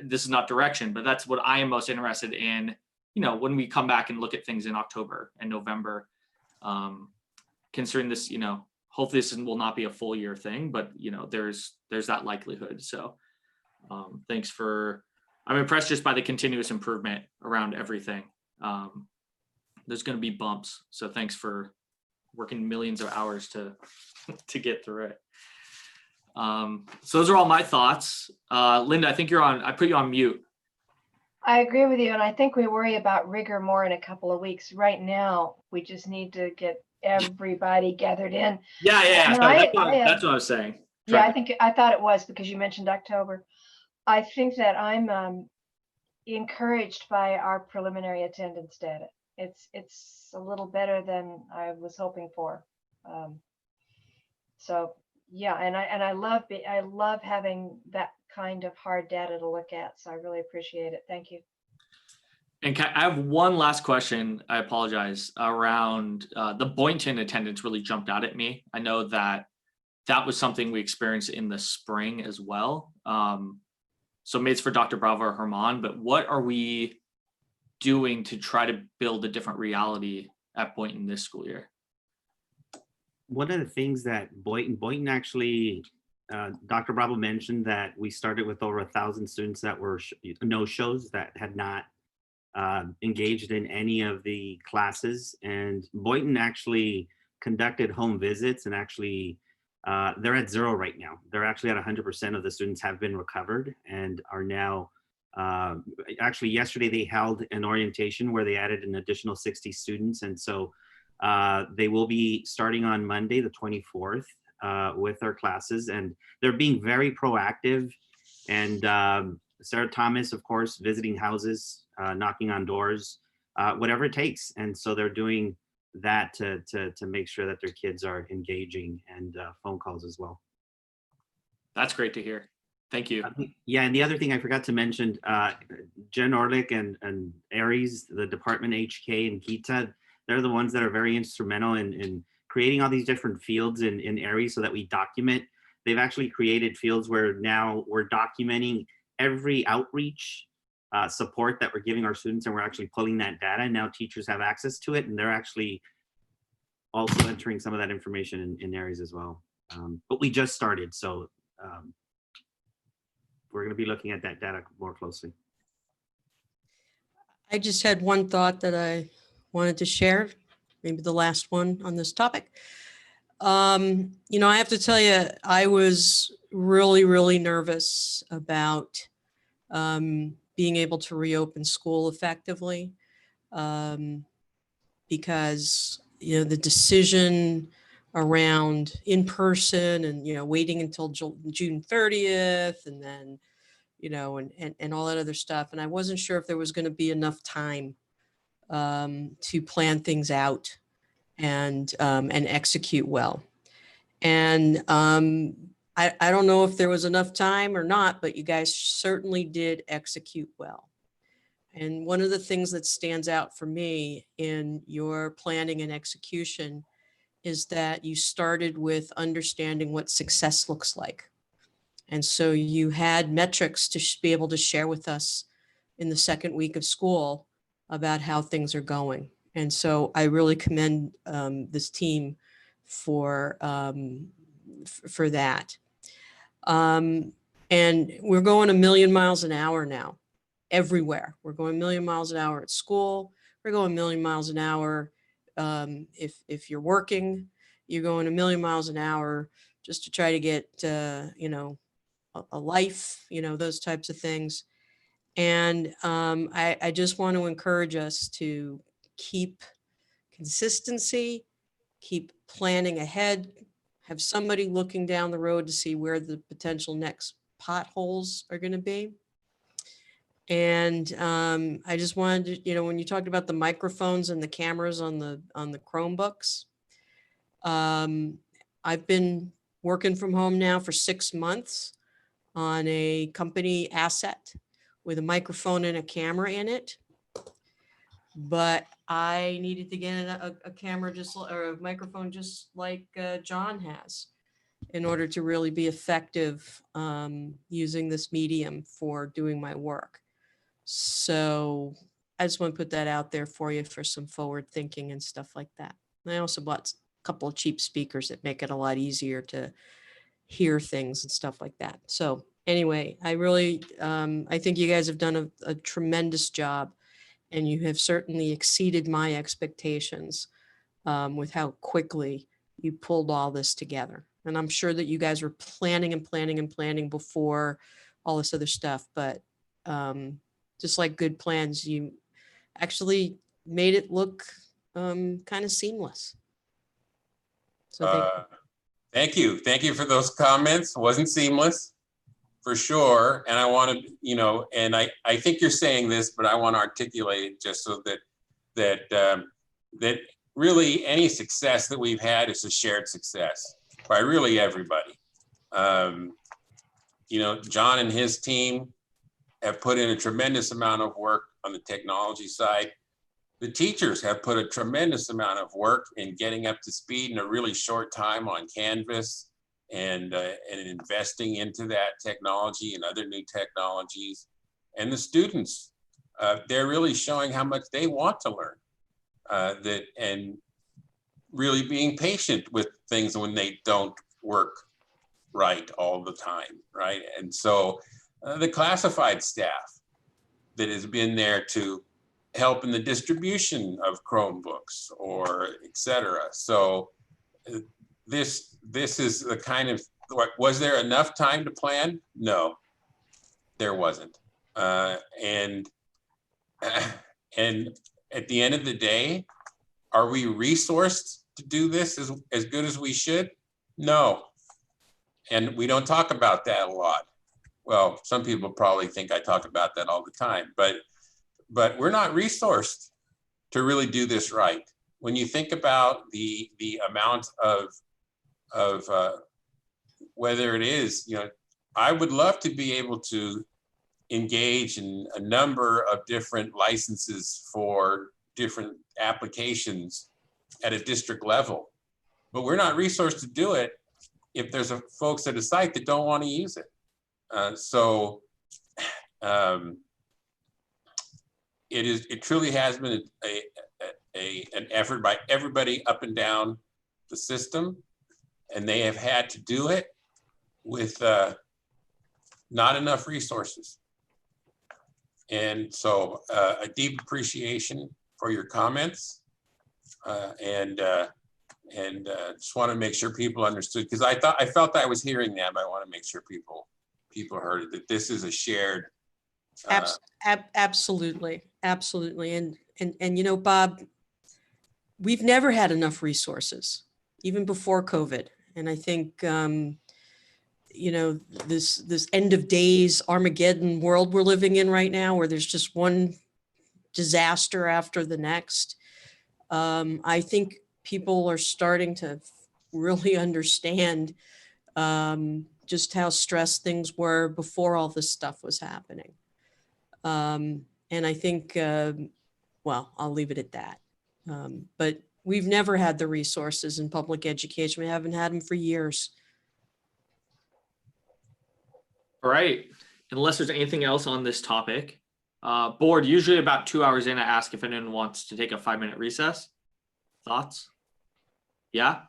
this is not direction, but that's what I am most interested in, you know, when we come back and look at things in October and November, considering this, you know, hopefully this will not be a full year thing, but you know, there's that likelihood. So thanks for, I'm impressed just by the continuous improvement around everything. There's going to be bumps. So thanks for working millions of hours to get through it. So those are all my thoughts. Linda, I think you're on, I put you on mute. I agree with you, and I think we worry about rigor more in a couple of weeks. Right now, we just need to get everybody gathered in. Yeah. And Sorry, I that's what I was saying. yeah, I thought it was because you mentioned October. I think that I'm encouraged by our preliminary attendance data. It's a little better than I was hoping for. So yeah, and I love having that kind of hard data to look at. So I really appreciate it. Thank you. And I have one last question. I apologize around the Boynton attendance really jumped out at me. I know that was something we experienced in the spring as well. So maybe it's for Dr. Bravo or Herman, but what are we doing to try to build a different reality at Boynton this school year? One of the things that Boynton actually, Dr. Bravo mentioned that we started with over 1,000 students that were no-shows, that had not engaged in any of the classes. And Boynton actually conducted home visits, and actually they're at 0 right now. They're actually at 100% of the students have been recovered and are now, actually yesterday they held an orientation where they added an additional 60 students. And so they will be starting on Monday, the 24th, with our classes, and they're being very proactive. And Sarah Thomas, of course, visiting houses, knocking on doors, whatever it takes. And so they're doing that to make sure that their kids are engaging, and phone calls as well. That's great to hear. Thank you. Yeah, and the other thing I forgot to mention, Jen Orlick and Aries, the department HK and Gita, they're the ones that are very instrumental in creating all these different fields in Aries so that we document. They've actually created fields where now we're documenting every outreach support that we're giving our students, and we're actually pulling that data, and now teachers have access to it, and they're actually also entering some of that information in Aries as well. But we just started, so we're going to be looking at that data more closely. I just had one thought that I wanted to share, maybe the last one on this topic. You know, I have to tell you, I was really, really nervous about being able to reopen school effectively, because, you know, the decision around in person and, you know, waiting until June 30th and then, you know, and all that other stuff. And I wasn't sure if there was going to be enough time to plan things out and execute well. And I don't know if there was enough time or not, but you guys certainly did execute well. And one of the things that stands out for me in your planning and execution is that you started with understanding what success looks like. And so you had metrics to be able to share with us in the second week of school about how things are going. And so I really commend this team for that. And we're going 1,000,000 miles an hour now, everywhere. We're going 1,000,000 miles an hour at school. We're going 1,000,000 miles an hour. If you're working, you're going 1,000,000 miles an hour just to try to get, you know, a life, you know, those types of things. And I just want to encourage us to keep consistency, keep planning ahead, have somebody looking down the road to see where the potential next potholes are going to be. And I just wanted to, you know, when you talked about the microphones and the cameras on the Chromebooks, I've been working from home now for 6 months on a company asset with a microphone and a camera in it. But I needed to get a camera or a microphone just like John has in order to really be effective using this medium for doing my work. So I just want to put that out there for you for some forward thinking and stuff like that. And I also bought a couple of cheap speakers that make it a lot easier to hear things and stuff like that. So anyway, I really, I think you guys have done a tremendous job, and you have certainly exceeded my expectations with how quickly you pulled all this together. And I'm sure that you guys were planning and planning and planning before all this other stuff, but just like good plans, you actually made it look kind of seamless. So Thank you. Thank you for those comments. Wasn't seamless for sure. And I want to, you know, and I think you're saying this, but I want to articulate it just so that really any success that we've had is a shared success by really everybody. You know, John and his team have put in a tremendous amount of work on the technology side. The teachers have put a tremendous amount of work in getting up to speed in a really short time on Canvas and investing into that technology and other new technologies. And the students, they're really showing how much they want to learn and really being patient with things when they don't work right all the time, right? And so the classified staff that has been there to help in the distribution of Chromebooks or et cetera. So this is the kind of, was there enough time to plan? No, there wasn't. And at the end of the day, are we resourced to do this as good as we should? No. And we don't talk about that a lot. Well, some people probably think I talk about that all the time, but we're not resourced to really do this right. When you think about the amount of whether it is, you know, I would love to be able to engage in a number of different licenses for different applications at a district level, but we're not resourced to do it if there's folks at a site that don't want to use it. It truly has been an effort by everybody up and down the system, and they have had to do it with not enough resources. And so a deep appreciation for your comments, and just want to make sure people understood, because I felt I was hearing them. I want to make sure people heard it, that this is a shared. Absolutely. And you know, Bob, we've never had enough resources, even before COVID. And I think, you know, this end of days Armageddon world we're living in right now, where there's just one disaster after the next. I think people are starting to really understand just how stressed things were before all this stuff was happening. And I think, well, I'll leave it at that. But we've never had the resources in public education. We haven't had them for years. All right. Unless there's anything else on this topic, board, usually about 2 hours in, I ask if anyone wants to take a 5-minute recess. Thoughts? Yeah.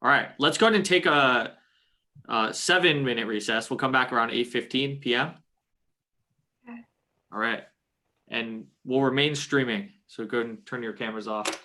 All right. Let's go ahead and take a 7-minute recess. We'll come back around 8:15 p.m. Okay. All right. And we'll remain streaming. So go ahead and turn your cameras off.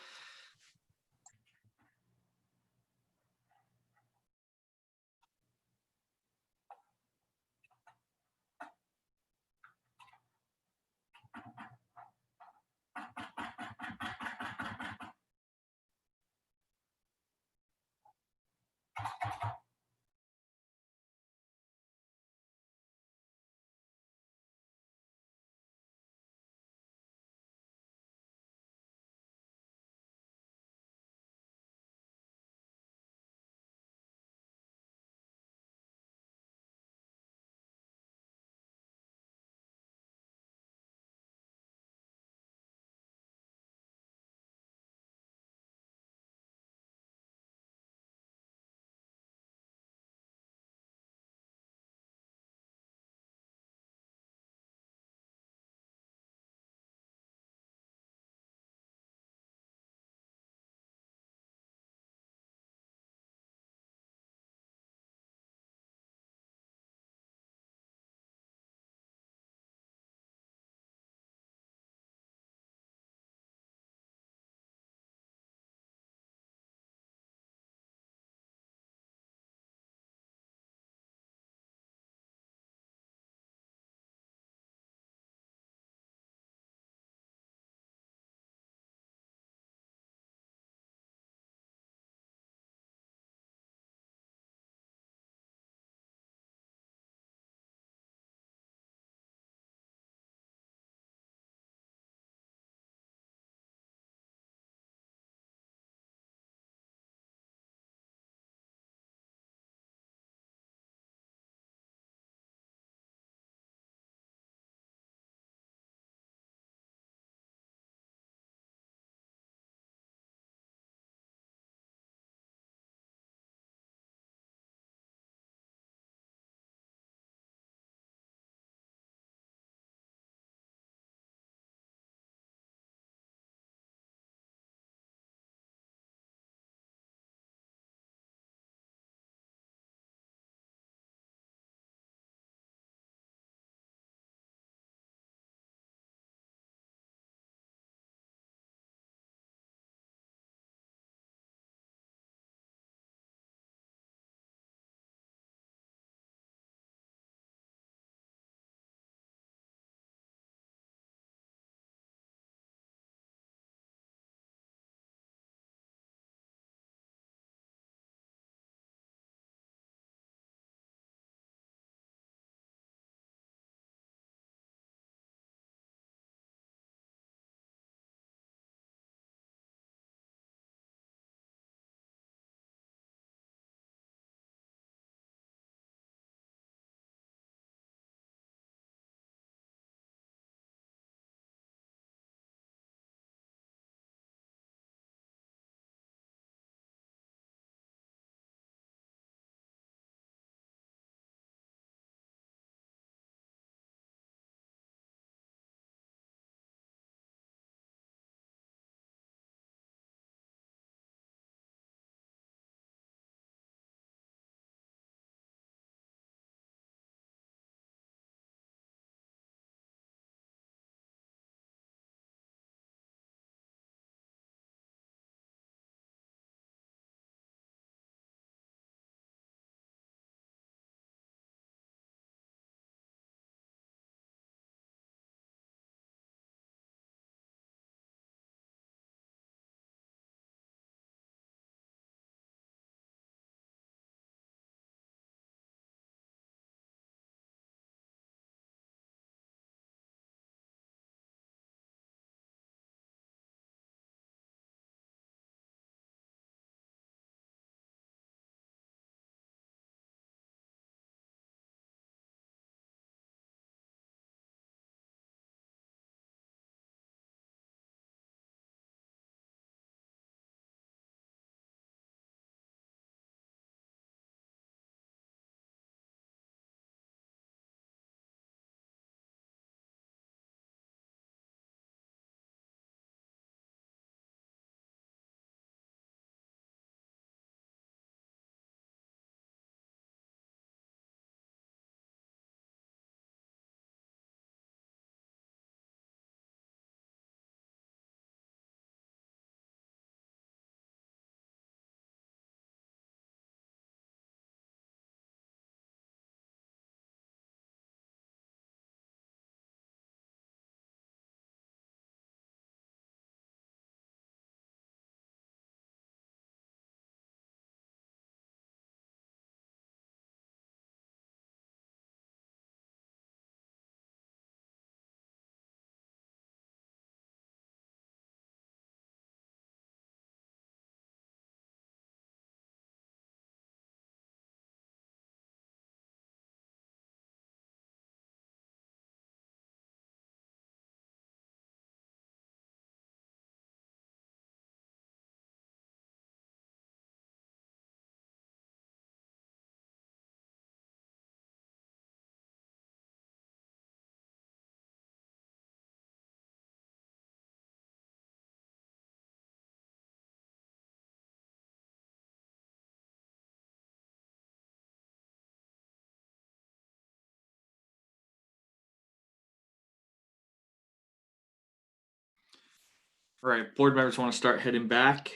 All right, board members want to start heading back.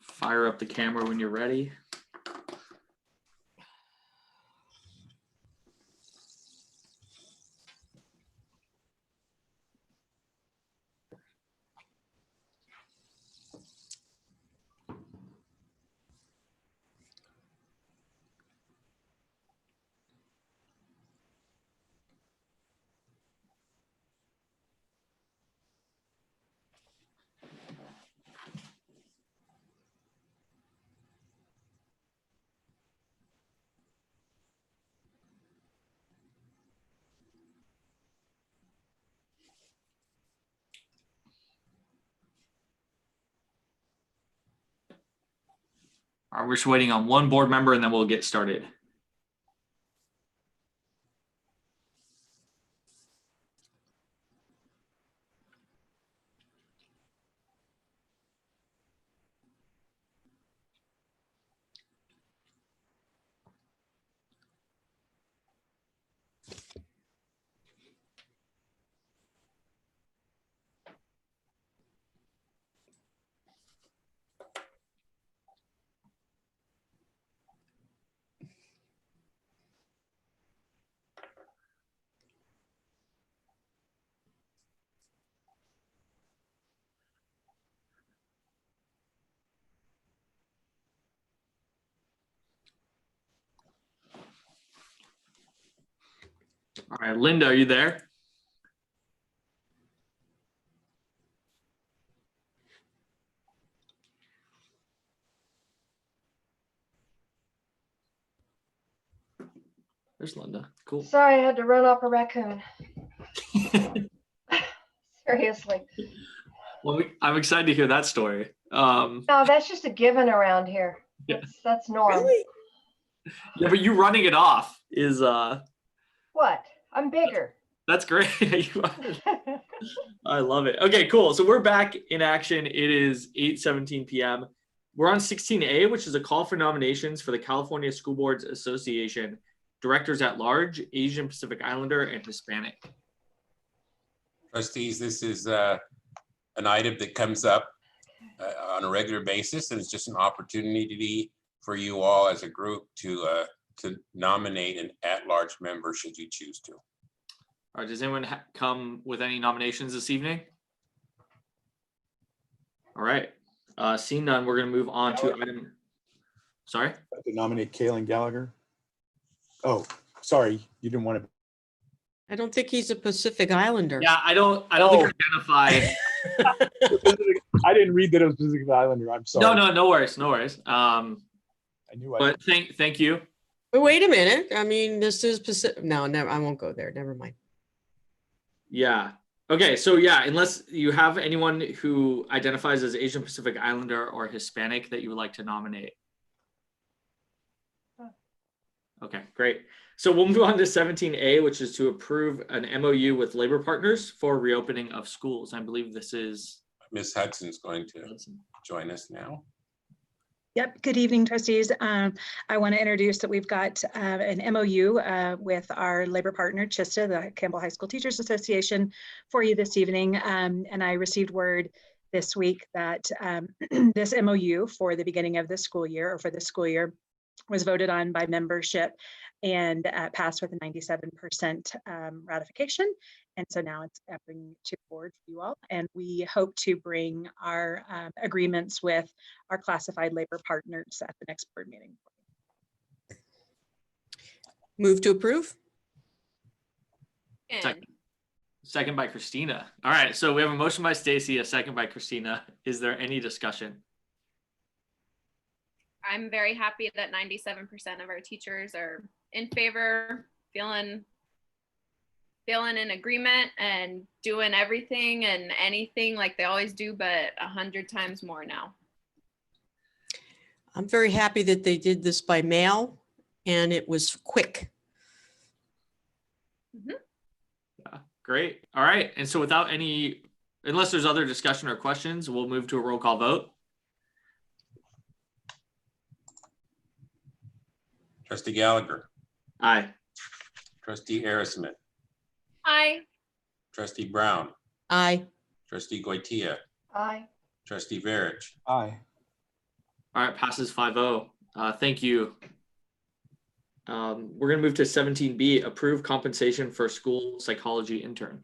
Fire up the camera when you're ready. All right, we're just waiting on one board member and then we'll get started. All right, Linda, are you there? There's Linda. Cool. Sorry, I had to run off a raccoon. Seriously. Well, I'm excited to hear that story. No, that's just a given around here. Yeah. That's norm. Really? Yeah, but you running it off is What? I'm bigger. that's great. I love it. Okay, cool. So we're back in action. It is 8:17 p.m. We're on 16A, which is a call for nominations for the California School Boards Association Directors at Large, Asian Pacific Islander, and Hispanic. Trustees, this is an item that comes up on a regular basis, and it's just an opportunity for you all as a group to nominate an at-large member should you choose to. All right, does anyone come with any nominations this evening? All right, seeing none, we're going to move on to item. Sorry? To nominate Kaylin Gallagher. Oh, sorry, you didn't want to. I don't think he's a Pacific Islander. Yeah, I don't think identify. I didn't read that it was Pacific Islander. I'm sorry. No worries, no worries. I knew. But thank you. But wait a minute. I mean, this is Pacific. No, never. I won't go there. Never mind. Yeah. Okay. So yeah, unless you have anyone who identifies as Asian Pacific Islander or Hispanic that you would like to nominate. Okay, great. So we'll move on to 17A, which is to approve an MOU with labor partners for reopening of schools. I believe this is Ms. Hudson's going to join us now. Yep. Good evening, trustees. I want to introduce that we've got an MOU with our labor partner, CUHSD, the Campbell High School Teachers Association, for you this evening. And I received word this week that this MOU for the beginning of the school year, or for the school year, was voted on by membership and passed with a 97% ratification. And so now it's bringing to the board for you all. And we hope to bring our agreements with our classified labor partners at the next board meeting. Move to approve. Second by Christina. All right, so we have a motion by Stacy, a second by Christina. Is there any discussion? I'm very happy that 97% of our teachers are in favor, feeling in agreement and doing everything and anything like they always do, but 100 times more now. I'm very happy that they did this by mail and it was quick. Mm-hmm. Yeah, great. All right. And so without any, unless there's other discussion or questions, we'll move to a roll call vote. Trustee Gallagher. Aye. Trustee Aerosmith. Aye. Trustee Brown. Aye. Trustee Goitia, Aye. Trustee Verich. Aye. All right, passes 5-0. Thank you. We're going to move to 17B, approve compensation for school psychology intern.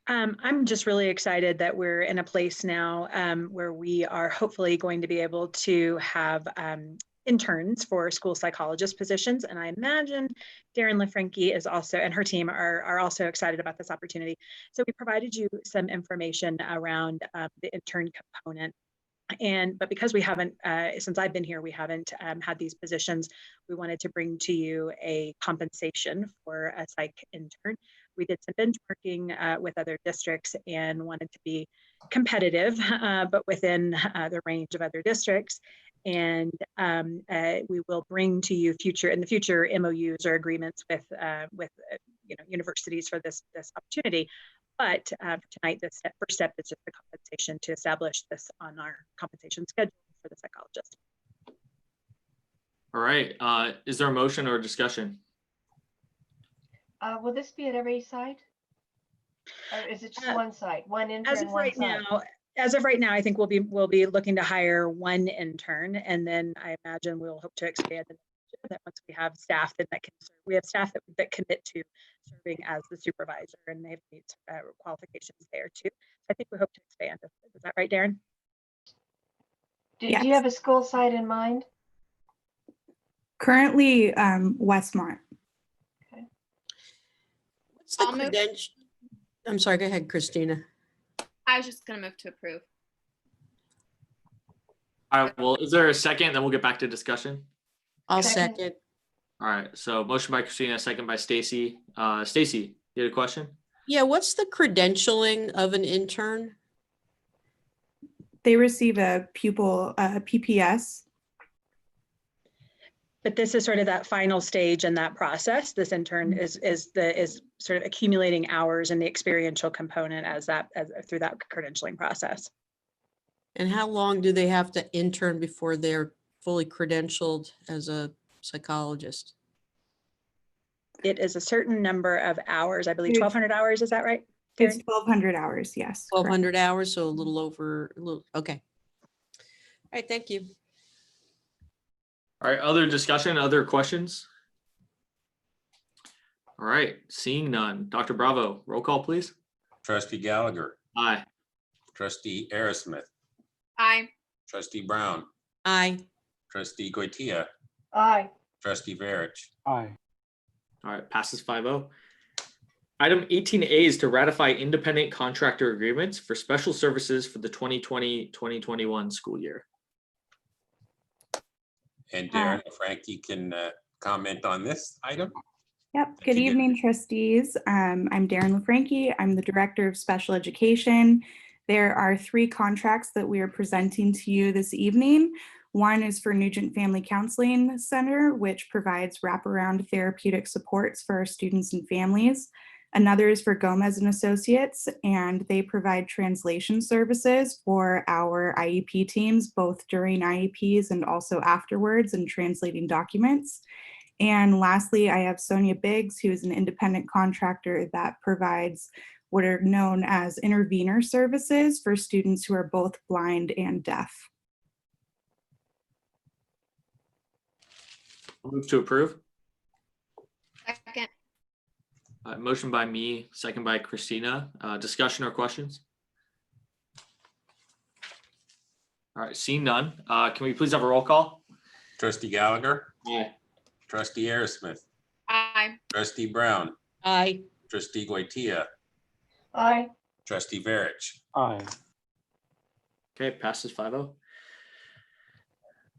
I'm just really excited that we're in a place now where we are hopefully going to be able to have interns for school psychologist positions. And I imagine Darren LaFranchi is also, and her team are also excited about this opportunity. So we provided you some information around the intern component. But because we haven't, since I've been here, we haven't had these positions, we wanted to bring to you a compensation for a psych intern. We did some benchmarking with other districts and wanted to be competitive, but within the range of other districts. And we will bring to you in the future MOUs or agreements with universities for this opportunity. But tonight, the first step is just the compensation to establish this on our compensation schedule for the psychologist. All right. Is there a motion or discussion? Will this be at every site? Or is it just one site, one intern, As of one right site? now, I think we'll be looking to hire one intern, and then I imagine we'll hope to expand that once we have staff that can serve. We have staff that commit to serving as the supervisor, and they have meet qualifications there too. I think we hope to expand. Is that right, Darren? Do you have a school site in mind? Currently, Westmont. What's the credential? I'm sorry, go ahead, Christina. I was just going to move to approve. All right, well, is there a second? Then we'll get back to discussion. I'll second. All right, so motion by Christina, second by Stacy. Stacy, you had a question? Yeah, what's the credentialing of an intern? They receive a pupil PPS. But this is sort of that final stage in that process. This intern is sort of accumulating hours in the experiential component through that credentialing process. And how long do they have to intern before they're fully credentialed as a psychologist? It is a certain number of hours, I believe 1,200 hours, is that right? It's 1,200 hours, yes. 1,200 hours, so a little over, okay. All right, thank you. All right, other discussion, other questions? All right, seeing none. Dr. Bravo, roll call, please. Trustee Gallagher. Aye. Trustee Aerosmith. Aye. Trustee Brown. Aye. Trustee Goitia. Aye. Trustee Verich. Aye. All right, passes 5-0. Item 18A is to ratify independent contractor agreements for special services for the 2020-2021 school year. And Darren LaFranchi can comment on this item. Yep. Good evening, trustees. I'm Darren LaFranchi. I'm the Director of Special Education. There are 3 contracts that we are presenting to you this evening. One is for Nugent Family Counseling Center, which provides wraparound therapeutic supports for our students and families. Another is for Gomez and Associates, and they provide translation services for our IEP teams, both during IEPs and also afterwards, and translating documents. And lastly, I have Sonia Biggs, who is an independent contractor that provides what are known as intervener services for students who are both blind and deaf. I'll move to approve. Second. Motion by me, second by Christina. Discussion or questions? All right, seeing none. Can we please have a roll call? Trustee Gallagher. Aye. Trustee Aerosmith. Aye. Trustee Brown. Aye. Trustee Goitia. Aye. Trustee Verich. Aye. Okay, passes 5-0.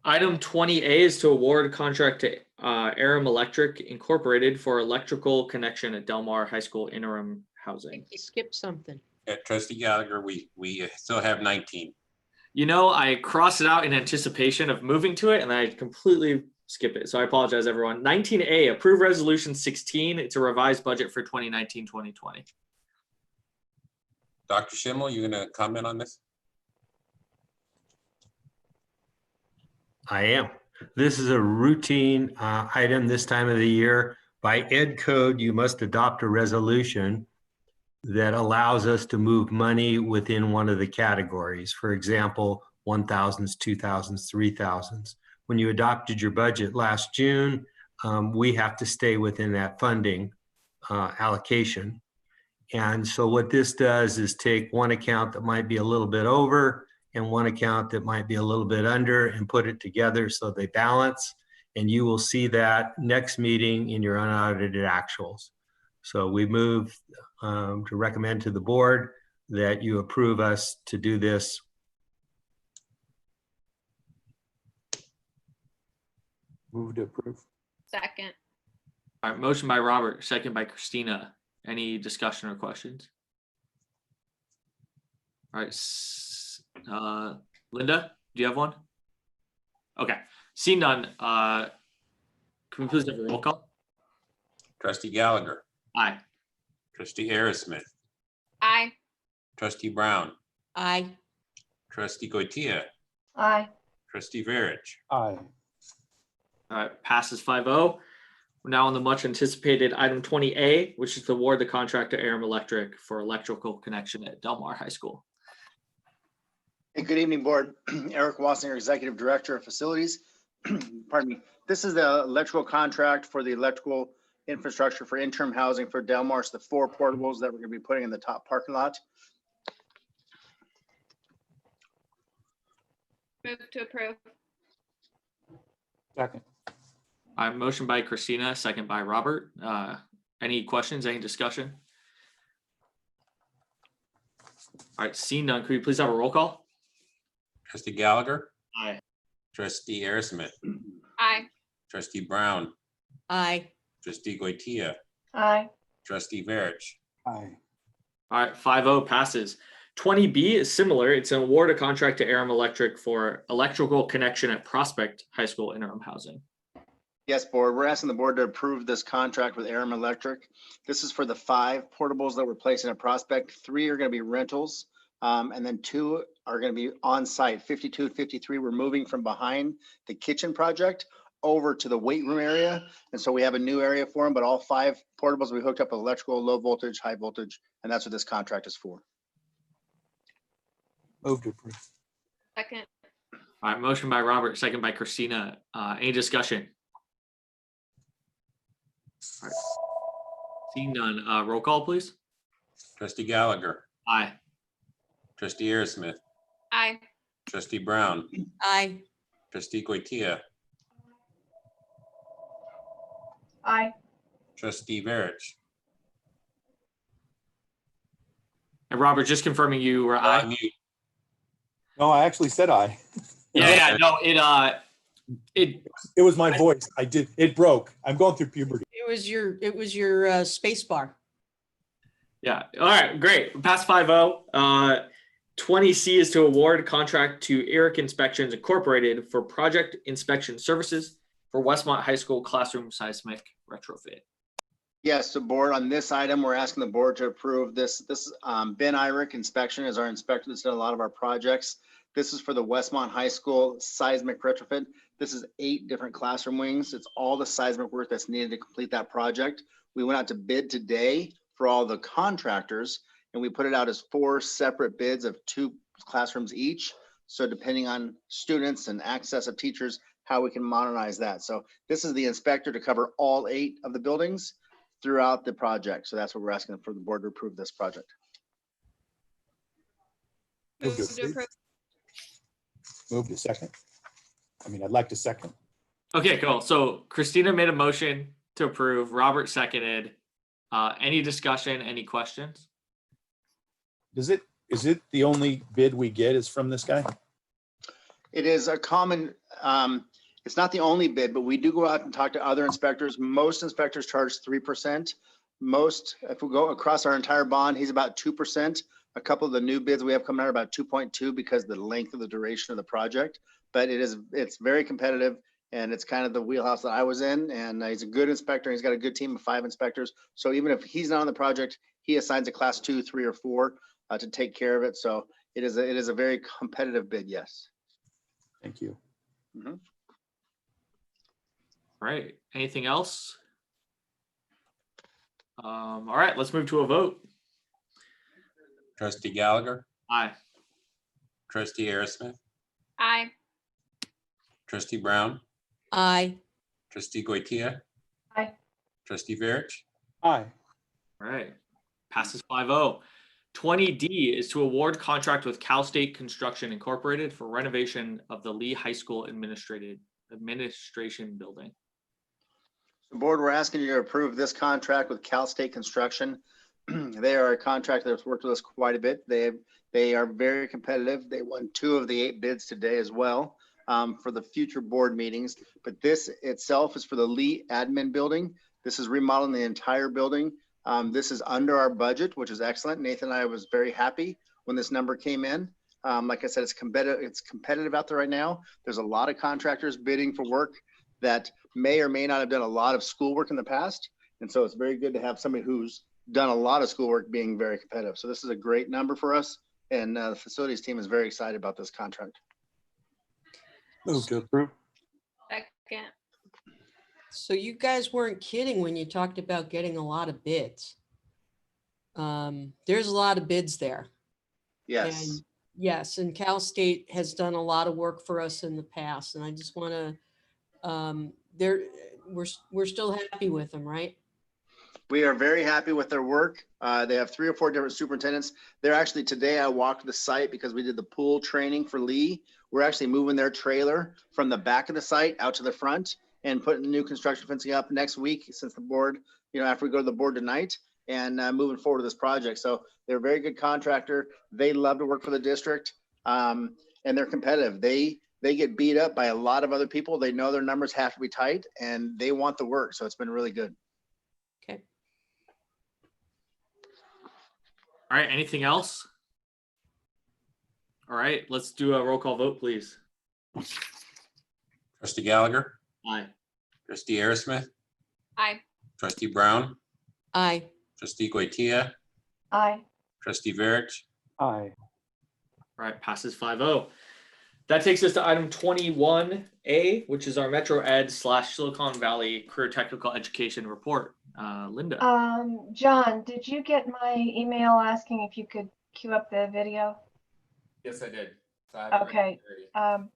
Item 20A is to award contract to Aram Electric Incorporated for electrical connection at Del Mar High School interim housing. You skipped something. Trustee Gallagher, we still have 19. You know, I crossed it out in anticipation of moving to it and I completely skipped it. So I apologize, everyone. 19A, approve resolution 16. It's a revised budget for 2019-2020. Dr. Schimmel, you going to comment on this? I am. This is a routine item this time of the year. By ed code, you must adopt a resolution that allows us to move money within one of the categories. For example, 1,000s, 2,000s, 3,000s. When you adopted your budget last June, we have to stay within that funding allocation. And so what this does is take one account that might be a little bit over and one account that might be a little bit under and put it together so they balance. And you will see that next meeting in your unaudited actuals. So we move to recommend to the board that you approve us to do this. Move to approve. Second. All right, motion by Robert, second by Christina. Any discussion or questions? All right, Linda, do you have one? Okay, seeing none, can we please have a roll call? Trustee Gallagher. Aye. Trustee Aerosmith. Aye. Trustee Brown. Aye. Trustee Goitia. Aye. Trustee Verich. Aye. All right, passes 5-0. We're now on the much anticipated item 20A, which is to award the contract to Aram Electric for electrical connection at Del Mar High School. Hey, good evening, board. Eric Wassinger, Executive Director of Facilities. Pardon me. This is the electrical contract for the electrical infrastructure for interim housing for Del Mar. It's the 4 portables that we're going to be putting in the top parking lot. Move to approve. Second. All right, motion by Christina, second by Robert. Any questions, any discussion? All right, seeing none, could we please have a roll call? Trustee Gallagher. Aye. Trustee Aerosmith. Aye. Trustee Brown. Aye. Trustee Goitia. Aye. Trustee Verich. Aye. All right, 5-0 passes. 20B is similar. It's an award of contract to Aram Electric for electrical connection at Prospect High School interim housing. Yes, board. We're asking the board to approve this contract with Aram Electric. This is for the 5 portables that we're placing at Prospect. 3 are going to be rentals, and then 2 are going to be on site. 52 and 53, we're moving from behind the kitchen project over to the weight room area. And so we have a new area for them, but all 5 portables we hooked up with electrical, low voltage, high voltage, and that's what this contract is for. Move to approve. Second. All right, motion by Robert, second by Christina. Any discussion? All right. Seeing none, roll call, please. Trustee Gallagher. Aye. Trustee Aerosmith. Aye. Trustee Brown. Aye. Trustee Goitia. Aye. Trustee Verich. And Robert, just confirming you were aye. Mute. No, I actually said aye. Yeah, no, it was my voice. It broke. I'm going through puberty. It was your space bar. Yeah. All right, great. Pass 5-0. 20C is to award contract to Eric Inspections Incorporated for project inspection services for Westmont High School classroom seismic retrofit. Yes, so board, on this item, we're asking the board to approve this. Ben Irick Inspection is our inspector that's done a lot of our projects. This is for the Westmont High School seismic retrofit. This is 8 different classroom wings. It's all the seismic work that's needed to complete that project. We went out to bid today for all the contractors, and we put it out as 4 separate bids of 2 classrooms each. So depending on students and access of teachers, how we can modernize that. So this is the inspector to cover all 8 of the buildings throughout the project. So that's what we're asking for the board to approve this project. Move to approve. Move to second. I mean, I'd like to second. Okay, cool. So Christina made a motion to approve. Robert seconded. Any discussion, any questions? Is it the only bid we get is from this guy? It is a common, it's not the only bid, but we do go out and talk to other inspectors. Most inspectors charge 3%. Most, if we go across our entire bond, he's about 2%. A couple of the new bids we have coming out are about 2.2 because of the length of the duration of the project. But it's very competitive, and it's kind of the wheelhouse that I was in. And he's a good inspector. He's got a good team of 5 inspectors. So even if he's not on the project, he assigns a class 2, 3, or 4 to take care of it. So it is a very competitive bid. Yes. Thank you. Mm-hmm. Right. Anything else? All right, let's move to a vote. Trustee Gallagher, Aye. trustee Aerosmith, Aye. trustee Brown, Aye. trustee Goitia, Aye. trustee Verich, Aye. All right. Passes 5-0. 20D is to award contract with Cal State Construction Incorporated for renovation of the Lee High School administration building. The board, we're asking you to approve this contract with Cal State Construction. They are a contractor that's worked with us quite a bit. They are very competitive. They won 2 of the 8 bids today as well for the future board meetings. But this itself is for the Lee admin building. This is remodeling the entire building. This is under our budget, which is excellent. Nathan and I was very happy when this number came in. Like I said, it's competitive out there right now. There's a lot of contractors bidding for work that may or may not have done a lot of schoolwork in the past. And so it's very good to have somebody who's done a lot of schoolwork being very competitive. So this is a great number for us. And the facilities team is very excited about this contract. Move to approve. Second. So you guys weren't kidding when you talked about getting a lot of bids. There's a lot of bids there. Yes. And yes, and Cal State has done a lot of work for us in the past, and I just want to, we're still happy with them, right? We are very happy with their work. They have 3 or 4 different superintendents. They're actually, today I walked the site because we did the pool training for Lee. We're actually moving their trailer from the back of the site out to the front and putting new construction fencing up next week, since the board, after we go to the board tonight, and moving forward to this project. So they're a very good contractor. They love to work for the district, and they're competitive. They get beat up by a lot of other people. They know their numbers have to be tight, and they want the work. So it's been really good. Okay. All right. Anything else? All right. Let's do a roll call vote, please. trustee Gallagher, Aye. trustee Aerosmith, Aye. trustee Brown, Aye. trustee Goitia, Aye. trustee Verich, Aye. All right. Passes 5-0. That takes us to item 21A, which is our Metro Ed / Silicon Valley Career Technical Education Report. Linda. John, did you get my email asking if you could queue up the video? Yes, I did. So I have it Okay. ready.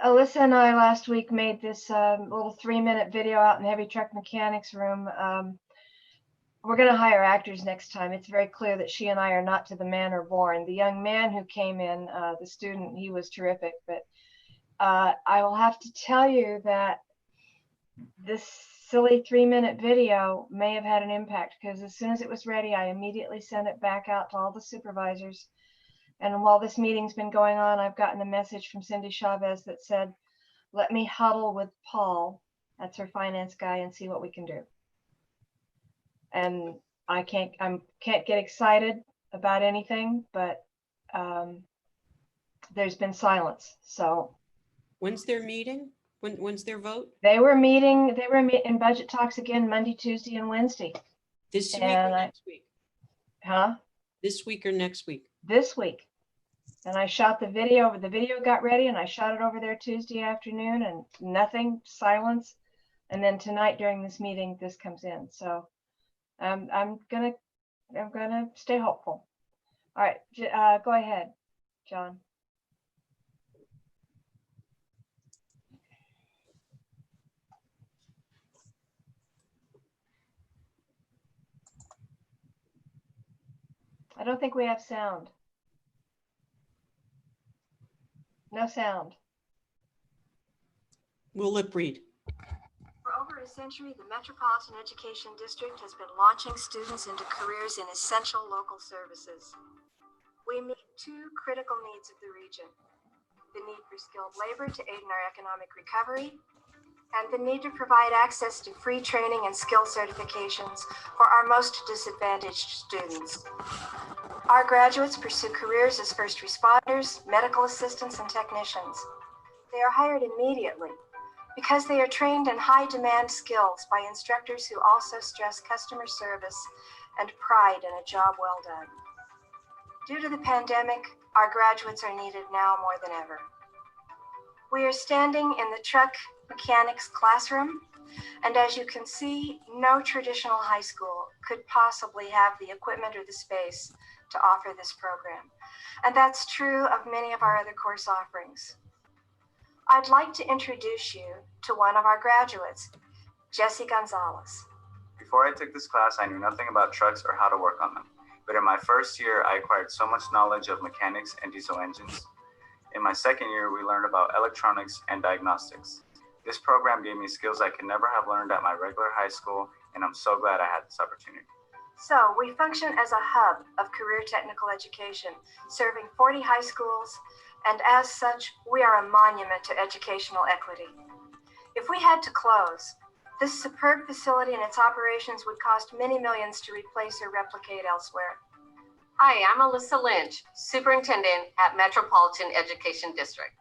Alyssa and I last week made this little 3-minute video out in the heavy truck mechanics room. We're going to hire actors next time. It's very clear that she and I are not to the manner born. The young man who came in, the student, he was terrific. But I will have to tell you that this silly 3-minute video may have had an impact, because as soon as it was ready, I immediately sent it back out to all the supervisors. And while this meeting's been going on, I've gotten a message from Cindy Chavez that said, let me huddle with Paul, that's her finance guy, and see what we can do. And I can't get excited about anything, but there's been silence. So When's their meeting? When's their vote? they were meeting in budget talks again Monday, Tuesday, and Wednesday. This week or next week? Huh? This week or next week? This week. And I shot the video. The video got ready, and I shot it over there Tuesday afternoon, and nothing, silence. And then tonight during this meeting, this comes in. So I'm gonna stay hopeful. All right, go ahead, John. I don't think we have sound. No sound. We'll lip read. For over a century, the Metropolitan Education District has been launching students into careers in essential local services. We meet 2 critical needs of the region: the need for skilled labor to aid in our economic recovery, and the need to provide access to free training and skill certifications for our most disadvantaged students. Our graduates pursue careers as first responders, medical assistants, and technicians. They are hired immediately because they are trained in high-demand skills by instructors who also stress customer service and pride in a job well done. Due to the pandemic, our graduates are needed now more than ever. We are standing in the truck mechanics classroom And as you can see, no traditional high school could possibly have the equipment or the space to offer this program. And that's true of many of our other course offerings. I'd like to introduce you to one of our graduates, Jesse Gonzalez. Before I took this class, I knew nothing about trucks or how to work on them. But in my first year, I acquired so much knowledge of mechanics and diesel engines. In my second year, we learned about electronics and diagnostics. This program gave me skills I could never have learned at my regular high school, and I'm so glad I had this opportunity. So we function as a hub of career technical education, serving 40 high schools, and as such, we are a monument to educational equity. If we had to close, this superb facility and its operations would cost many millions to replace or replicate elsewhere. Hi, I'm Alyssa Lynch, Superintendent at Metropolitan Education District.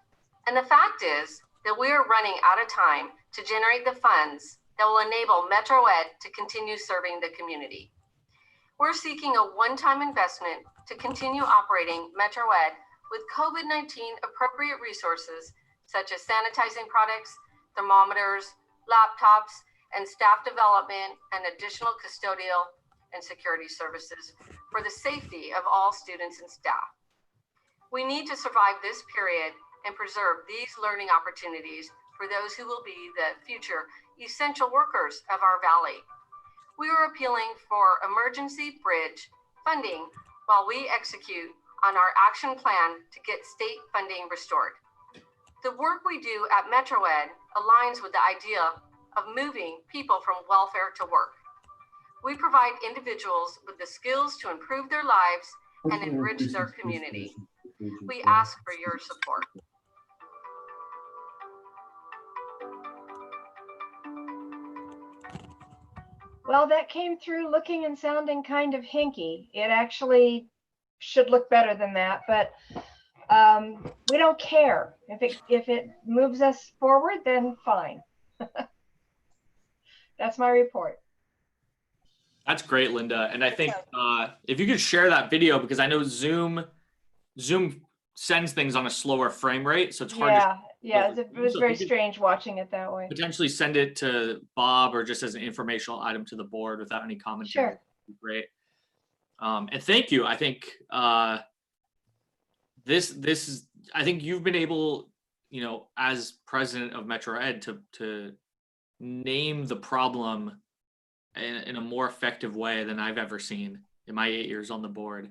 And the fact is that we are running out of time to generate the funds that will enable Metro Ed to continue serving the community. We're seeking a one-time investment to continue operating Metro Ed with COVID-19 appropriate resources such as sanitizing products, thermometers, laptops, and staff development and additional custodial and security services for the safety of all students and staff. We need to survive this period and preserve these learning opportunities for those who will be the future essential workers of our valley. We are appealing for emergency bridge funding while we execute on our action plan to get state funding restored. The work we do at Metro Ed aligns with the idea of moving people from welfare to work. We provide individuals with the skills to improve their lives and enrich their community. We ask for your support. Well, that came through looking and sounding kind of hinky. It actually should look better than that, but we don't care. If it moves us forward, then fine. That's my report. That's great, Linda. And I think if you could share that video, because I know Zoom sends things on a slower frame rate, so it's hard to. Yeah, it was very strange watching it that way. Potentially send it to Bob or just as an informational item to the board without any commentary. Sure. Great. And thank you. I think this is, I think you've been able, as president of Metro Ed to name the problem in a more effective way than I've ever seen in my 8 years on the board.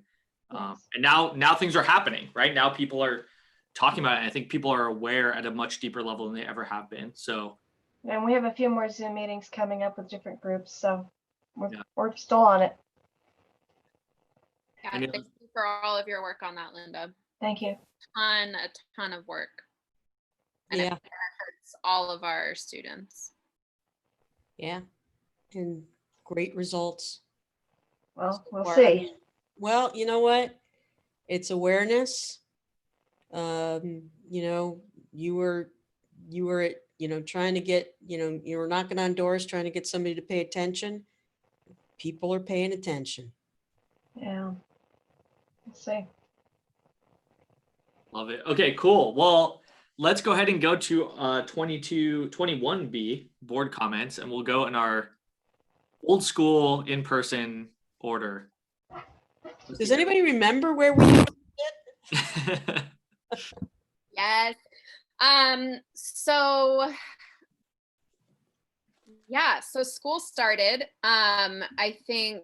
And now things are happening, right? Now people are talking about it. And I think people are aware at a much deeper level than they ever have been. So, and we have a few more Zoom meetings coming up with different groups. So we're still on it. Yeah, thank you for all of your work on that, Linda. Thank you. A ton of work. And it benefits all of our students. Yeah, and great results. Well, we'll see. Well, you know what? It's awareness. You were trying to get, you were knocking on doors, trying to get somebody to pay attention. People are paying attention. Yeah. Let's see. Love it. Okay, cool. Well, let's go ahead and go to 21B board comments, and we'll go in our old school in-person order. Does anybody remember where we were? Yes. So school started. I think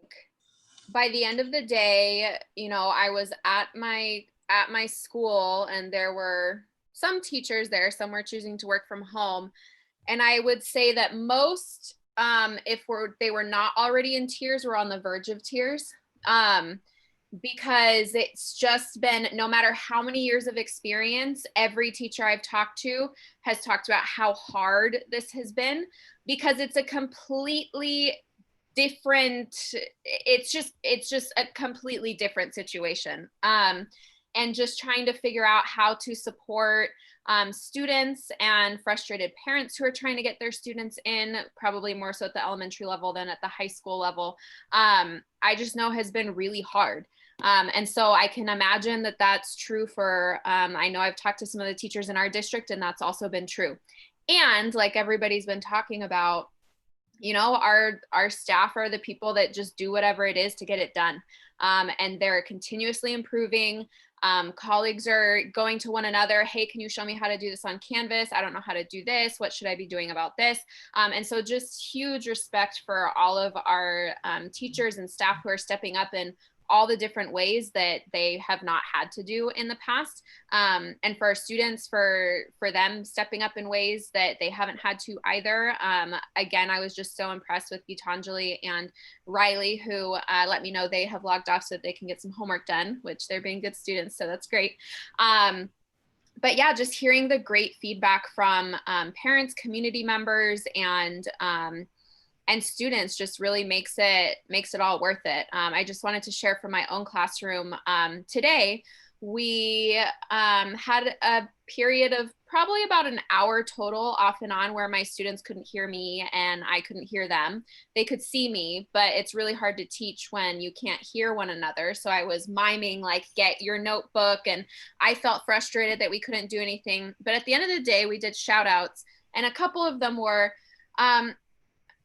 by the end of the day, I was at my school, and there were some teachers there. Some were choosing to work from home, and I would say that most, if they were not already in tears, were on the verge of tears. Because it's just been, no matter how many years of experience, every teacher I've talked to has talked about how hard this has been, because it's a completely different, it's just a completely different situation. And just trying to figure out how to support students and frustrated parents who are trying to get their students in, probably more so at the elementary level than at the high school level, I just know has been really hard. And so I can imagine that that's true for, I know I've talked to some of the teachers in our district, and that's also been true. And like everybody's been talking about, you know, our staff are the people that just do whatever it is to get it done. And they're continuously improving. Colleagues are going to one another. Hey, can you show me how to do this on Canvas? I don't know how to do this. What should I be doing about this? And so just huge respect for all of our teachers and staff who are stepping up in all the different ways that they have not had to do in the past. And for our students, for them stepping up in ways that they haven't had to either. Again, I was just so impressed with Gitanjali and Riley, who let me know they have logged off so that they can get some homework done, which they're being good students, so that's great. But yeah, just hearing the great feedback from parents, community members, and students just really makes it all worth it. I just wanted to share from my own classroom today. We had a period of probably about an hour total off and on where my students couldn't hear me and I couldn't hear them. They could see me, but it's really hard to teach when you can't hear one another. So I was miming like, get your notebook. And I felt frustrated that we couldn't do anything. But at the end of the day, we did shout outs, and a couple of them were,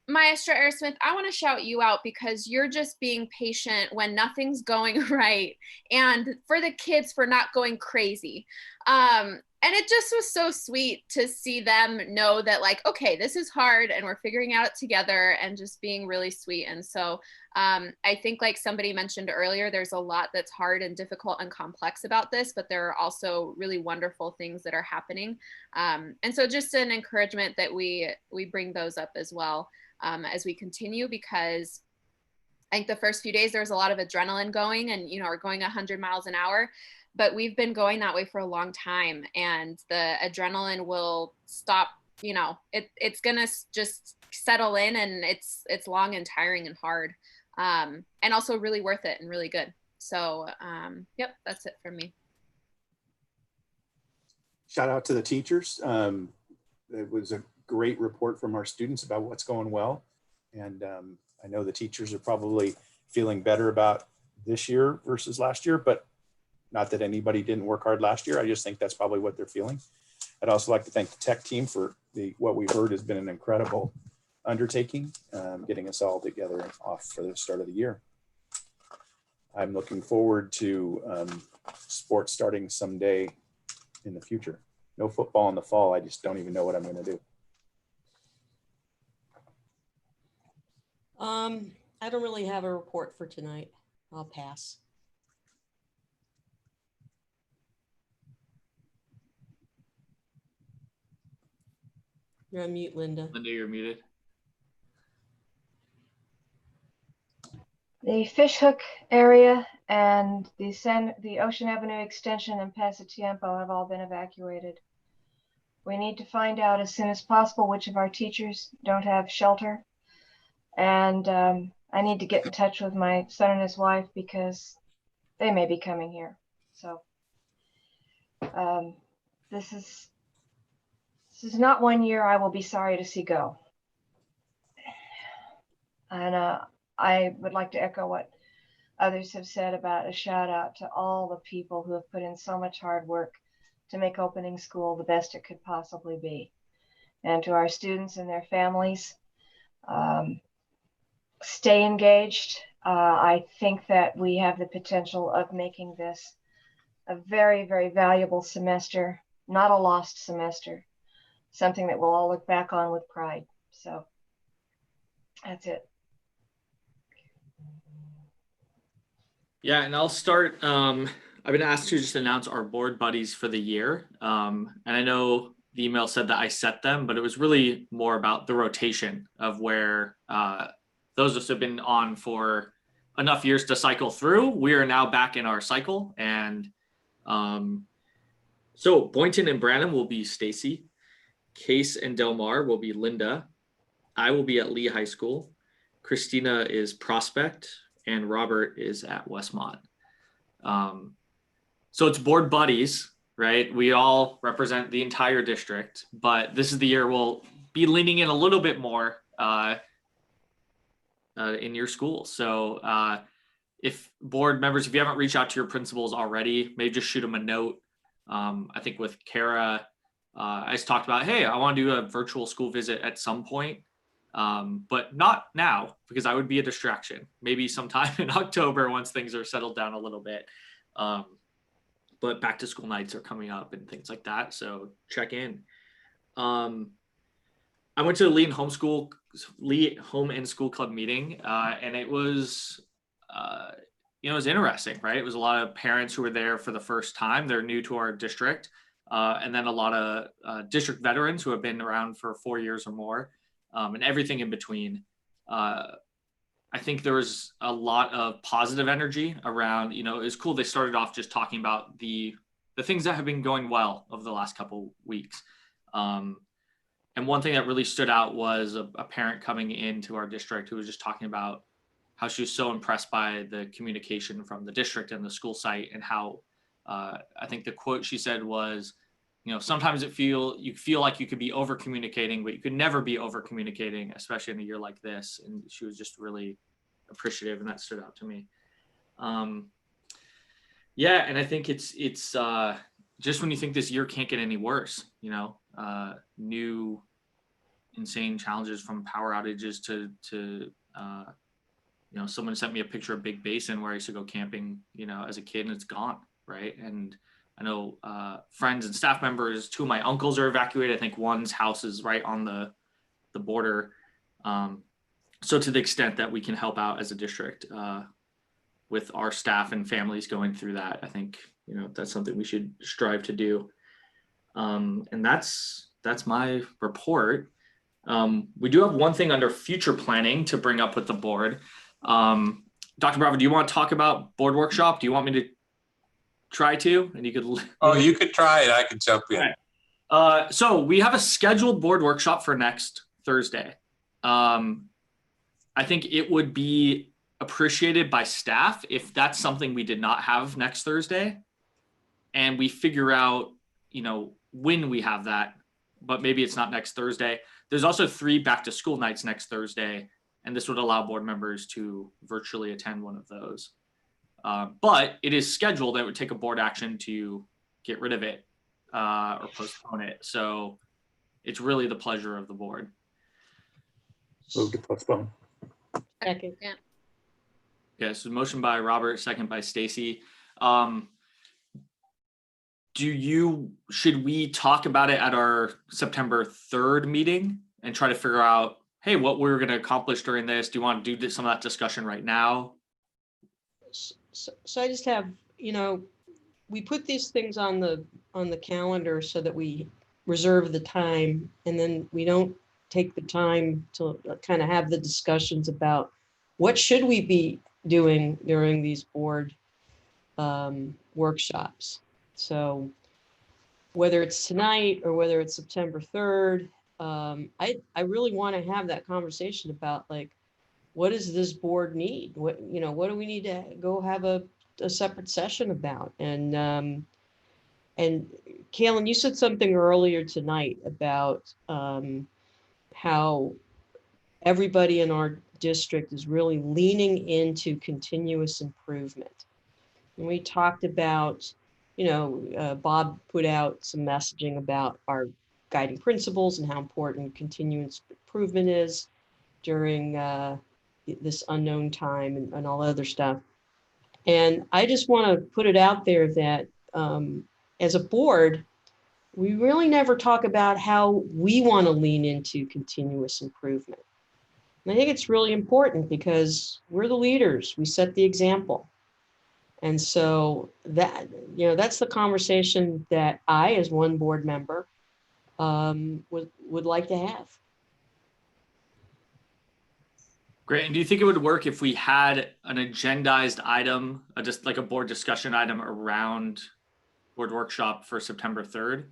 Maestra Airdsmith, I want to shout you out because you're just being patient when nothing's going right, and for the kids for not going crazy. And it just was so sweet to see them know that, like, okay, this is hard and we're figuring out it together, and just being really sweet. And so I think, like somebody mentioned earlier, there's a lot that's hard and difficult and complex about this, but there are also really wonderful things that are happening. And so just an encouragement that we bring those up as well as we continue, because I think the first few days there was a lot of adrenaline going, and we're going 100 miles an hour, but we've been going that way for a long time, and the adrenaline will stop. It's gonna just settle in, and it's long and tiring and hard, and also really worth it and really good. So yep, that's it from me. Shout out to the teachers. It was a great report from our students about what's going well. And I know the teachers are probably feeling better about this year versus last year, but not that anybody didn't work hard last year. I just think that's probably what they're feeling. I'd also like to thank the tech team for what we heard has been an incredible undertaking, getting us all together and off for the start of the year. I'm looking forward to sports starting someday in the future. No football in the fall. I just don't even know what I'm going to do. I don't really have a report for tonight. I'll pass. You're on mute, Linda. Linda, you're muted. The Fishhook area and the Ocean Avenue extension and Pasatiempo have all been evacuated. We need to find out as soon as possible which of our teachers don't have shelter. And I need to get in touch with my son and his wife because they may be coming here. So this is not one year I will be sorry to see go. And I would like to echo what others have said about a shout out to all the people who have put in so much hard work to make opening school the best it could possibly be. And to our students and their families, stay engaged. I think that we have the potential of making this a very, very valuable semester, not a lost semester, something that we'll all look back on with pride. So that's it. Yeah, and I'll start. I've been asked to just announce our board buddies for the year. And I know the email said that I set them, but it was really more about the rotation of where those of us have been on for enough years to cycle through. We are now back in our cycle. And so Boynton and Branham will be Stacy. Case and Del Mar will be Linda. I will be at Lee High School. Christina is Prospect, and Robert is at Westmont. So it's board buddies, right? We all represent the entire district, but this is the year we'll be leaning in a little bit more in your school. So if board members, if you haven't reached out to your principals already, maybe just shoot them a note. I think with Kara, I just talked about, hey, I want to do a virtual school visit at some point. but not now because I would be a distraction. Maybe sometime in October once things are settled down a little bit. But back to school nights are coming up and things like that. So check in. I went to the Lee Home and School Club meeting, and it was, it was interesting, right? It was a lot of parents who were there for the first time. They're new to our district, and then a lot of district veterans who have been around for 4 years or more, and everything in between. I think there was a lot of positive energy around, it was cool. They started off just talking about the things that have been going well over the last couple weeks. And one thing that really stood out was a parent coming into our district who was just talking about how she was so impressed by the communication from the district and the school site, and how I think the quote she said was, sometimes you feel like you could be over communicating, but you could never be over communicating, especially in a year like this. And she was just really appreciative, and that stood out to me. Yeah, and I think it's just when you think this year can't get any worse, new insane challenges from power outages to someone sent me a picture of Big Basin where I used to go camping, as a kid, and it's gone, right? And I know friends and staff members, 2 of my uncles are evacuated. I think one's house is right on the border. So to the extent that we can help out as a district with our staff and families going through that, I think, that's something we should strive to do. And that's my report. We do have one thing under future planning to bring up with the board. Dr. Bravo, do you want to talk about board workshop? Do you want me to try to? And you could. Oh, you could try it. I could jump in. Right. So we have a scheduled board workshop for next Thursday. I think it would be appreciated by staff if that's something we did not have next Thursday, and we figure out, when we have that, but maybe it's not next Thursday. There's also 3 back to school nights next Thursday, and this would allow board members to virtually attend one of those. But it is scheduled that it would take a board action to get rid of it or postpone it. So it's really the pleasure of the board. Move to postpone. Second. Yeah. Yeah, so motion by Robert, second by Stacy. Should we talk about it at our September 3rd meeting and try to figure out, hey, what we're going to accomplish during this? Do you want to do some of that discussion right now? So I just have, we put these things on the calendar so that we reserve the time, and then we don't take the time to kind of have the discussions about what should we be doing during these board workshops. So whether it's tonight or whether it's September 3rd, I really want to have that conversation about, like, what does this board need? What do we need to go have a separate session about? And Kaylin, you said something earlier tonight about how everybody in our district is really leaning into continuous improvement. And we talked about, Bob put out some messaging about our guiding principles and how important continuous improvement is during this unknown time and all other stuff. And I just want to put it out there that as a board, we really never talk about how we want to lean into continuous improvement. And I think it's really important because we're the leaders, we set the example. And so that, that's the conversation that I, as one board member, would like to have. Great. And do you think it would work if we had an agendized item, just like a board discussion item around board workshop for September 3rd?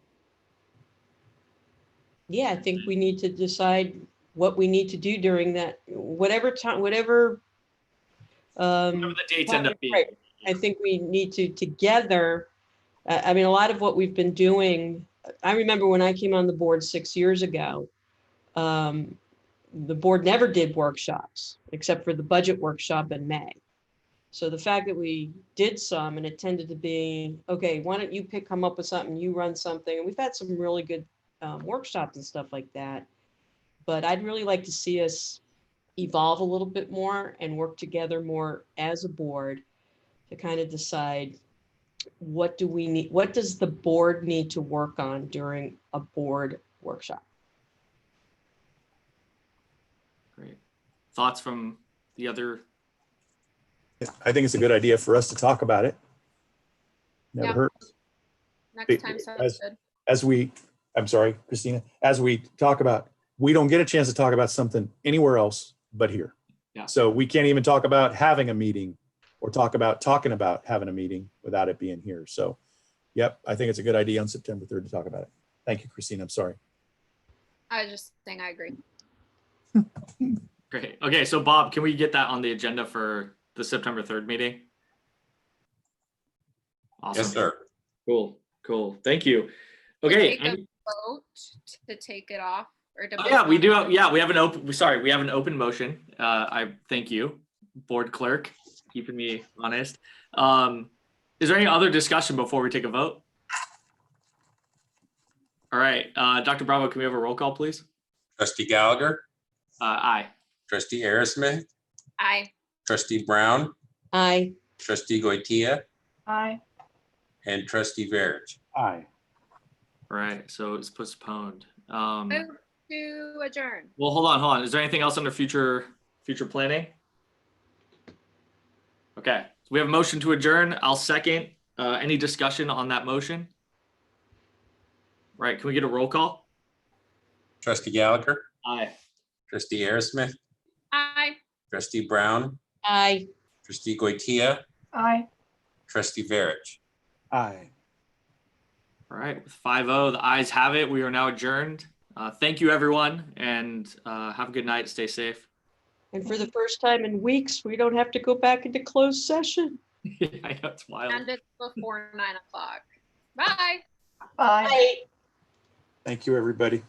Yeah, I think we need to decide what we need to do during that, whatever time, whatever the dates end up being. Right. I think we need to together. I mean, a lot of what we've been doing, I remember when I came on the board 6 years ago, the board never did workshops except for the budget workshop in May. So the fact that we did some, and it tended to be, okay, why don't you come up with something, you run something. And we've had some really good workshops and stuff like that. but I'd really like to see us evolve a little bit more and work together more as a board to kind of decide what do we need, what does the board need to work on during a board workshop? Great. Thoughts from the other? Yeah, I think it's a good idea for us to talk about it. Never Yeah. hurts. Next time sounds good. As we, I'm sorry, Christina, as we talk about, we don't get a chance to talk about something anywhere else but here. Yeah. So we can't even talk about having a meeting or talking about having a meeting without it being here. So, yep, I think it's a good idea on September 3rd to talk about it. Thank you, Christina. I'm sorry. I was just saying I agree. Great. Okay, so Bob, can we get that on the agenda for the September 3rd meeting? Awesome. Yes, sir. Cool. Thank you. Okay. Take a vote to take it off or to Yeah, we do. Yeah, we have an open. Sorry, we have an open motion. I thank you, board clerk, keeping me honest. Is there any other discussion before we take a vote? All right, Dr. Bravo, can we have a roll call, please? Trustee Gallagher, Aye. Trustee Aerosmith, Aye. Trustee Brown, Aye. Trustee Goitia, Aye. and Trustee Verich. Aye. All right, so it's postponed. Move to adjourn. Well, hold on. Is there anything else under future planning? Okay, so we have a motion to adjourn. I'll second. Any discussion on that motion? Right, can we get a roll call? Trustee Gallagher, Aye. Trustee Aerosmith, Aye. Trustee Brown, Aye. Trustee Goitia, Aye. Trustee Verich. Aye. All right, with 5-0, the ayes have it. We are now adjourned. Thank you, everyone, and have a good night. Stay safe. And for the first time in weeks, we don't have to go back into closed session. I know, it's wild. And it's before 9 o'clock. Bye. Bye. Thank you, everybody.